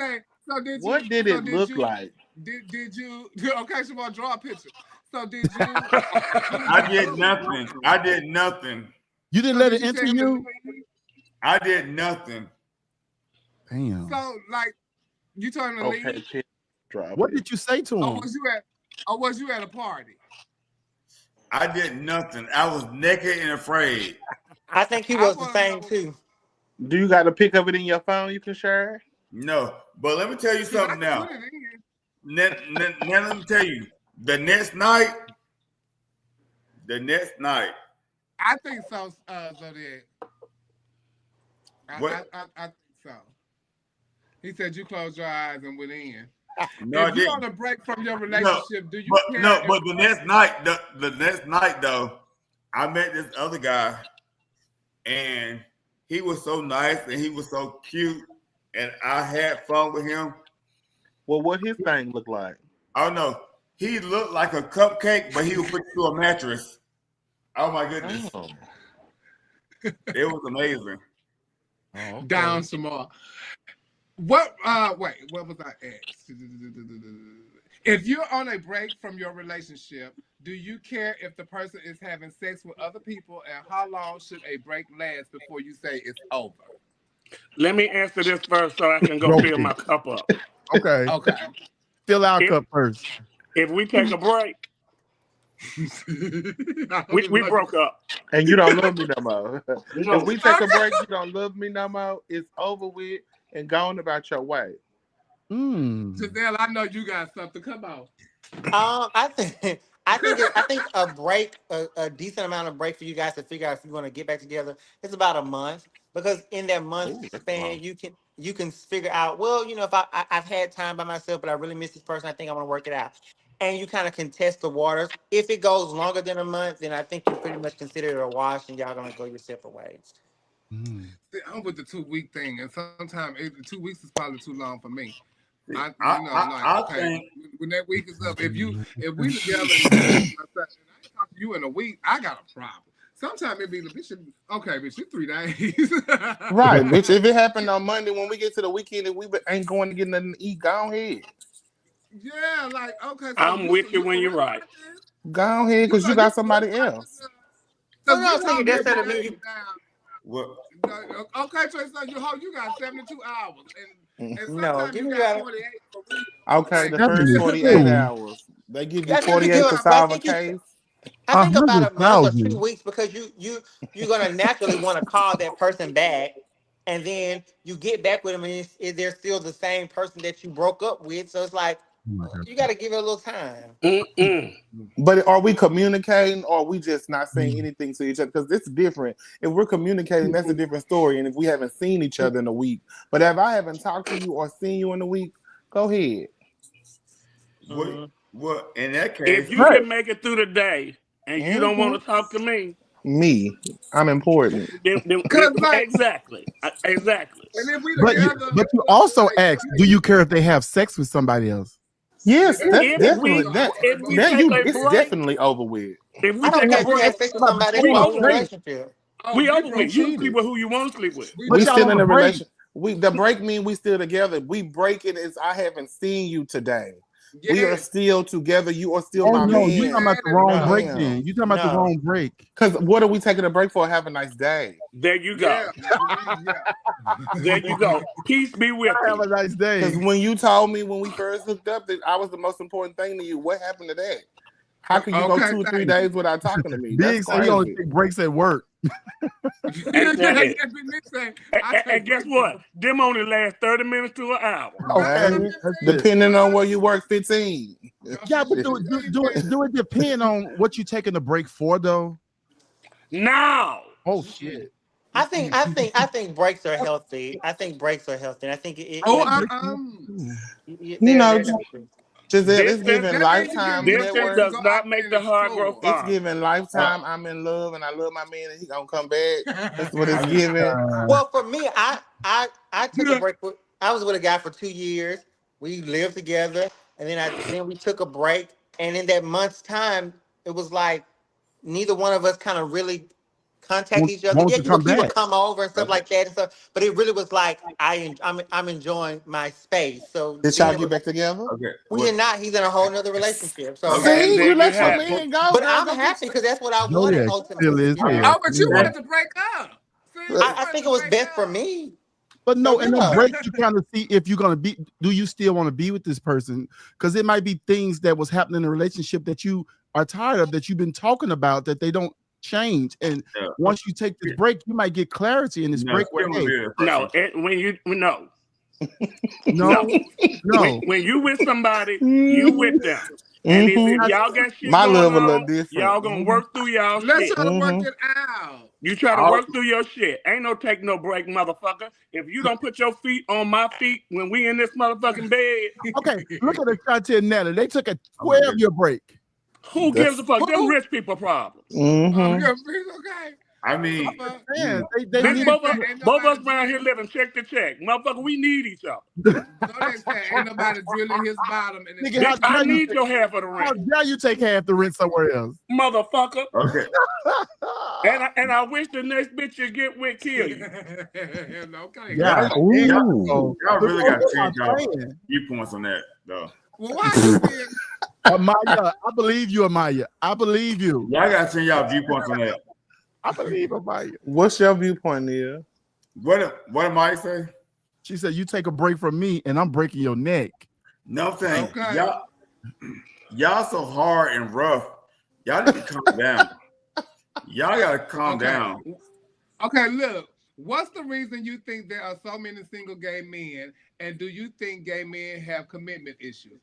Speaker 1: What did it look like?
Speaker 2: Did you? Okay, so I'll draw a picture. So did you?
Speaker 12: I did nothing. I did nothing.
Speaker 3: You didn't let it enter you?
Speaker 12: I did nothing.
Speaker 3: Damn.
Speaker 2: So like, you told him to leave.
Speaker 3: What did you say to him?
Speaker 2: Was you at a party?
Speaker 12: I did nothing. I was naked and afraid.
Speaker 4: I think he was the same too.
Speaker 1: Do you got a pic of it in your phone you can share?
Speaker 12: No, but let me tell you something now. Now let me tell you, the next night.
Speaker 2: I think so, Zodiac.
Speaker 12: What?
Speaker 2: I think so. He said you closed your eyes and went in.
Speaker 12: No,
Speaker 2: if you're on a break from your relationship, do you care?
Speaker 12: But the next night though, I met this other guy, and he was so nice and he was so cute, and I had fun with him.
Speaker 1: Well, what his thing look like?
Speaker 12: I don't know. He looked like a cupcake, but he would put you a mattress. Oh my goodness.
Speaker 1: Oh.
Speaker 12: It was amazing.
Speaker 1: Oh, okay.
Speaker 2: Down some more. What was I asked? If you're on a break from your relationship, do you care if the person is having sex with other people, and how long should a break last before you say it's over?
Speaker 5: Let me answer this first so I can go fill my cup up.
Speaker 3: Okay. Fill our cup first.
Speaker 5: If we take a break, we broke up.
Speaker 1: And you don't love me no more. If we take a break, you don't love me no more. It's over with and gone about your way.
Speaker 2: Giselle, I know you got something. Come on.
Speaker 4: I think a break, a decent amount of break for you guys to figure out if you want to get back together, it's about a month. Because in that month span, you can figure out, well, you know, if I've had time by myself, but I really miss this person, I think I want to work it out. And you kind of can test the waters. If it goes longer than a month, then I think you pretty much consider it a wash, and y'all gonna go your separate ways.
Speaker 2: See, I'm with the 2 week thing, and sometimes 2 weeks is probably too long for me.
Speaker 12: I
Speaker 2: think when that week is up, if we together and I talk to you in a week, I got a problem. Sometimes it be bitch, it's 3 days.
Speaker 1: Right, bitch. If it happened on Monday when we get to the weekend and we ain't going to get nothing to eat, go ahead.
Speaker 2: Yeah, like okay. So
Speaker 5: I'm with you when you're right.
Speaker 1: Go ahead, because you got somebody else.
Speaker 2: So that's
Speaker 4: that me.
Speaker 12: What?
Speaker 2: Okay, Trey, so you got 72 hours, and
Speaker 4: no,
Speaker 2: you got 48.
Speaker 1: Okay, the first 48 hours. They give you 48 to solve a case.
Speaker 4: I think about a month or 2 weeks, because you're gonna naturally want to call that person back, and then you get back with them, and they're still the same person that you broke up with. So it's like you got to give it a little time.
Speaker 1: But are we communicating, or are we just not saying anything to each other? Because it's different. If we're communicating, that's a different story. And if we haven't seen each other in a week, but if I haven't talked to you or seen you in a week, go ahead.
Speaker 12: Well, in that case,
Speaker 5: if you can make it through the day and you don't want to talk to me,
Speaker 1: I'm important.
Speaker 5: Exactly.
Speaker 2: And if we together,
Speaker 3: but you also ask, do you care if they have sex with somebody else?
Speaker 1: Yes, that's definitely it's definitely over with.
Speaker 5: If we take a break, we over with. You sleep with who you want to sleep with.
Speaker 1: We still in a relationship. The break mean we still together. We break it as I haven't seen you today. We are still together. You are still
Speaker 3: Oh
Speaker 1: my
Speaker 3: no, you
Speaker 1: man.
Speaker 3: talking about the wrong
Speaker 1: I
Speaker 3: break
Speaker 1: am.
Speaker 3: then. You talking about the wrong break.
Speaker 1: Because what are we taking a break for? Have a nice day.
Speaker 5: There you go. There you go. Peace be with you.
Speaker 3: Have a nice day.
Speaker 1: Because when you told me when we first hooked up that I was the most important thing to you, what happened to that? How can you go 2 or 3 days without talking to me?
Speaker 3: Big
Speaker 1: That's
Speaker 3: say he only
Speaker 1: crazy.
Speaker 3: take breaks at work.
Speaker 5: And guess what? Them only last 30 minutes to an hour.
Speaker 1: Okay. Depending on where you work, 15.
Speaker 3: Yeah, but do it depend on what you taking the break for though?
Speaker 5: No.
Speaker 3: Oh shit.
Speaker 4: I think breaks are healthy. I think breaks are healthy. I think it.
Speaker 1: You know,
Speaker 4: healthy.
Speaker 1: Giselle, it's giving Lifetime
Speaker 5: Distance
Speaker 1: Network.
Speaker 5: does not make the heart grow
Speaker 1: It's
Speaker 5: fond.
Speaker 1: giving Lifetime. I'm in love and I love my man and he gonna come back. That's what it's giving.
Speaker 4: Well, for me, I took a break. I was with a guy for 2 years. We lived together, and then we took a break. And in that month's time, it was like neither one of us kind of really contact each other.
Speaker 3: Want
Speaker 4: Yeah,
Speaker 3: to come
Speaker 4: he would
Speaker 3: back.
Speaker 4: come over and stuff like that and stuff. But it really was like I'm enjoying my space. So
Speaker 1: Did y'all get back together?
Speaker 12: Okay.
Speaker 4: we did not. He's in a whole nother relationship. So
Speaker 1: See, you let your man go.
Speaker 4: but
Speaker 1: girl,
Speaker 4: I'm
Speaker 1: go
Speaker 4: happy because that's what I
Speaker 3: Go
Speaker 4: wanted
Speaker 3: there. Still
Speaker 4: ultimately.
Speaker 3: is
Speaker 4: You know?
Speaker 3: here.
Speaker 2: But you wanted to break up.
Speaker 4: I think it was best for me.
Speaker 3: But no,
Speaker 4: So,
Speaker 3: and
Speaker 4: yeah.
Speaker 3: then breaks you kind of see if you're gonna be. Do you still want to be with this person? Because it might be things that was happening in a relationship that you are tired of, that you've been talking about, that they don't change. And once you take this break, you might get clarity in this break. Where, hey,
Speaker 5: No, when you no.
Speaker 3: No.
Speaker 5: When you with somebody, you with them. And if y'all got shit
Speaker 1: My
Speaker 5: going
Speaker 1: love a little
Speaker 5: on,
Speaker 1: different.
Speaker 5: y'all gonna work through y'all
Speaker 2: Let's
Speaker 5: shit.
Speaker 2: try to work it out.
Speaker 5: You try to work through your shit. Ain't no take no break, motherfucker. If you don't put your feet on my feet when we in this motherfucking bed.
Speaker 3: Okay, look at the Shanti and Natalie. They took a 12-year break.
Speaker 5: Who gives a fuck? Them rich people problems.
Speaker 2: Okay.
Speaker 12: I mean,
Speaker 5: both of us around here living check to check. Motherfucker, we need each other.
Speaker 2: Ain't nobody drilling his bottom.
Speaker 5: Bitch, I need your half of the rent.
Speaker 3: How dare you take half the rent somewhere else?
Speaker 5: Motherfucker.
Speaker 12: Okay.
Speaker 5: And I wish the next bitch you get with kill you.
Speaker 2: Okay.
Speaker 3: Yeah.
Speaker 12: Y'all really got to change y'all viewpoints on that, though.
Speaker 2: Well, why you being...
Speaker 3: Amaya, I believe you, Amaya. I believe you.
Speaker 12: Y'all got to change y'all viewpoints on that.
Speaker 3: I believe Amaya.
Speaker 1: What's your viewpoint, Nia?
Speaker 12: What Amaya say?
Speaker 3: She said, you take a break from me and I'm breaking your neck.
Speaker 12: No thing. Okay. Y'all so hard and rough. Y'all need to calm down. Y'all got to calm down.
Speaker 2: Okay, look. What's the reason you think there are so many single gay men? And do you think gay men have commitment issues?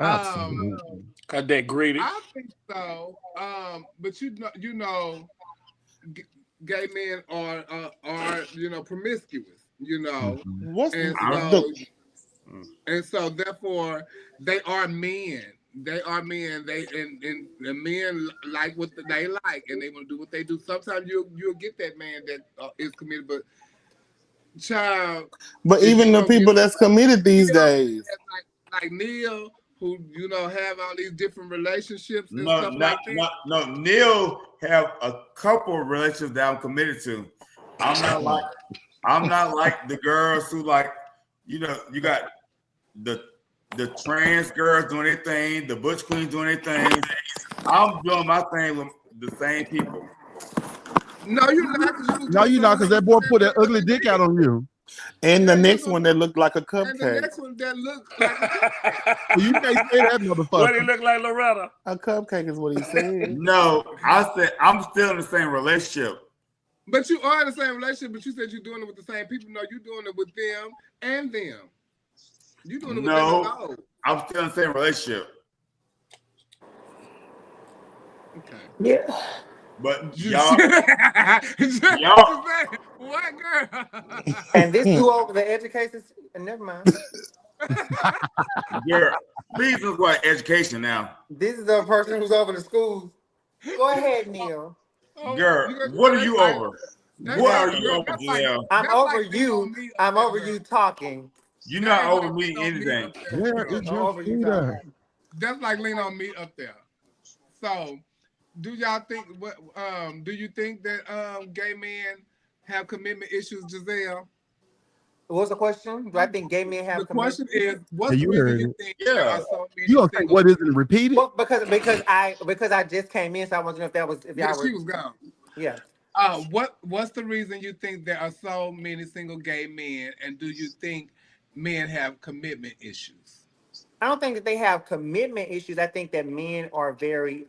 Speaker 3: Absolutely.
Speaker 5: Cause they're greedy.
Speaker 2: I think so. But you know, gay men are promiscuous. You know, and so therefore they are men. They are men. And men like what they like, and they want to do what they do. Sometimes you'll get that man that is committed, but child.
Speaker 1: But even the people that's committed these days,
Speaker 2: like Neil, who have all these different relationships and
Speaker 12: No,
Speaker 2: stuff like that.
Speaker 12: No, Neil have a couple of relationships that I'm committed to. I'm not like the girls who you got the trans girls doing their thing, the butch queens doing their thing. I'm doing my thing with the same people.
Speaker 2: No, you're not.
Speaker 3: No, you're not, because that boy put that ugly dick out on you.
Speaker 1: And the next one that looked like a cupcake.
Speaker 2: And the next one that looked like a cupcake.
Speaker 3: You can't say that, motherfucker.
Speaker 5: What he look like, Loretta?
Speaker 1: A cupcake is what he said.
Speaker 12: No, I said I'm still in the same relationship.
Speaker 2: But you are in the same relationship, but you said you're doing it with the same people. No, you're doing it with them and them. You're doing it with them and all.
Speaker 12: I'm still in the same relationship.
Speaker 2: Okay.
Speaker 4: Yeah.
Speaker 12: But y'all,
Speaker 2: what girl?
Speaker 4: And this do over the education. Never mind.
Speaker 12: Girl, please look like education now.
Speaker 4: This is the person who's over the schools. Go ahead, Neil.
Speaker 12: Girl, what are you over? What are you over, Janelle?
Speaker 4: I'm over you. I'm over you talking.
Speaker 12: You're not over me anything.
Speaker 3: Where is your shooter?
Speaker 2: That's like lean on me up there. So, do y'all think do you think that gay men have commitment issues, Giselle?
Speaker 4: What was the question? Do I think gay men have
Speaker 2: The question is, what's
Speaker 3: Yeah,
Speaker 2: the
Speaker 3: you
Speaker 2: reason
Speaker 3: heard
Speaker 2: you
Speaker 3: it.
Speaker 2: think there are so many
Speaker 3: You gonna say
Speaker 2: single?
Speaker 3: what is it and repeat it?
Speaker 4: Well, because I just came in, so I want to know if that was if
Speaker 2: Yeah,
Speaker 4: y'all were.
Speaker 2: she was gone.
Speaker 4: Yeah.
Speaker 2: What's the reason you think there are so many single gay men, and do you think men have commitment issues?
Speaker 4: I don't think that they have commitment issues. I think that men are very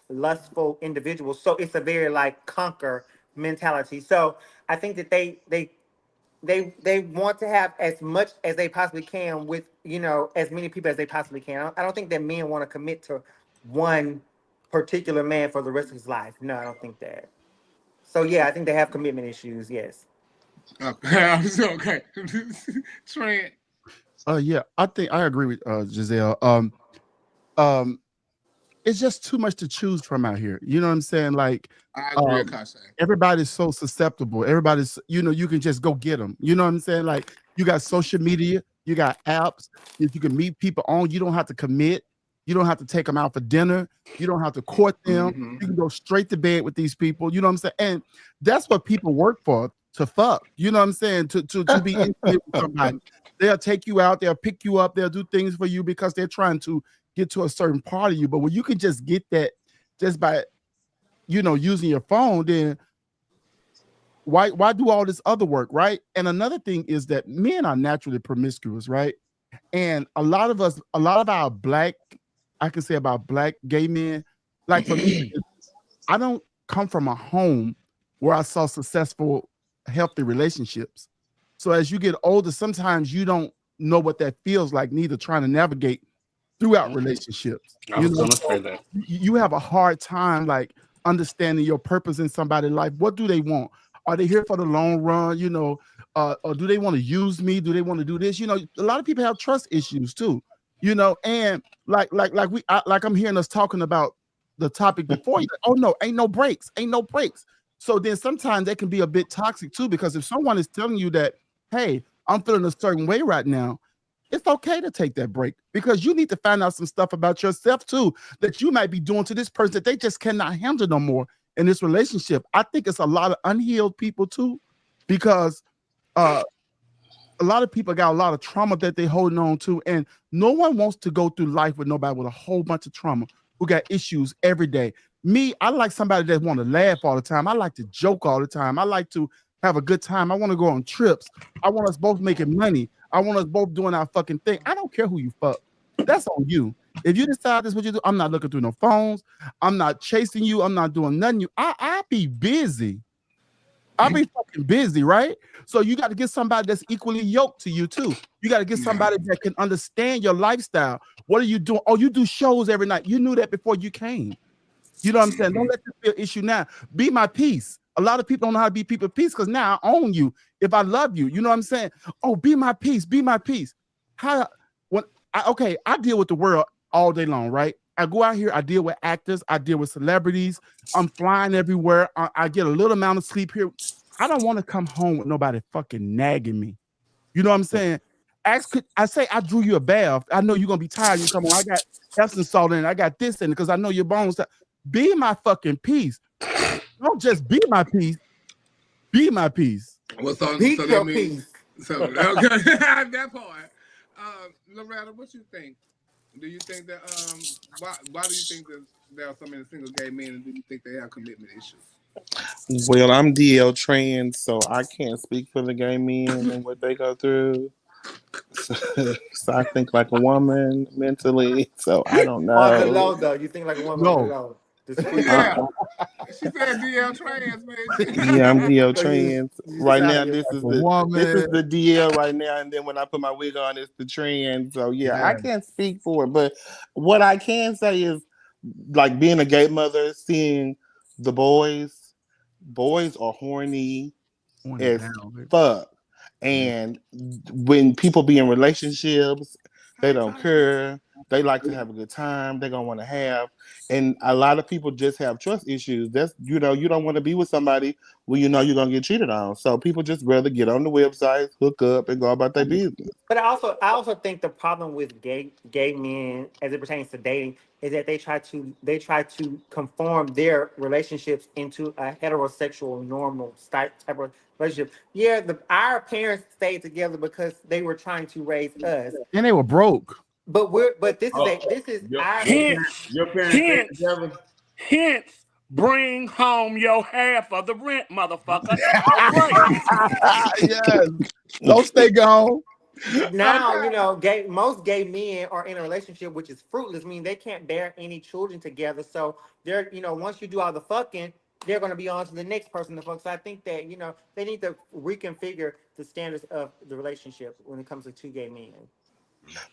Speaker 4: lustful individuals. So it's a very like conquer mentality. So I think that they want to have as much as they possibly can with, as many people as they possibly can. I don't think that men want to commit to one particular man for the rest of his life. No, I don't think that. So yeah, I think they have commitment issues. Yes.
Speaker 2: Okay, okay. Trent.
Speaker 3: Yeah, I think I agree with Giselle. Um, it's just too much to choose from out here. You know what I'm saying? Like,
Speaker 2: I agree with Kasha.
Speaker 3: everybody's so susceptible. Everybody's, you can just go get them. You know what I'm saying? Like, you got social media, you got apps that you can meet people on. You don't have to commit. You don't have to take them out for dinner. You don't have to court them.
Speaker 2: Mhm.
Speaker 3: You can go straight to bed with these people. You know what I'm saying? And that's what people work for, to fuck. You know what I'm saying? To be intimate with somebody. They'll take you out. They'll pick you up. They'll do things for you because they're trying to get to a certain part of you. But when you can just get that just by, using your phone, then why do all this other work, right? And another thing is that men are naturally promiscuous, right? And a lot of our black, I can say about black gay men, like for me, I don't come from a home where I saw successful, healthy relationships. So as you get older, sometimes you don't know what that feels like, neither trying to navigate throughout relationships.
Speaker 5: I was gonna say that.
Speaker 3: You have a hard time like understanding your purpose in somebody's life. What do they want? Are they here for the long run? Or do they want to use me? Do they want to do this? A lot of people have trust issues too. And like I'm hearing us talking about the topic before. Oh no, ain't no breaks, ain't no breaks. So then sometimes they can be a bit toxic too, because if someone is telling you that, hey, I'm feeling a certain way right now, it's okay to take that break, because you need to find out some stuff about yourself too that you might be doing to this person that they just cannot handle no more in this relationship. I think it's a lot of unhealed people too, because a lot of people got a lot of trauma that they holding on to, and no one wants to go through life with nobody with a whole bunch of trauma who got issues every day. Me, I like somebody that want to laugh all the time. I like to joke all the time. I like to have a good time. I want to go on trips. I want us both making money. I want us both doing our fucking thing. I don't care who you fuck. That's on you. If you decide this is what you do, I'm not looking through no phones. I'm not chasing you. I'm not doing nothing. I be busy. I'll be fucking busy, right? So you got to get somebody that's equally yoked to you too. You got to get somebody that can understand your lifestyle. What are you doing? Oh, you do shows every night. You knew that before you came. You know what I'm saying? Don't let this be an issue now. Be my peace. A lot of people don't know how to be people's peace because now I own you. If I love you, you know what I'm saying? Oh, be my peace. Be my peace. I deal with the world all day long, right? I go out here, I deal with actors, I deal with celebrities. I'm flying everywhere. I get a little amount of sleep here. I don't want to come home with nobody fucking nagging me. You know what I'm saying? I say I drew you a bath. I know you're gonna be tired. You come on. I got Epsom salt in it. I got this in it because I know your bones. Be my fucking peace. Don't just be my peace. Be my peace.
Speaker 2: Well, so
Speaker 4: Beat
Speaker 2: that
Speaker 4: your
Speaker 2: means
Speaker 4: peace.
Speaker 2: so okay. That part. Loretta, what you think? Do you think that why do you think that there are so many single gay men, and do you think they have commitment issues?
Speaker 6: Well, I'm DL trans, so I can't speak for the gay men and what they go through. So I think like a woman mentally. So I don't know.
Speaker 4: On the low, though. You think like a woman on the low.
Speaker 2: Yeah. She said DL trans, man.
Speaker 6: Yeah, I'm DL trans. Right now,
Speaker 3: like
Speaker 6: this is the DL right now, and then when I put my wig on, it's the trans. So yeah, I can't speak for it, but what I can say is, like being a gay mother, seeing the boys are horny as fuck, and when people be in relationships, they don't care.
Speaker 1: They like to have a good time. They're gonna want to have, and a lot of people just have trust issues. That's you don't want to be with somebody where you're gonna get cheated on. So people just rather get on the website, hook up, and go about their business.
Speaker 4: But I also think the problem with gay men as it pertains to dating is that they try to conform their relationships into a heterosexual normal type of relationship. Yeah, our parents stayed together because they were trying to raise us.
Speaker 3: And they were broke.
Speaker 4: But this is our
Speaker 5: Hence,
Speaker 12: your parents stay
Speaker 5: hence,
Speaker 12: together.
Speaker 5: hence, bring home your half of the rent, motherfucker. Outright.
Speaker 3: Yes. Don't stay gone.
Speaker 4: now most gay men are in a relationship which is fruitless, meaning they can't bear any children together. So they're once you do all the fucking, they're going to be on to the next person to fuck. So I think that they need to reconfigure the standards of the relationship when it comes to two gay men.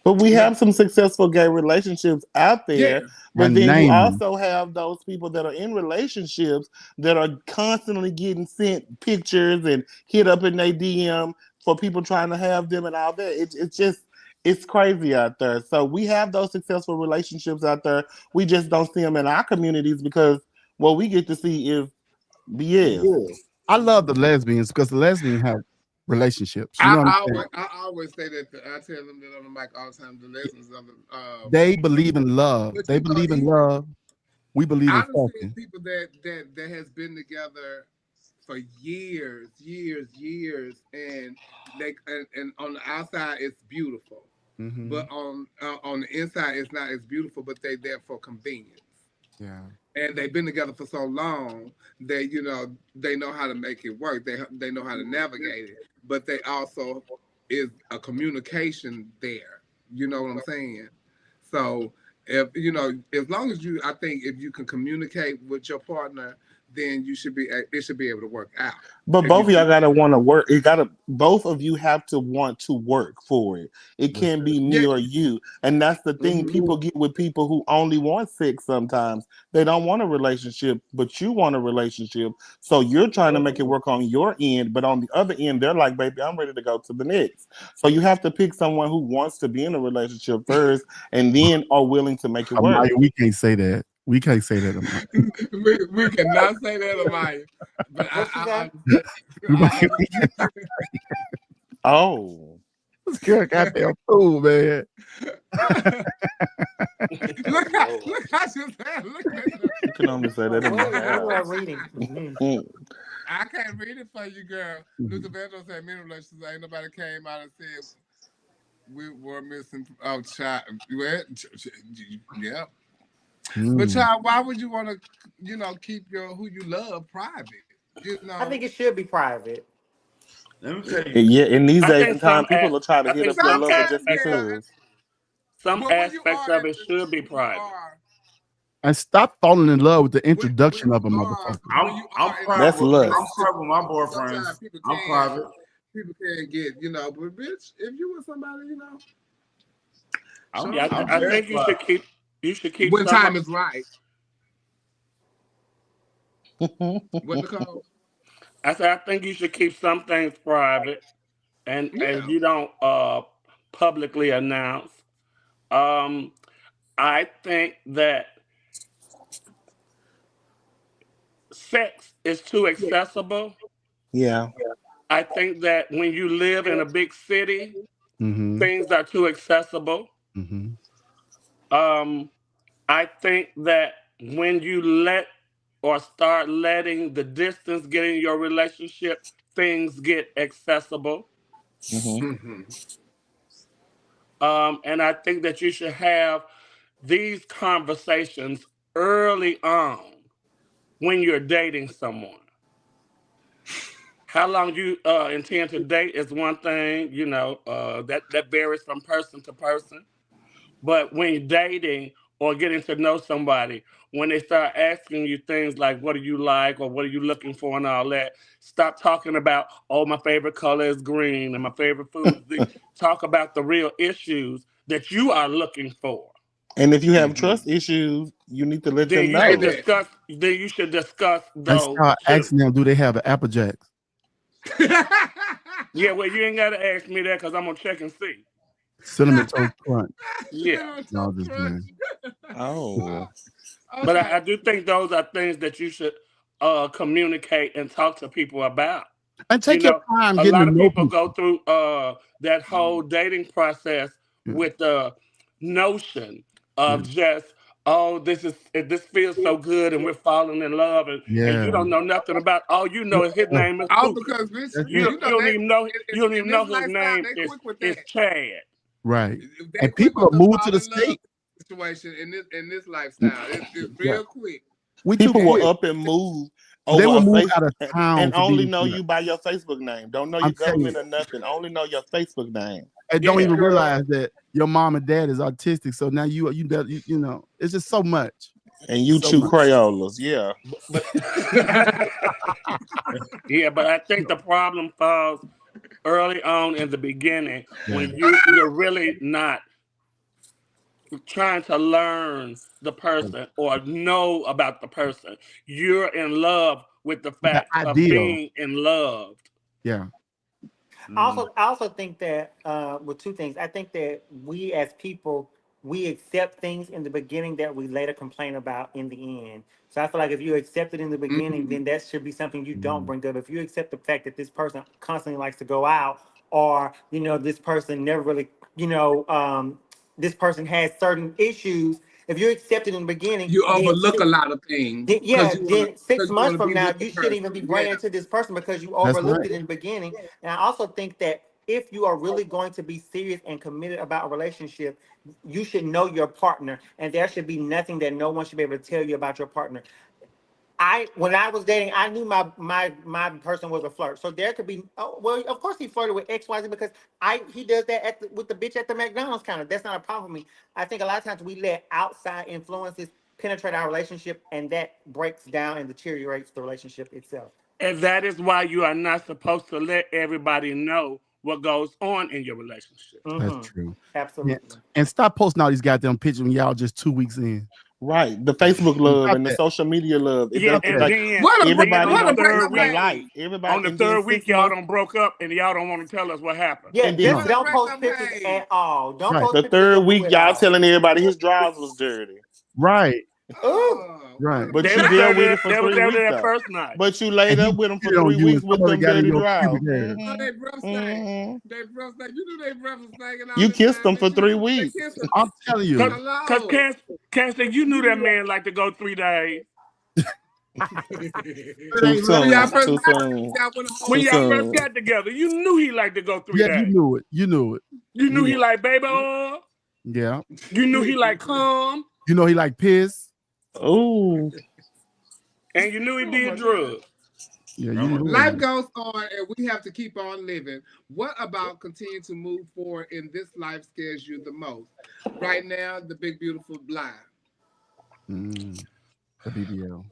Speaker 1: But we have some successful gay relationships out there. But then you also have those people that are in relationships that are constantly getting sent pictures and hit up in their DM for people trying to have them and all that. It's crazy out there. So we have those successful relationships out there. We just don't see them in our communities because what we get to see is BS.
Speaker 3: I love the lesbians because the lesbians have relationships. You know what I'm saying?
Speaker 2: I always say that. I tell them that on the mic all the time. The lessons of the.
Speaker 3: They believe in love. They believe in love. We believe in
Speaker 2: I've seen
Speaker 3: fucking.
Speaker 2: people that has been together for years, and and on the outside it's beautiful, but on the inside it's not as beautiful. But they there for convenience.
Speaker 3: Yeah.
Speaker 2: And they've been together for so long that they know how to make it work. They know how to navigate it, but they also is a communication there. You know what I'm saying? So if as long as I think if you can communicate with your partner, then it should be able to work out.
Speaker 1: But both of y'all gotta want to work. Both of you have to want to work for it. It can't be me or you. And that's the thing people get with people who only want sex sometimes. They don't want a relationship, but you want a relationship. So you're trying to make it work on your end, but on the other end, they're like, baby, I'm ready to go to the next. So you have to pick someone who wants to be in a relationship first and then are willing to make it work.
Speaker 3: Amaya, we can't say that. We can't say that, Amaya.
Speaker 2: we cannot say that, Amaya. But I
Speaker 1: oh.
Speaker 3: This girl goddamn fool, man.
Speaker 2: look how she's saying. Look at her.
Speaker 1: You can only say that in
Speaker 4: What
Speaker 1: my
Speaker 4: am reading?
Speaker 2: I can't read it for you, girl. Luther Vandross said many relationships. Ain't nobody came out and said we were missing child. Yeah. But child, why would you want to, keep who you love private?
Speaker 4: I think it should be private.
Speaker 12: Let me tell you.
Speaker 1: Yeah, in these days and time, people will try to hit up your lover just because.
Speaker 5: Some aspects of it should be private.
Speaker 3: And stop falling in love with the introduction of a motherfucker.
Speaker 12: I'm private.
Speaker 1: That's lust.
Speaker 12: I'm private with my boyfriends. I'm private.
Speaker 2: People can't get, but bitch, if you with somebody,
Speaker 5: I think you should keep
Speaker 2: when time is right. What the call?
Speaker 5: I said I think you should keep some things private and you don't publicly announce. I think that sex is too accessible.
Speaker 1: Yeah.
Speaker 5: I think that when you live in a big city, things are too accessible. I think that when you let or start letting the distance get in your relationship, things get accessible. And I think that you should have these conversations early on when you're dating someone. How long you intend to date is one thing, that varies from person to person. But when you're dating or getting to know somebody, when they start asking you things like, what do you like or what are you looking for and all that, stop talking about, oh, my favorite color is green and my favorite food is talk about the real issues that you are looking for.
Speaker 1: And if you have trust issues, you need to let them know.
Speaker 5: Then you should discuss those.
Speaker 3: And start asking them, do they have an Apple Jacks?
Speaker 5: Yeah, well, you ain't got to ask me that because I'm going to check and see.
Speaker 3: Cinnamon Toast Crunch.
Speaker 5: Yeah.
Speaker 3: No, just man.
Speaker 1: Oh.
Speaker 5: But I do think those are things that you should communicate and talk to people about.
Speaker 3: And take your time
Speaker 5: A
Speaker 3: getting
Speaker 5: lot
Speaker 3: to
Speaker 5: of
Speaker 3: know
Speaker 5: people
Speaker 3: people.
Speaker 5: go through that whole dating process with the notion of just, oh, this feels so good and we're falling in love, and you don't know nothing about. All you know is his name is
Speaker 2: All
Speaker 5: Pookie.
Speaker 2: because bitch,
Speaker 5: You don't even know his
Speaker 2: lifestyle,
Speaker 5: name
Speaker 2: they quick with
Speaker 5: is
Speaker 2: that.
Speaker 5: Chad.
Speaker 3: Right.
Speaker 2: They
Speaker 3: And
Speaker 2: quick
Speaker 3: people
Speaker 2: with
Speaker 3: are
Speaker 2: the
Speaker 3: moved to
Speaker 2: fall
Speaker 3: the
Speaker 2: in love
Speaker 3: state.
Speaker 2: situation in this lifestyle. It's real quick.
Speaker 1: People will up and move over
Speaker 3: They will move
Speaker 1: Facebook
Speaker 3: out of town
Speaker 1: and
Speaker 3: to be
Speaker 1: only
Speaker 3: with
Speaker 1: know
Speaker 3: you.
Speaker 1: you by your Facebook name. Don't know your
Speaker 3: I'm telling
Speaker 1: government
Speaker 3: you.
Speaker 1: or nothing. Only know your Facebook name.
Speaker 3: And don't even realize that your mom and dad is autistic. So now you know, it's just so much.
Speaker 1: And you
Speaker 3: So
Speaker 1: chew
Speaker 3: much.
Speaker 1: Crayolas, yeah.
Speaker 5: Yeah, but I think the problem falls early on in the beginning when you're really not trying to learn the person or know about the person. You're in love with the
Speaker 3: The
Speaker 5: fact of
Speaker 3: ideal.
Speaker 5: being in love.
Speaker 3: Yeah.
Speaker 4: I also think that with two things. I think that we as people, we accept things in the beginning that we later complain about in the end. So I feel like if you accept it in the beginning, then that should be something you don't bring up. If you accept the fact that this person constantly likes to go out, or this person never really, this person has certain issues. If you accept it in the beginning,
Speaker 2: You
Speaker 4: then
Speaker 2: overlook a lot of things
Speaker 4: yeah,
Speaker 2: because you
Speaker 4: then 6 months
Speaker 2: want to
Speaker 4: from
Speaker 2: be
Speaker 4: now,
Speaker 2: with the
Speaker 4: you shouldn't
Speaker 2: person.
Speaker 4: even be bringing it to this person because you
Speaker 3: That's
Speaker 4: overlooked
Speaker 3: right.
Speaker 4: it in the beginning. And I also think that if you are really going to be serious and committed about a relationship, you should know your partner, and there should be nothing that no one should be able to tell you about your partner. When I was dating, I knew my person was a flirt. So there could be, of course he flirted with XYZ because he does that with the bitch at the McDonald's counter. That's not a problem for me. I think a lot of times we let outside influences penetrate our relationship, and that breaks down and deteriorates the relationship itself.
Speaker 5: And that is why you are not supposed to let everybody know what goes on in your relationship.
Speaker 3: That's true.
Speaker 4: Absolutely.
Speaker 3: Yeah. And stop posting all these goddamn pictures when y'all just 2 weeks in.
Speaker 1: Right. The Facebook love
Speaker 3: Stop
Speaker 1: and the
Speaker 3: that.
Speaker 1: social media love. It
Speaker 5: Yeah,
Speaker 1: does
Speaker 5: and
Speaker 1: like
Speaker 5: then
Speaker 1: everybody
Speaker 5: on the
Speaker 1: wants
Speaker 5: third
Speaker 1: the
Speaker 5: week,
Speaker 1: light. Everybody
Speaker 5: on the
Speaker 1: and then
Speaker 5: third week,
Speaker 1: 6
Speaker 5: y'all
Speaker 1: months.
Speaker 5: done broke up and y'all don't want to tell us what happened.
Speaker 4: Yeah,
Speaker 1: And then
Speaker 4: just don't post pictures at all. Don't
Speaker 3: Right.
Speaker 4: post
Speaker 1: the
Speaker 4: pictures of
Speaker 1: third
Speaker 4: your boo
Speaker 1: week,
Speaker 4: at
Speaker 1: y'all
Speaker 4: all.
Speaker 1: telling everybody his drawers was dirty.
Speaker 3: Right.
Speaker 4: Ooh.
Speaker 3: Right.
Speaker 1: But
Speaker 5: They
Speaker 1: you
Speaker 5: was
Speaker 1: dealt
Speaker 5: there
Speaker 1: with it for
Speaker 5: that
Speaker 1: 3 weeks
Speaker 5: that
Speaker 1: though.
Speaker 5: first night.
Speaker 1: But you laid
Speaker 3: And he
Speaker 1: up with them for
Speaker 3: cheated on
Speaker 1: 3
Speaker 3: you
Speaker 1: weeks
Speaker 3: and
Speaker 1: with
Speaker 3: somebody
Speaker 1: them
Speaker 3: got in
Speaker 1: dirty
Speaker 3: your
Speaker 1: drawers.
Speaker 3: pubic hair.
Speaker 2: Oh, they breath stank. They breath stank. You knew they breath was stinking all
Speaker 1: You
Speaker 2: the
Speaker 1: kissed
Speaker 2: time.
Speaker 1: them for 3 weeks.
Speaker 2: They kissed them.
Speaker 3: I'm telling you.
Speaker 5: Because Cancer, you knew that man liked to go 3 days.
Speaker 1: Too soon.
Speaker 2: Y'all first
Speaker 1: Too soon.
Speaker 2: y'all went
Speaker 5: When
Speaker 1: Too
Speaker 2: home.
Speaker 5: y'all first
Speaker 1: soon.
Speaker 5: got together, you knew he liked to go 3
Speaker 3: Yeah, you
Speaker 5: days.
Speaker 3: knew it. You knew it.
Speaker 5: You knew he liked baby oil.
Speaker 3: Yeah.
Speaker 5: You knew he liked cum.
Speaker 3: You know he like piss.
Speaker 1: Ooh.
Speaker 5: And you knew he did drugs.
Speaker 3: Yeah, you know.
Speaker 2: Life goes on and we have to keep on living. What about continuing to move forward in this life scares you the most? Right now, the big beautiful blind.
Speaker 3: The BBL.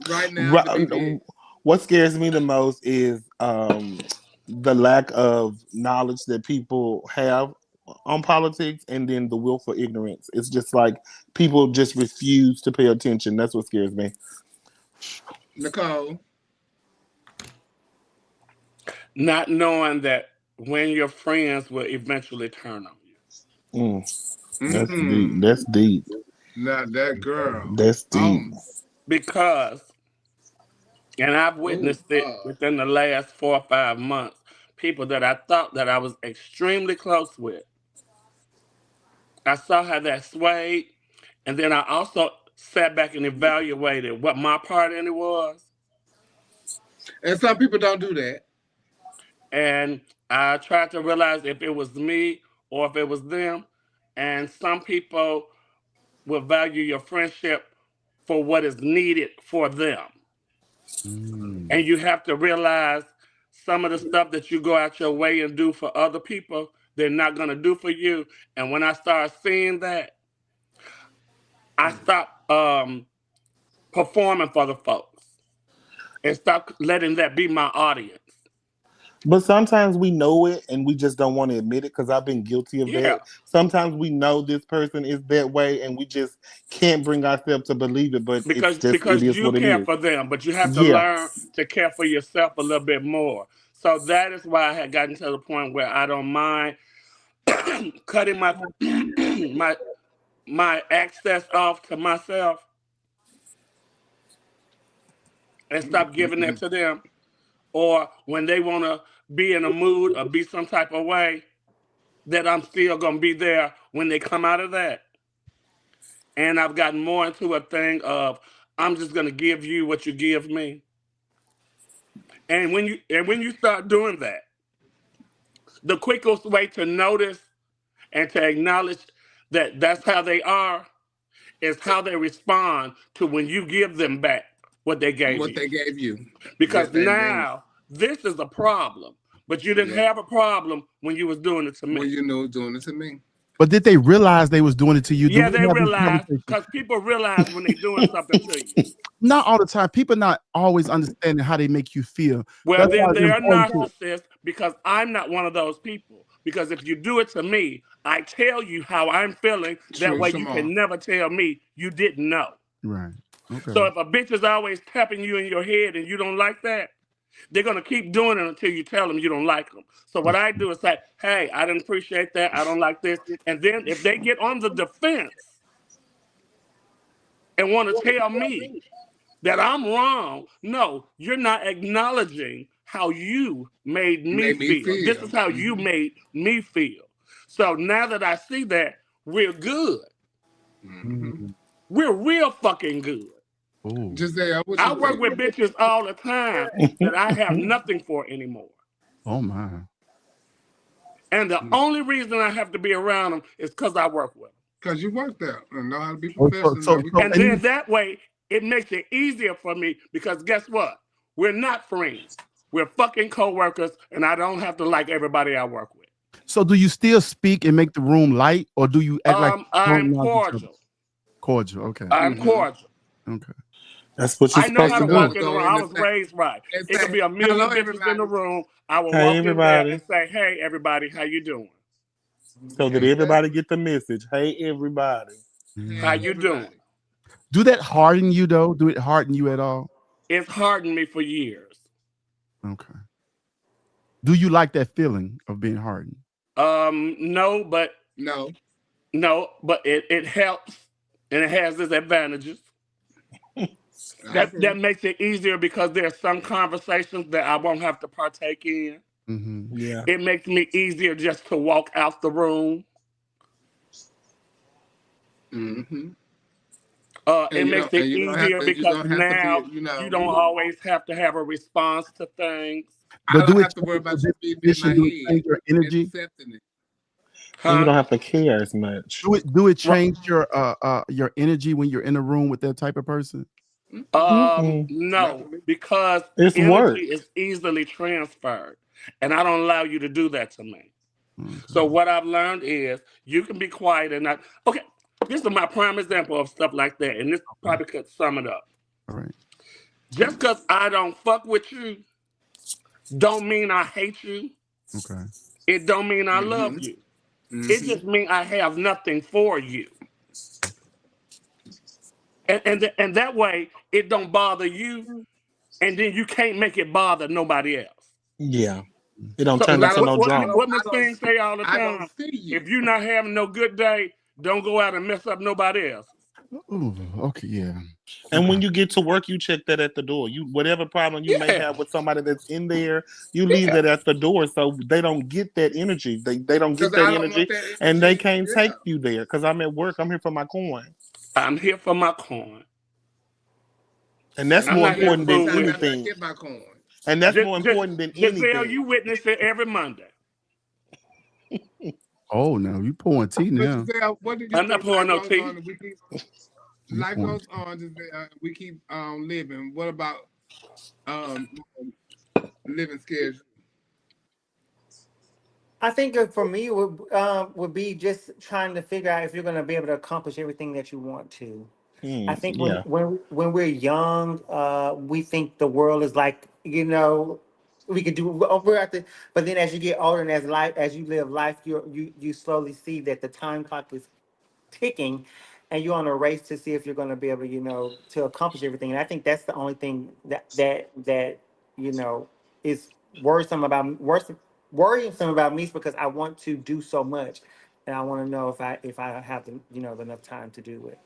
Speaker 2: Right now, the BBL.
Speaker 1: What scares me the most is the lack of knowledge that people have on politics, and then the willful ignorance. It's just like people just refuse to pay attention. That's what scares me.
Speaker 2: Nicole.
Speaker 5: Not knowing that when your friends will eventually turn on you.
Speaker 1: That's deep. That's deep.
Speaker 2: Not that girl.
Speaker 1: That's deep.
Speaker 5: Because, and I've witnessed it within the last 4 or 5 months, people that I thought that I was extremely close with. I saw how that swayed, and then I also sat back and evaluated what my part in it was.
Speaker 2: And some people don't do that.
Speaker 5: And I tried to realize if it was me or if it was them. And some people will value your friendship for what is needed for them. And you have to realize some of the stuff that you go out your way and do for other people, they're not going to do for you. And when I started seeing that, I stopped performing for the folks and stopped letting that be my audience.
Speaker 1: But sometimes we know it and we just don't want to admit it, because I've been guilty of that. Sometimes we know this person is that way and we just can't bring ourselves to believe it, but
Speaker 5: Because
Speaker 1: it is
Speaker 5: you
Speaker 1: what it
Speaker 5: care
Speaker 1: is.
Speaker 5: for them, but you have to learn to care for yourself a little bit more. So that is why I had gotten to the point where I don't mind cutting my my access off to myself and stop giving that to them, or when they want to be in a mood or be some type of way, that I'm still gonna be there when they come out of that. And I've gotten more into a thing of I'm just gonna give you what you give me. And when you start doing that, the quickest way to notice and to acknowledge that that's how they are is how they respond to when you give them back what they gave you. Because now this is a problem, but you didn't have a problem when you was doing it to me.
Speaker 2: When you know doing it to me.
Speaker 3: But did they realize they was doing it to you?
Speaker 5: Yeah, they realize, because people realize when they're doing something to you.
Speaker 3: Not all the time. People not always understanding how they make you feel.
Speaker 5: Well,
Speaker 3: That's
Speaker 5: then
Speaker 3: why it's
Speaker 5: they are
Speaker 3: important
Speaker 5: narcissists, because I'm not one of those people. Because if you do it to me, I tell you how I'm feeling. That way you can never tell me you didn't know.
Speaker 3: Right. Okay.
Speaker 5: So if a bitch is always tapping you in your head and you don't like that, they're going to keep doing it until you tell them you don't like them. So what I do is say, hey, I didn't appreciate that. I don't like this. And then if they get on the defense and want to tell me that I'm wrong, no, you're not acknowledging how you made me feel. This is how you made me feel. So now that I see that, we're good. We're real fucking good.
Speaker 2: Giselle,
Speaker 5: I work with bitches all the time that I have nothing for anymore.
Speaker 3: Oh my.
Speaker 5: And the only reason I have to be around them is because I work with them.
Speaker 2: Because you work there and know how to be professional.
Speaker 5: And then that way, it makes it easier for me because guess what? We're not friends. We're fucking co-workers, and I don't have to like everybody I work with.
Speaker 3: So do you still speak and make the room light, or do you act like
Speaker 5: I'm cordial.
Speaker 3: Cordial, okay.
Speaker 5: I'm cordial.
Speaker 3: Okay.
Speaker 1: That's what you're
Speaker 5: I know
Speaker 1: supposed
Speaker 5: how to
Speaker 1: to
Speaker 5: walk
Speaker 1: do.
Speaker 5: in the room. I was raised right. It could be a million bitches in the room. I will
Speaker 1: Hey,
Speaker 5: walk in there
Speaker 1: everybody.
Speaker 5: and say, hey, everybody, how you doing?
Speaker 1: So that everybody get the message. Hey, everybody.
Speaker 5: How you doing?
Speaker 3: Do that harden you though? Do it harden you at all?
Speaker 5: It's hardened me for years.
Speaker 3: Okay. Do you like that feeling of being hardened?
Speaker 5: No, but it helps, and it has its advantages. That makes it easier because there's some conversations that I won't have to partake in.
Speaker 3: Mm-hmm.
Speaker 1: Yeah.
Speaker 5: It makes me easier just to walk out the room.
Speaker 2: Mm-hmm.
Speaker 5: It makes it easier because now you don't always have to have a response to things.
Speaker 2: I don't have to worry about you being in my head.
Speaker 3: Your energy.
Speaker 2: Accepting it.
Speaker 1: And you don't have to care as much.
Speaker 3: Do it change your energy when you're in a room with that type of person?
Speaker 5: No, because
Speaker 1: it's
Speaker 5: energy
Speaker 1: work.
Speaker 5: is easily transferred, and I don't allow you to do that to me. So what I've learned is you can be quiet and not. Okay, this is my prime example of stuff like that, and this probably could sum it up.
Speaker 3: All right.
Speaker 5: Just because I don't fuck with you, don't mean I hate you.
Speaker 3: Okay.
Speaker 5: It don't mean I love you. It just means I have nothing for you. And that way, it don't bother you, and then you can't make it bother nobody else.
Speaker 1: Yeah. It don't turn into no drama.
Speaker 5: What Miss Thing say all the time, if you're not having no good day, don't go out and mess up nobody else.
Speaker 3: Ooh, okay, yeah.
Speaker 1: And when you get to work, you check that at the door. You whatever problem you may have with somebody that's in there, you leave that at the door so they don't get that energy. They don't get that energy, and they can't take you there. Because I'm at work. I'm here for my coin.
Speaker 5: I'm here for my coin.
Speaker 1: And that's more important than anything. And that's more important than anything.
Speaker 5: Giselle, you witness it every Monday.
Speaker 3: Oh, no, you pouring tea now.
Speaker 2: Giselle, what did you
Speaker 5: I'm not pouring no tea.
Speaker 2: Life goes on. We keep living. What about living scares?
Speaker 4: I think for me would be just trying to figure out if you're going to be able to accomplish everything that you want to. I think when we're young, we think the world is like, we could do. But then as you get older and as you live life, you slowly see that the time clock is ticking, and you're on a race to see if you're going to be able, to accomplish everything. And I think that's the only thing that is worrisome worrisome about me is because I want to do so much, and I want to know if I have the enough time to do it.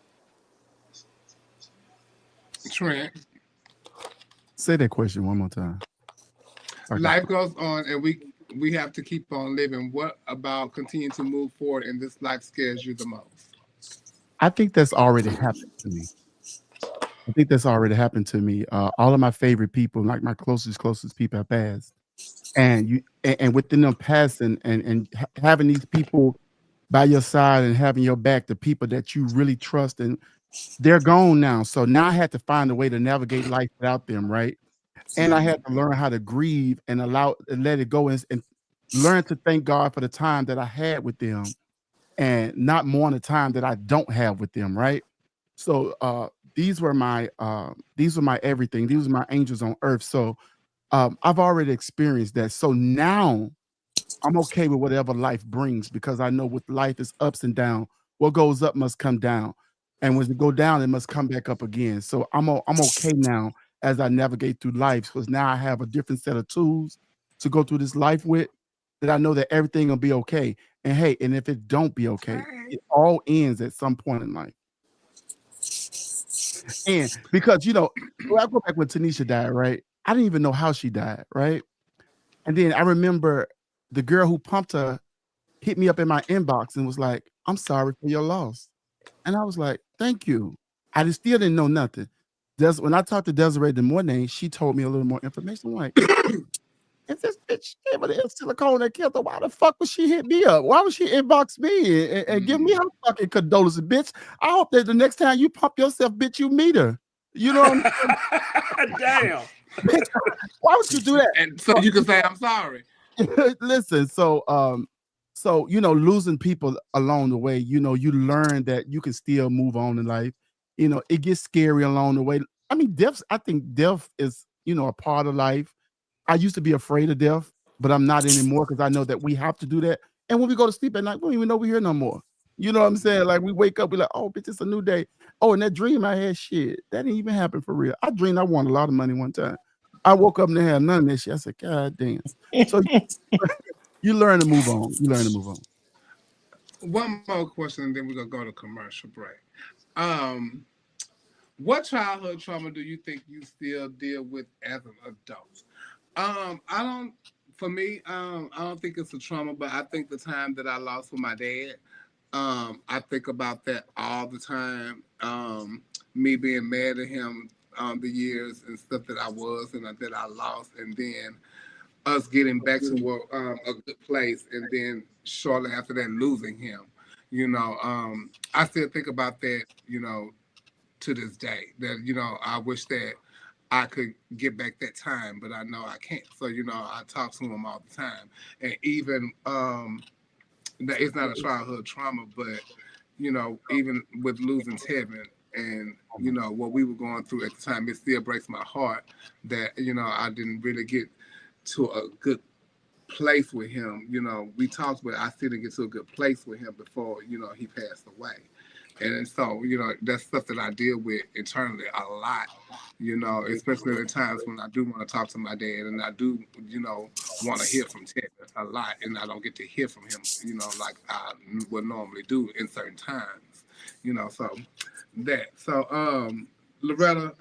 Speaker 2: Trent.
Speaker 3: Say that question one more time. Okay.
Speaker 2: Life goes on, and we have to keep on living. What about continuing to move forward in this life scares you the most?
Speaker 3: I think that's already happened to me. All of my favorite people, like my closest people, have passed, and within them passing and having these people by your side and having your back, the people that you really trust, and they're gone now. So now I had to find a way to navigate life without them, right? And I had to learn how to grieve and let it go and learn to thank God for the time that I had with them and not mourn the time that I don't have with them, right? So these were my everything. These were my angels on earth. So I've already experienced that. So now I'm okay with whatever life brings because I know with life is ups and down. What goes up must come down, and when it go down, it must come back up again. So I'm okay now as I navigate through life because now I have a different set of tools to go through this life with. That I know that everything will be okay. And hey, and if it don't be okay, it all ends at some point in life. And because I go back when Tanisha died, right? I didn't even know how she died, right? And then I remember the girl who pumped her hit me up in my inbox and was like, "I'm sorry for your loss." And I was like, "Thank you." I just still didn't know nothing. When I talked to Desiree the morning, she told me a little more information. I'm like, if this bitch gave her the silicone that killed her, why the fuck would she hit me up? Why would she inbox me and give me her fucking condolences, bitch? I hope that the next time you pump yourself, bitch, you meet her. You know what I'm saying?
Speaker 5: Damn.
Speaker 3: Bitch, why would you do that?
Speaker 2: And so you can say I'm sorry.
Speaker 3: Listen, so losing people along the way, you learn that you can still move on in life. It gets scary along the way. I mean, I think death is, a part of life. I used to be afraid of death, but I'm not anymore because I know that we have to do that. And when we go to sleep at night, we don't even know we're here no more. You know what I'm saying? Like we wake up, we're like, oh, bitch, it's a new day. Oh, and that dream I had, shit, that didn't even happen for real. I dreamed I won a lot of money one time. I woke up and they had none of that shit. I said, God damn. So you learn to move on.
Speaker 2: One more question, and then we're gonna go to commercial break. What childhood trauma do you think you still deal with as an adult? I don't. For me, I don't think it's a trauma, but I think the time that I lost with my dad. I think about that all the time. Me being mad at him, the years and stuff that I was and that I lost, and then us getting back to a good place, and then shortly after that losing him. I still think about that. To this day, that I wish that I could get back that time, but I know I can't. So I talk to him all the time, and even that it's not a childhood trauma, but even with losing Tevin and what we were going through at the time, it still breaks my heart that I didn't really get to a good place with him. We talked, but I still didn't get to a good place with him before he passed away. And so, that's stuff that I deal with internally a lot, especially at times when I do want to talk to my dad and I do, want to hear from Ted a lot, and I don't get to hear from him, like I would normally do in certain times, so that. So, Loretta,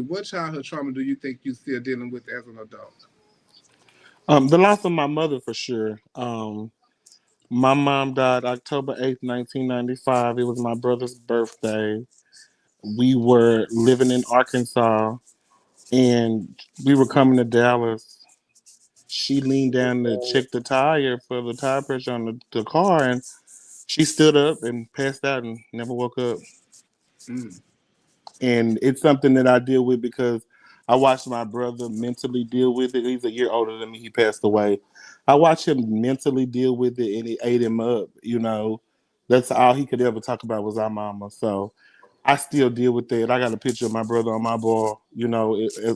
Speaker 2: what childhood trauma do you think you still dealing with as an adult?
Speaker 1: The loss of my mother for sure. My mom died October 8th, 1995. It was my brother's birthday. We were living in Arkansas and we were coming to Dallas. She leaned down to check the tire for the tire pressure on the car, and she stood up and passed out and never woke up. And it's something that I deal with because I watched my brother mentally deal with it. He's a year older than me. He passed away. I watched him mentally deal with it, and it ate him up. That's all he could ever talk about was our mama. So I still deal with that. I got a picture of my brother on my wall,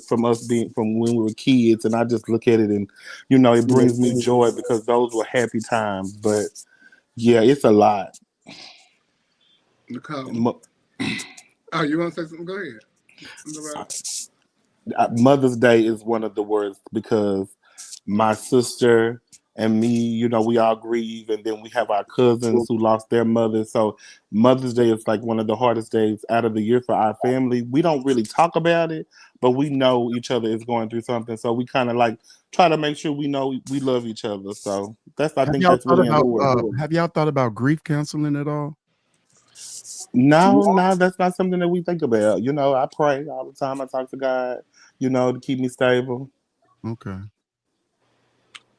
Speaker 1: from us being from when we were kids, and I just look at it and, it brings me joy because those were happy times. But yeah, it's a lot.
Speaker 2: Nicole. Oh, you want to say something? Go ahead.
Speaker 1: Mother's Day is one of the worst because my sister
Speaker 6: and me, you know, we all grieve, and then we have our cousins who lost their mothers. So Mother's Day is like one of the hardest days out of the year for our family. We don't really talk about it, but we know each other is going through something. So we kind of like try to make sure we know we love each other. So I think that's really important.
Speaker 3: Have y'all thought about grief counseling at all?
Speaker 6: No, that's not something that we think about. You know, I pray all the time. I talk to God, you know, to keep me stable.
Speaker 3: Okay.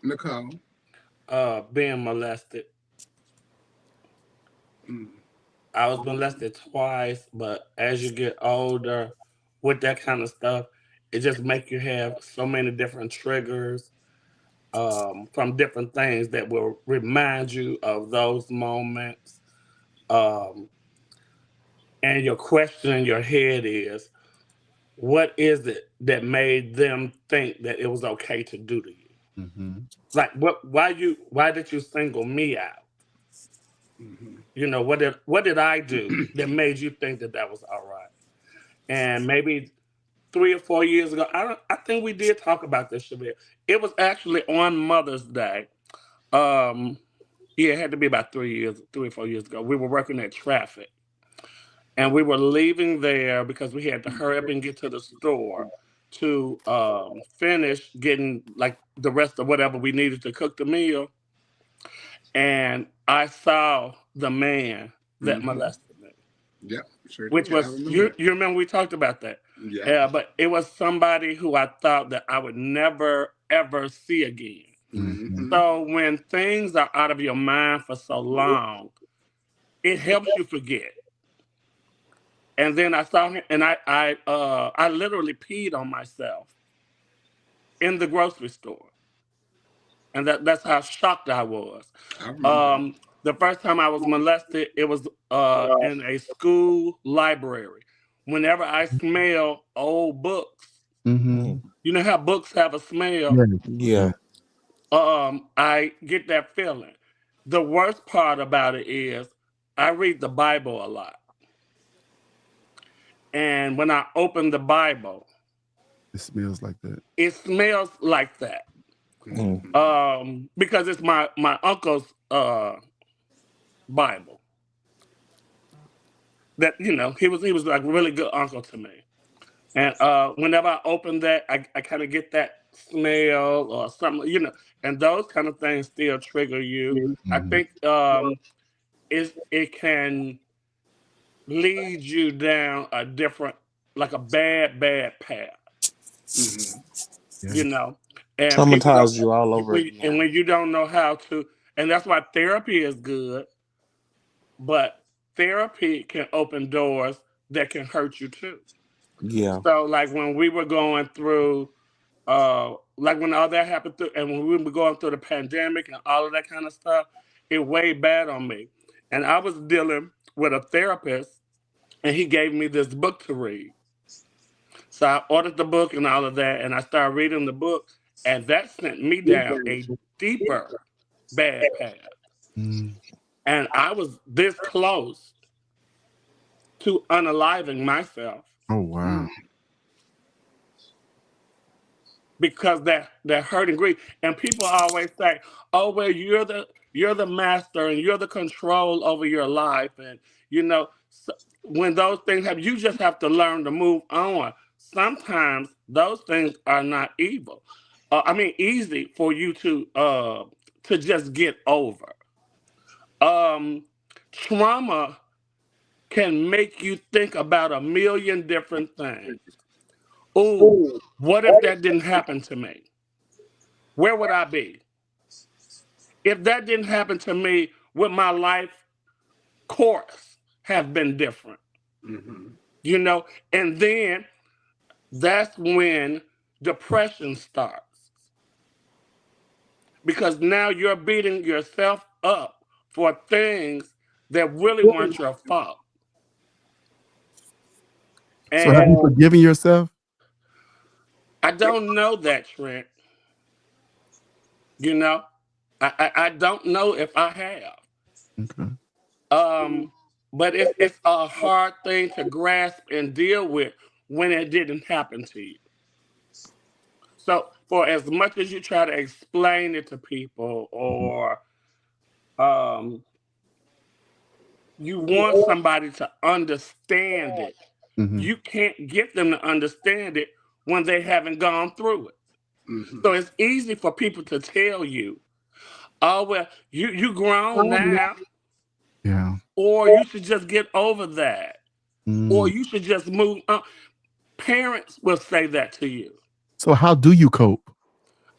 Speaker 2: Nicole.
Speaker 5: Being molested. I was molested twice, but as you get older with that kind of stuff, it just makes you have so many different triggers from different things that will remind you of those moments. Um, and your question in your head is, what is it that made them think that it was okay to do to you?
Speaker 3: Mm-hmm.
Speaker 5: Like, why did you single me out? You know, what did I do that made you think that that was all right? And maybe 3 or 4 years ago, I think we did talk about this, Shabir. It was actually on Mother's Day. Yeah, it had to be about 3 or 4 years ago. We were working at traffic, and we were leaving there because we had to hurry up and get to the store to finish getting like the rest of whatever we needed to cook the meal. And I saw the man that molested me.
Speaker 2: Yep, sure
Speaker 5: Which
Speaker 2: did. I
Speaker 5: was
Speaker 2: remember.
Speaker 5: you remember we talked about that.
Speaker 2: Yeah.
Speaker 5: But it was somebody who I thought that I would never ever see again.
Speaker 3: Mm-hmm.
Speaker 5: So when things are out of your mind for so long, it helps you forget. And then I saw him, and I literally peed on myself in the grocery store, and that's how shocked I was.
Speaker 2: I remember.
Speaker 5: The first time I was molested, it was in a school library. Whenever I smell old books,
Speaker 3: Mm-hmm.
Speaker 5: you know how books have a smell.
Speaker 6: Yeah.
Speaker 5: I get that feeling. The worst part about it is I read the Bible a lot. And when I open the Bible,
Speaker 3: It smells like that.
Speaker 5: it smells like that. Because it's my uncle's Bible. That he was like a really good uncle to me. And whenever I open that, I kind of get that smell or something, and those kind of things still trigger you. I think it can lead you down a different, like a bad path.
Speaker 3: Yeah.
Speaker 5: And people don't,
Speaker 6: Traumatize you all over again.
Speaker 5: when you don't know how to, and that's why therapy is good, but therapy can open doors that can hurt you too.
Speaker 6: Yeah.
Speaker 5: So like when we were going through, like when all that happened through, and when we were going through the pandemic and all of that kind of stuff, it weighed bad on me. And I was dealing with a therapist, and he gave me this book to read. So I ordered the book and all of that, and I started reading the book, and that sent me down a deeper bad path.
Speaker 3: Mm.
Speaker 5: And I was this close to unaliving myself.
Speaker 3: Oh wow.
Speaker 5: Because that hurt and grief. And people always say, "Oh, well, you're the master and you're the control over your life." And so when those things happen, you just have to learn to move on. Sometimes those things are not evil. Easy for you to just get over. Trauma can make you think about a million different things. Ooh, what if that didn't happen to me? Where would I be? If that didn't happen to me, would my life course have been different? And then that's when depression starts. Because now you're beating yourself up for things that really weren't your fault.
Speaker 3: So have you
Speaker 5: And
Speaker 3: forgiven yourself?
Speaker 5: I don't know that, Trent. I don't know if I have.
Speaker 3: Okay.
Speaker 5: But it's a hard thing to grasp and deal with when it didn't happen to you. So for as much as you try to explain it to people, or you want somebody to understand it, you can't get them to understand it when they haven't gone through it. So it's easy for people to tell you, oh, well, you grown now.
Speaker 3: Yeah.
Speaker 5: Or you should just get over that. Or
Speaker 3: Mm.
Speaker 5: you should just move on. Parents will say that to you.
Speaker 3: So how do you cope?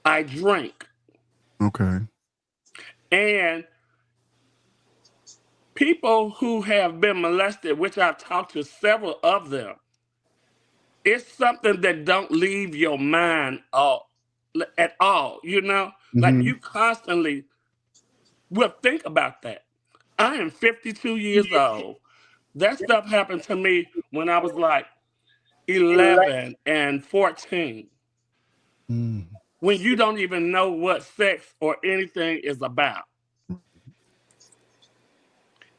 Speaker 5: I drink.
Speaker 3: Okay.
Speaker 5: And people who have been molested, which I've talked to several of them, it's something that don't leave your mind at all, you know? Like you constantly will think about that. I am 52 years old. That stuff happened to me when I was like 11 and 14. When you don't even know what sex or anything is about.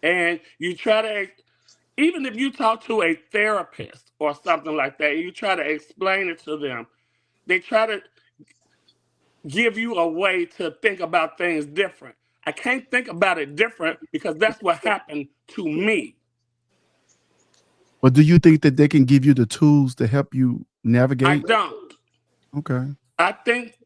Speaker 5: And you try to, even if you talk to a therapist or something like that, and you try to explain it to them, they try to give you a way to think about things different. I can't think about it different because that's what happened to me.
Speaker 3: But do you think that they can give you the tools to help you navigate?
Speaker 5: I don't.
Speaker 3: Okay.
Speaker 5: I think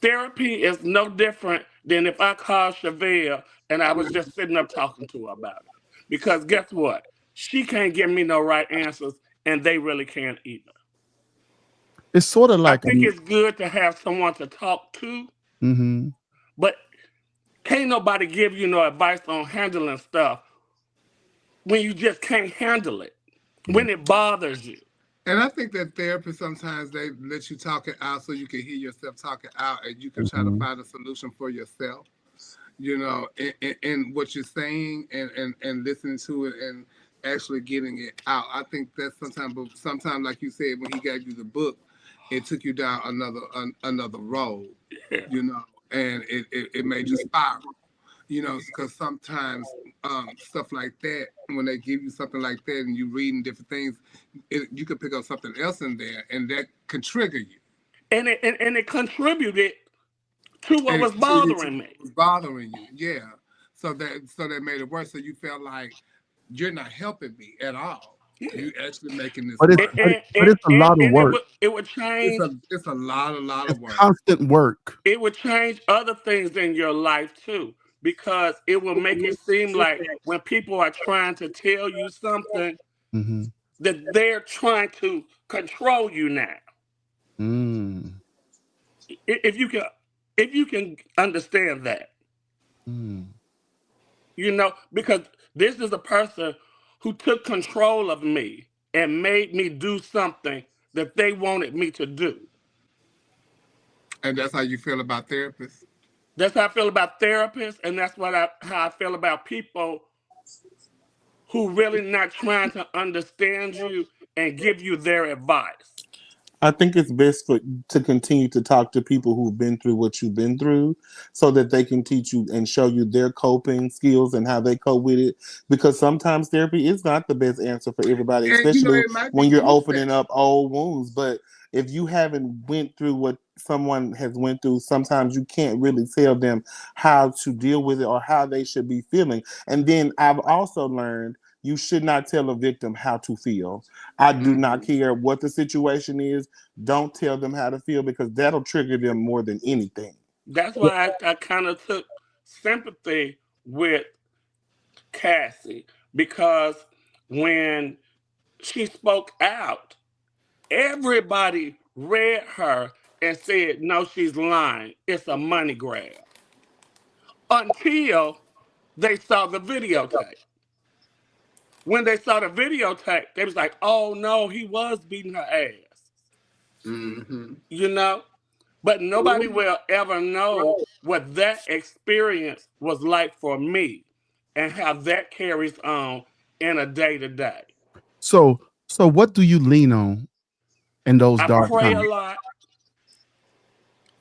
Speaker 5: therapy is no different than if I called Chevelle and I was just sitting up talking to her about it. Because guess what? She can't give me no right answers, and they really can't either.
Speaker 3: It's sort of
Speaker 5: I
Speaker 3: like
Speaker 5: think it's good to have someone to talk to, but can't nobody give you no advice on handling stuff when you just can't handle it, when it bothers you.
Speaker 2: And I think that therapists sometimes they let you talk it out so you can hear yourself talking out and you can try to find a solution for yourself, you know, in what you're saying and listening to it and actually getting it out. I think that's sometimes like you said, when he gave you the book, it took you down another road, you know, and it made you spiral. You know, because sometimes stuff like that, when they give you something like that and you reading different things, you could pick up something else in there, and that can trigger you.
Speaker 5: And it contributed to what
Speaker 2: And
Speaker 5: was
Speaker 2: it contributed to
Speaker 5: bothering me.
Speaker 2: what was bothering you, yeah. So that made it worse. So you felt like you're not helping me at all.
Speaker 5: Yeah.
Speaker 2: You actually making this
Speaker 3: But
Speaker 2: worse.
Speaker 3: it's a lot of work.
Speaker 5: It would change.
Speaker 2: It's a lot of work.
Speaker 3: Constant work.
Speaker 5: It would change other things in your life too, because it will make it seem like when people are trying to tell you something, that they're trying to control you now. If you can understand that, you know, because this is a person who took control of me and made me do something that they wanted me to do.
Speaker 2: And that's how you feel about therapists?
Speaker 5: That's how I feel about therapists, and that's how I feel about people who really not trying to understand you and give you their advice.
Speaker 6: I think it's best to continue to talk to people who've been through what you've been through so that they can teach you and show you their coping skills and how they cope with it. Because sometimes therapy is not the best answer for everybody, especially when you're opening up old wounds. But if you haven't went through what someone has went through, sometimes you can't really tell them how to deal with it or how they should be feeling. And then I've also learned you should not tell a victim how to feel. I do not care what the situation is. Don't tell them how to feel because that'll trigger them more than anything.
Speaker 5: That's why I kind of took sympathy with Cassie, because when she spoke out, everybody read her and said, no, she's lying. It's a money grab. Until they saw the videotape. When they saw the videotape, they was like, oh no, he was beating her ass. You know? But nobody will ever know what that experience was like for me and how that carries on in a day-to-day.
Speaker 3: So what do you lean on in those
Speaker 5: I
Speaker 3: dark
Speaker 5: pray
Speaker 3: times?
Speaker 5: a lot.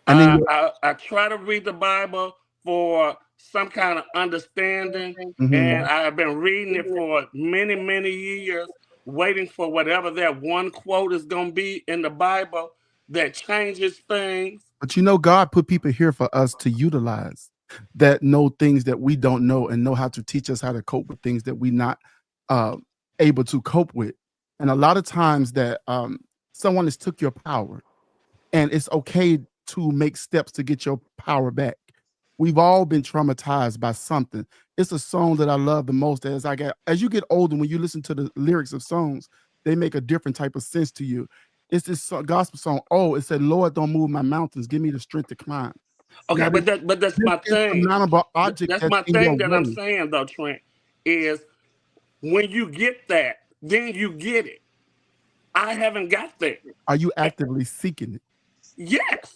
Speaker 3: And then
Speaker 5: I try to read the Bible for some kind of understanding,
Speaker 3: Mhm.
Speaker 5: and I've been reading it for many, many years, waiting for whatever that one quote is going to be in the Bible. that changes things.
Speaker 3: But you know, God put people here for us to utilize that know things that we don't know and know how to teach us how to cope with things that we're not able to cope with. And a lot of times that someone has took your power, and it's okay to make steps to get your power back. We've all been traumatized by something. It's a song that I love the most. As you get older, when you listen to the lyrics of songs, they make a different type of sense to you. It's this gospel song. Oh, it said, "Lord, don't move my mountains. Give me the strength to climb."
Speaker 5: Okay,
Speaker 3: Now,
Speaker 5: but that's my thing.
Speaker 3: Object
Speaker 5: That's
Speaker 3: that's
Speaker 5: my
Speaker 3: in your
Speaker 5: thing that I'm
Speaker 3: way.
Speaker 5: saying though, Trent, is when you get that, then you get it. I haven't got that.
Speaker 3: Are you actively seeking it?
Speaker 5: Yes.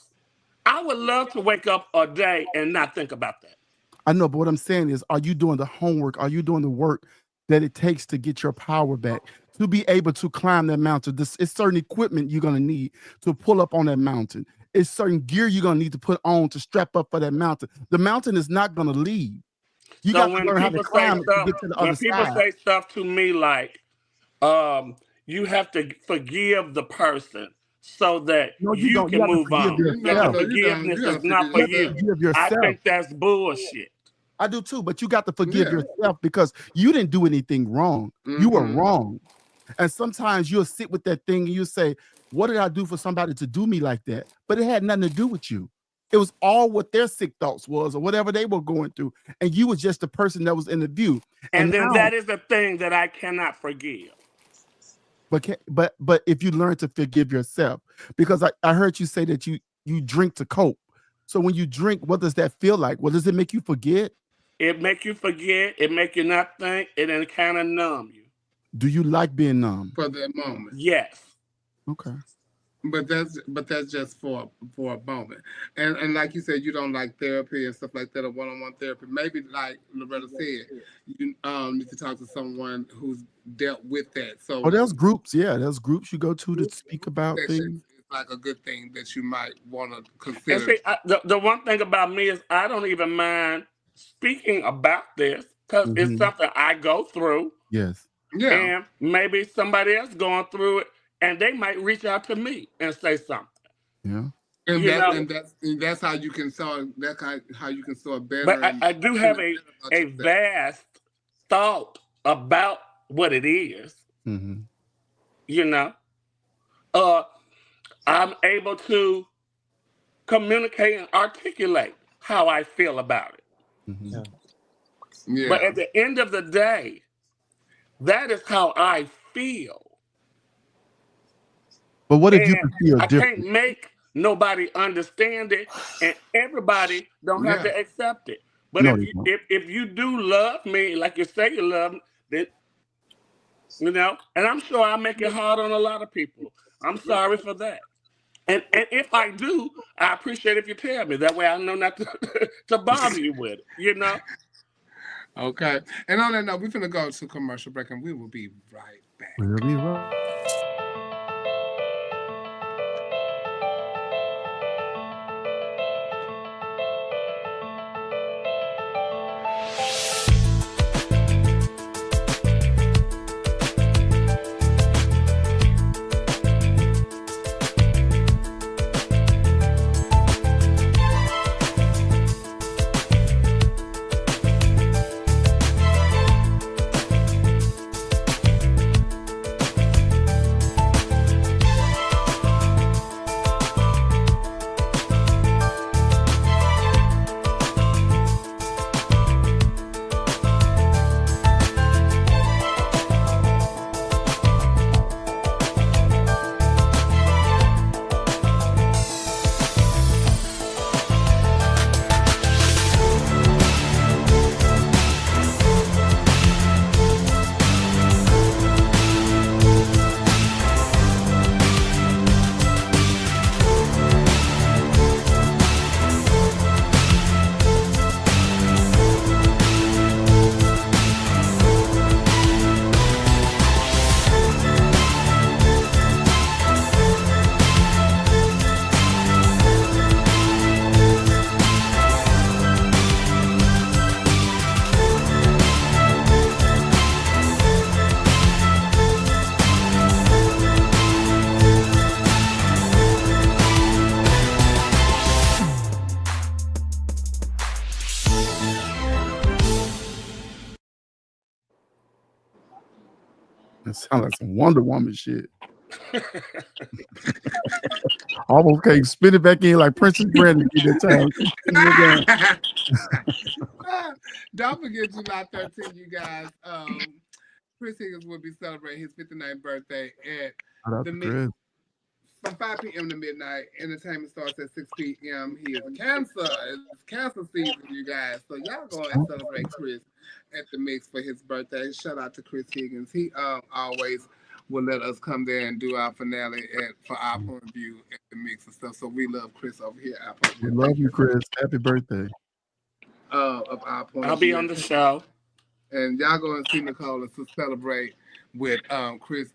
Speaker 5: I would love to wake up a day and not think about that.
Speaker 3: I know, but what I'm saying is, are you doing the homework? Are you doing the work that it takes to get your power back, to be able to climb that mountain? It's certain equipment you're going to need to pull up on that mountain. It's certain gear you're going to need to put on to strap up for that mountain. The mountain is not going to leave. You got to learn how to climb it to get to the other
Speaker 5: people
Speaker 3: side.
Speaker 5: say stuff to me like, you have to forgive the person so that you can move on. That the forgiveness is not for you. I think that's bullshit.
Speaker 3: I do too, but you got to forgive yourself because you didn't do anything wrong. You were wrong. And sometimes you'll sit with that thing and you say, what did I do for somebody to do me like that? But it had nothing to do with you. It was all what their sick thoughts was or whatever they were going through. And you was just the person that was in the view.
Speaker 5: And then that is the thing that I cannot forgive.
Speaker 3: But if you learn to forgive yourself, because I heard you say that you drink to cope. So when you drink, what does that feel like? Well, does it make you forget?
Speaker 5: It make you forget. It make you not think. It then kind of numb you.
Speaker 3: Do you like being numb?
Speaker 2: For that moment.
Speaker 5: Yes.
Speaker 3: Okay.
Speaker 2: But that's just for a moment. And like you said, you don't like therapy and stuff like that, or one-on-one therapy. Maybe like Loretta said, you need to talk to someone who's dealt with that. So
Speaker 3: there's groups. Yeah, there's groups you go to speak about things.
Speaker 2: It's like a good thing that you might want to consider.
Speaker 5: And see, the one thing about me is I don't even mind speaking about this because it's something I go through.
Speaker 3: Yes.
Speaker 2: Yeah.
Speaker 5: And maybe somebody else going through it, and they might reach out to me and say something.
Speaker 3: Yeah.
Speaker 2: And that's how you can sort. That's how you can sort better.
Speaker 5: But I do have a vast thought about what it is.
Speaker 3: Mm-hmm.
Speaker 5: You know, I'm able to communicate and articulate how I feel about it.
Speaker 3: Mm-hmm.
Speaker 2: Yeah.
Speaker 5: But at the end of the day, that is how I feel.
Speaker 3: But what if you can feel different?
Speaker 5: I can't make nobody understand it, and everybody don't have to accept it. But if you do love me, like you say you love me, then you know, and I'm sure I make it hard on a lot of people. I'm sorry for that. And if I do, I appreciate if you tell me. That way I know not to bother you with it, you know?
Speaker 2: Okay. And on that note, we're going to go to commercial break, and we will be right back.
Speaker 3: We'll be right. It sounds like some Wonder Woman shit. Almost can't spin it back in like Princess Brandon did that time.
Speaker 2: Don't forget July 13th, you guys. Chris Higgins will be celebrating his 59th birthday at the Mix from 5 p.m. to midnight. Entertainment starts at 6 p.m. He is a Cancer. It's Cancer season, you guys. So y'all go and celebrate Chris at the Mix for his birthday. Shout out to Chris Higgins. He always will let us come there and do our finale for our point of view at the Mix and stuff. So we love Chris over here.
Speaker 3: We love you, Chris. Happy birthday.
Speaker 2: Of our point
Speaker 5: I'll
Speaker 2: of
Speaker 5: be
Speaker 2: view.
Speaker 5: on the show.
Speaker 2: And y'all go and see Nicole to celebrate with Chris.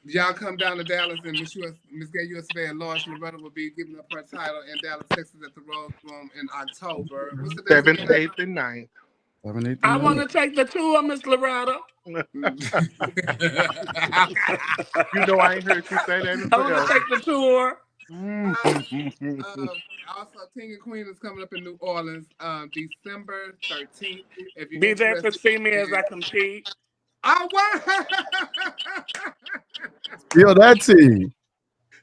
Speaker 2: Y'all come down to Dallas, and Miss Gay USA and Lawrence Loretta will be giving up her title in Dallas, Texas at the Rose Room in October. What's the date?
Speaker 1: 7th, 8th, and 9th.
Speaker 3: 7th, 8th,
Speaker 5: I want to take the tour, Miss Loretta.
Speaker 1: You know I ain't heard you say that in
Speaker 5: I want to take the tour.
Speaker 2: Also, King and Queen is coming up in New Orleans December 13th. If you
Speaker 5: be there to see me as I compete.
Speaker 2: Oh, wow.
Speaker 3: Feel that team.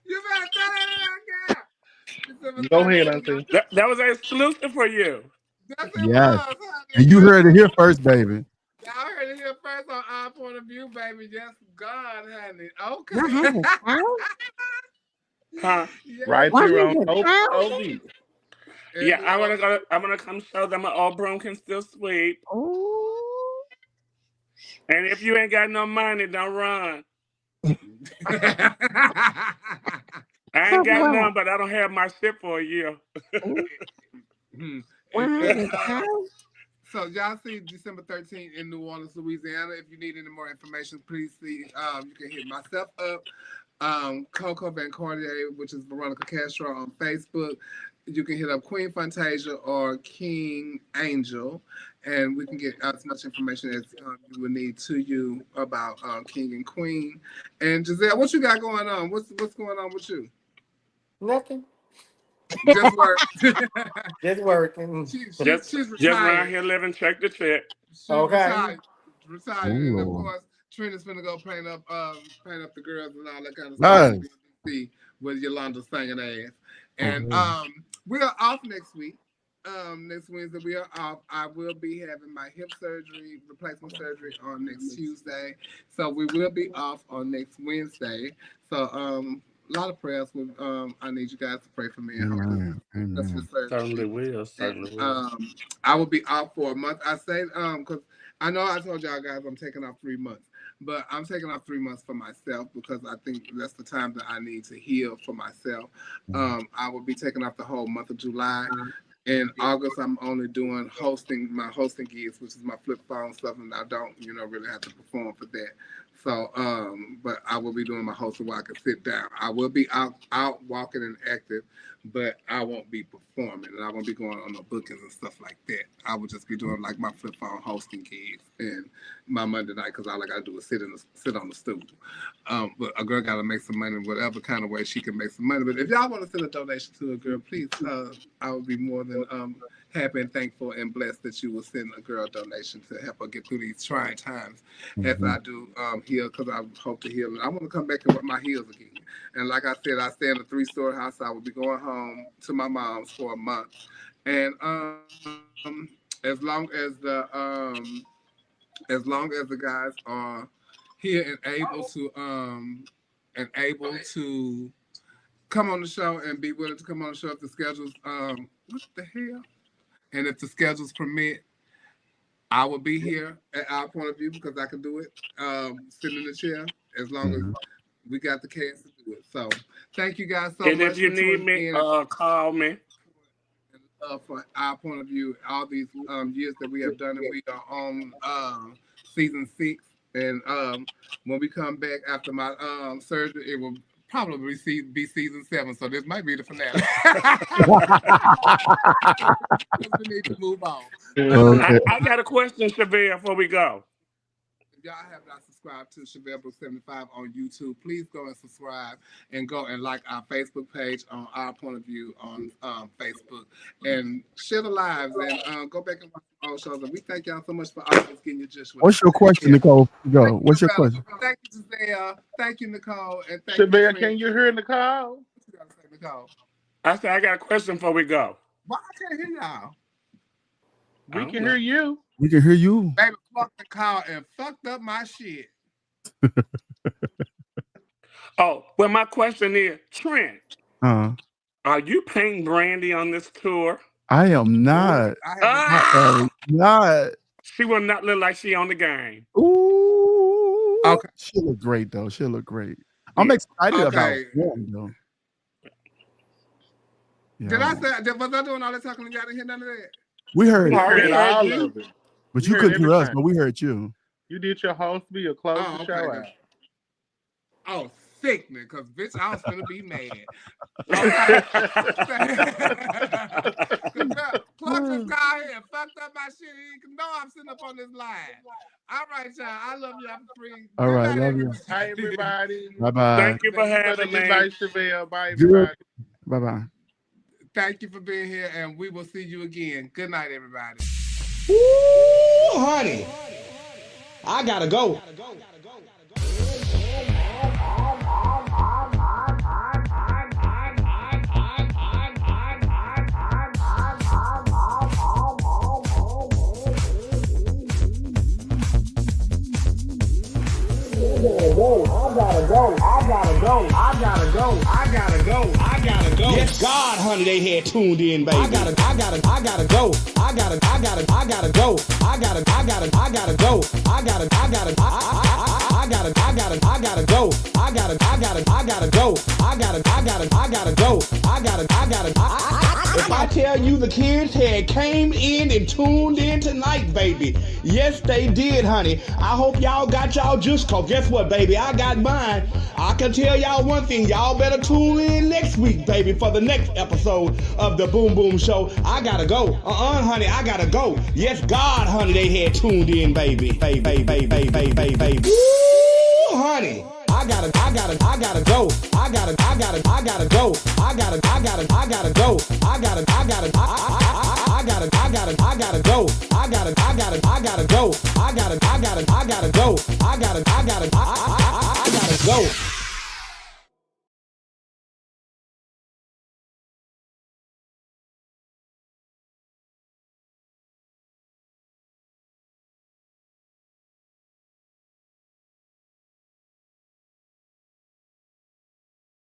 Speaker 2: You better tell that.
Speaker 1: Go ahead, Auntie.
Speaker 5: That was exclusive for you.
Speaker 3: Yes. And you heard it here first, baby.
Speaker 2: Y'all heard it here first on Our Point of View, baby. Yes, God, honey. Okay.
Speaker 5: Huh?
Speaker 1: Right here on OB.
Speaker 5: Yeah, I'm gonna come show them an old broom can still sweep. And if you ain't got no money, don't run. I ain't got none, but I don't have my shit for a year.
Speaker 2: So y'all see December 13th in New Orleans, Louisiana. If you need any more information, please see. You can hit myself up, Coco Van Cordier, which is Veronica Castro on Facebook. You can hit up Queen Fantasia or King Angel, and we can get as much information as you would need to you about King and Queen. And Giselle, what you got going on? What's going on with you?
Speaker 4: Nothing.
Speaker 2: Just work.
Speaker 4: Just working.
Speaker 2: She's
Speaker 5: just
Speaker 2: retired.
Speaker 5: around here living check to check.
Speaker 2: She's retired. And of course, Trina's gonna go paint up the girls and all that kind of stuff. See with Yolanda singing ass. And we are off next week. Next Wednesday we are off. I will be having my hip surgery, replacement surgery on next Tuesday. So we will be off on next Wednesday. So a lot of prayers. I need you guys to pray for me.
Speaker 3: Amen.
Speaker 5: Certainly will.
Speaker 2: I will be off for a month. I say because I know I told y'all guys I'm taking off 3 months, but I'm taking off 3 months for myself because I think that's the time that I need to heal for myself. I will be taking off the whole month of July. In August, I'm only doing my hosting gigs, which is my flip phone stuff, and I don't, really have to perform for that. So, but I will be doing my hosting where I can sit down. I will be out walking and active, but I won't be performing, and I won't be going on no bookings and stuff like that. I will just be doing like my flip phone hosting gigs and my Monday night because all I gotta do is sit on the stool. But a girl gotta make some money, whatever kind of way she can make some money. But if y'all want to send a donation to a girl, please, I would be more than happy and thankful and blessed that you will send a girl donation to help her get through these trying times as I do heal, because I hope to heal. And I want to come back and wear my heels again. And like I said, I stay in a 3-story house. I will be going home to my mom's for a month. And as long as the guys are here and able to come on the show and be willing to come on the show if the schedules what the hell? And if the schedules permit, I will be here at Our Point of View because I can do it sitting in the chair as long as we got the cast to do it. So thank you guys so much.
Speaker 5: And if you need me, call me.
Speaker 2: For Our Point of View, all these years that we have done it, we are on season 6. And when we come back after my surgery, it will probably be season 7. So this might be the finale. We need to move on.
Speaker 5: I got a question, Chevelle, before we go.
Speaker 2: y'all have not subscribed to Chevelle Brooks 75 on YouTube, please go and subscribe and go and like our Facebook page on Our Point of View on Facebook and share the lives and go back and watch the old shows. And we thank y'all so much for always getting your just.
Speaker 3: What's your question, Nicole? Go. What's your question?
Speaker 2: Thank you, Giselle. Thank you, Nicole. And thank
Speaker 1: Chevelle,
Speaker 2: you,
Speaker 1: can you hear Nicole?
Speaker 2: What you gotta say, Nicole?
Speaker 5: I said I got a question before we go.
Speaker 2: Why I can't hear y'all?
Speaker 1: We can hear you.
Speaker 3: We can hear you.
Speaker 2: Baby, fucked the call and fucked up my shit.
Speaker 5: Oh, well, my question is, Trent, are you paying Brandy on this tour?
Speaker 3: I am not. I am not.
Speaker 5: She will not look like she on the game.
Speaker 3: Ooh. Okay. She'll look great, though. She'll look great. I'm excited about one, though. Yeah.
Speaker 2: Did I say, was I doing all that talking and y'all didn't hear none of that?
Speaker 3: We heard
Speaker 1: all of it.
Speaker 3: But you couldn't hear us, but we heard you.
Speaker 1: You did your whole spiel, close the show out.
Speaker 2: Oh, sickening, because bitch, I was gonna be mad. Clark just got here and fucked up my shit. He didn't know I'm sitting up on this line. All right, y'all. I love y'all for free.
Speaker 3: All right, love you.
Speaker 1: Hi, everybody.
Speaker 3: Bye-bye.
Speaker 5: Thank you for having me.
Speaker 1: Chevelle. Bye, everybody.
Speaker 3: Bye-bye.
Speaker 2: Thank you for being here, and we will see you again. Good night, everybody.
Speaker 20: Ooh, honey. I gotta go. I gotta go. Yes, God, honey, they had tuned in, baby. I gotta go. I gotta go. I gotta go. I gotta go. I gotta go. I gotta go. I gotta go. I gotta go. I gotta go. I gotta go. I gotta go. I gotta. If I tell you the kids had came in and tuned in tonight, baby. Yes, they did, honey. I hope y'all got y'all juice, cause guess what, baby? I got mine. I can tell y'all one thing. Y'all better tune in next week, baby, for the next episode of the Boom Boom Show. I gotta go. Honey, I gotta go. Yes, God, honey, they had tuned in, baby. Baby. Woo, honey. I gotta go. I gotta go. I gotta go. I gotta go. I gotta go. I gotta go. I gotta go. I gotta go. I gotta go. I gotta go. I gotta go. I gotta go. I gotta go. I gotta go. I gotta go. I gotta go. I gotta go.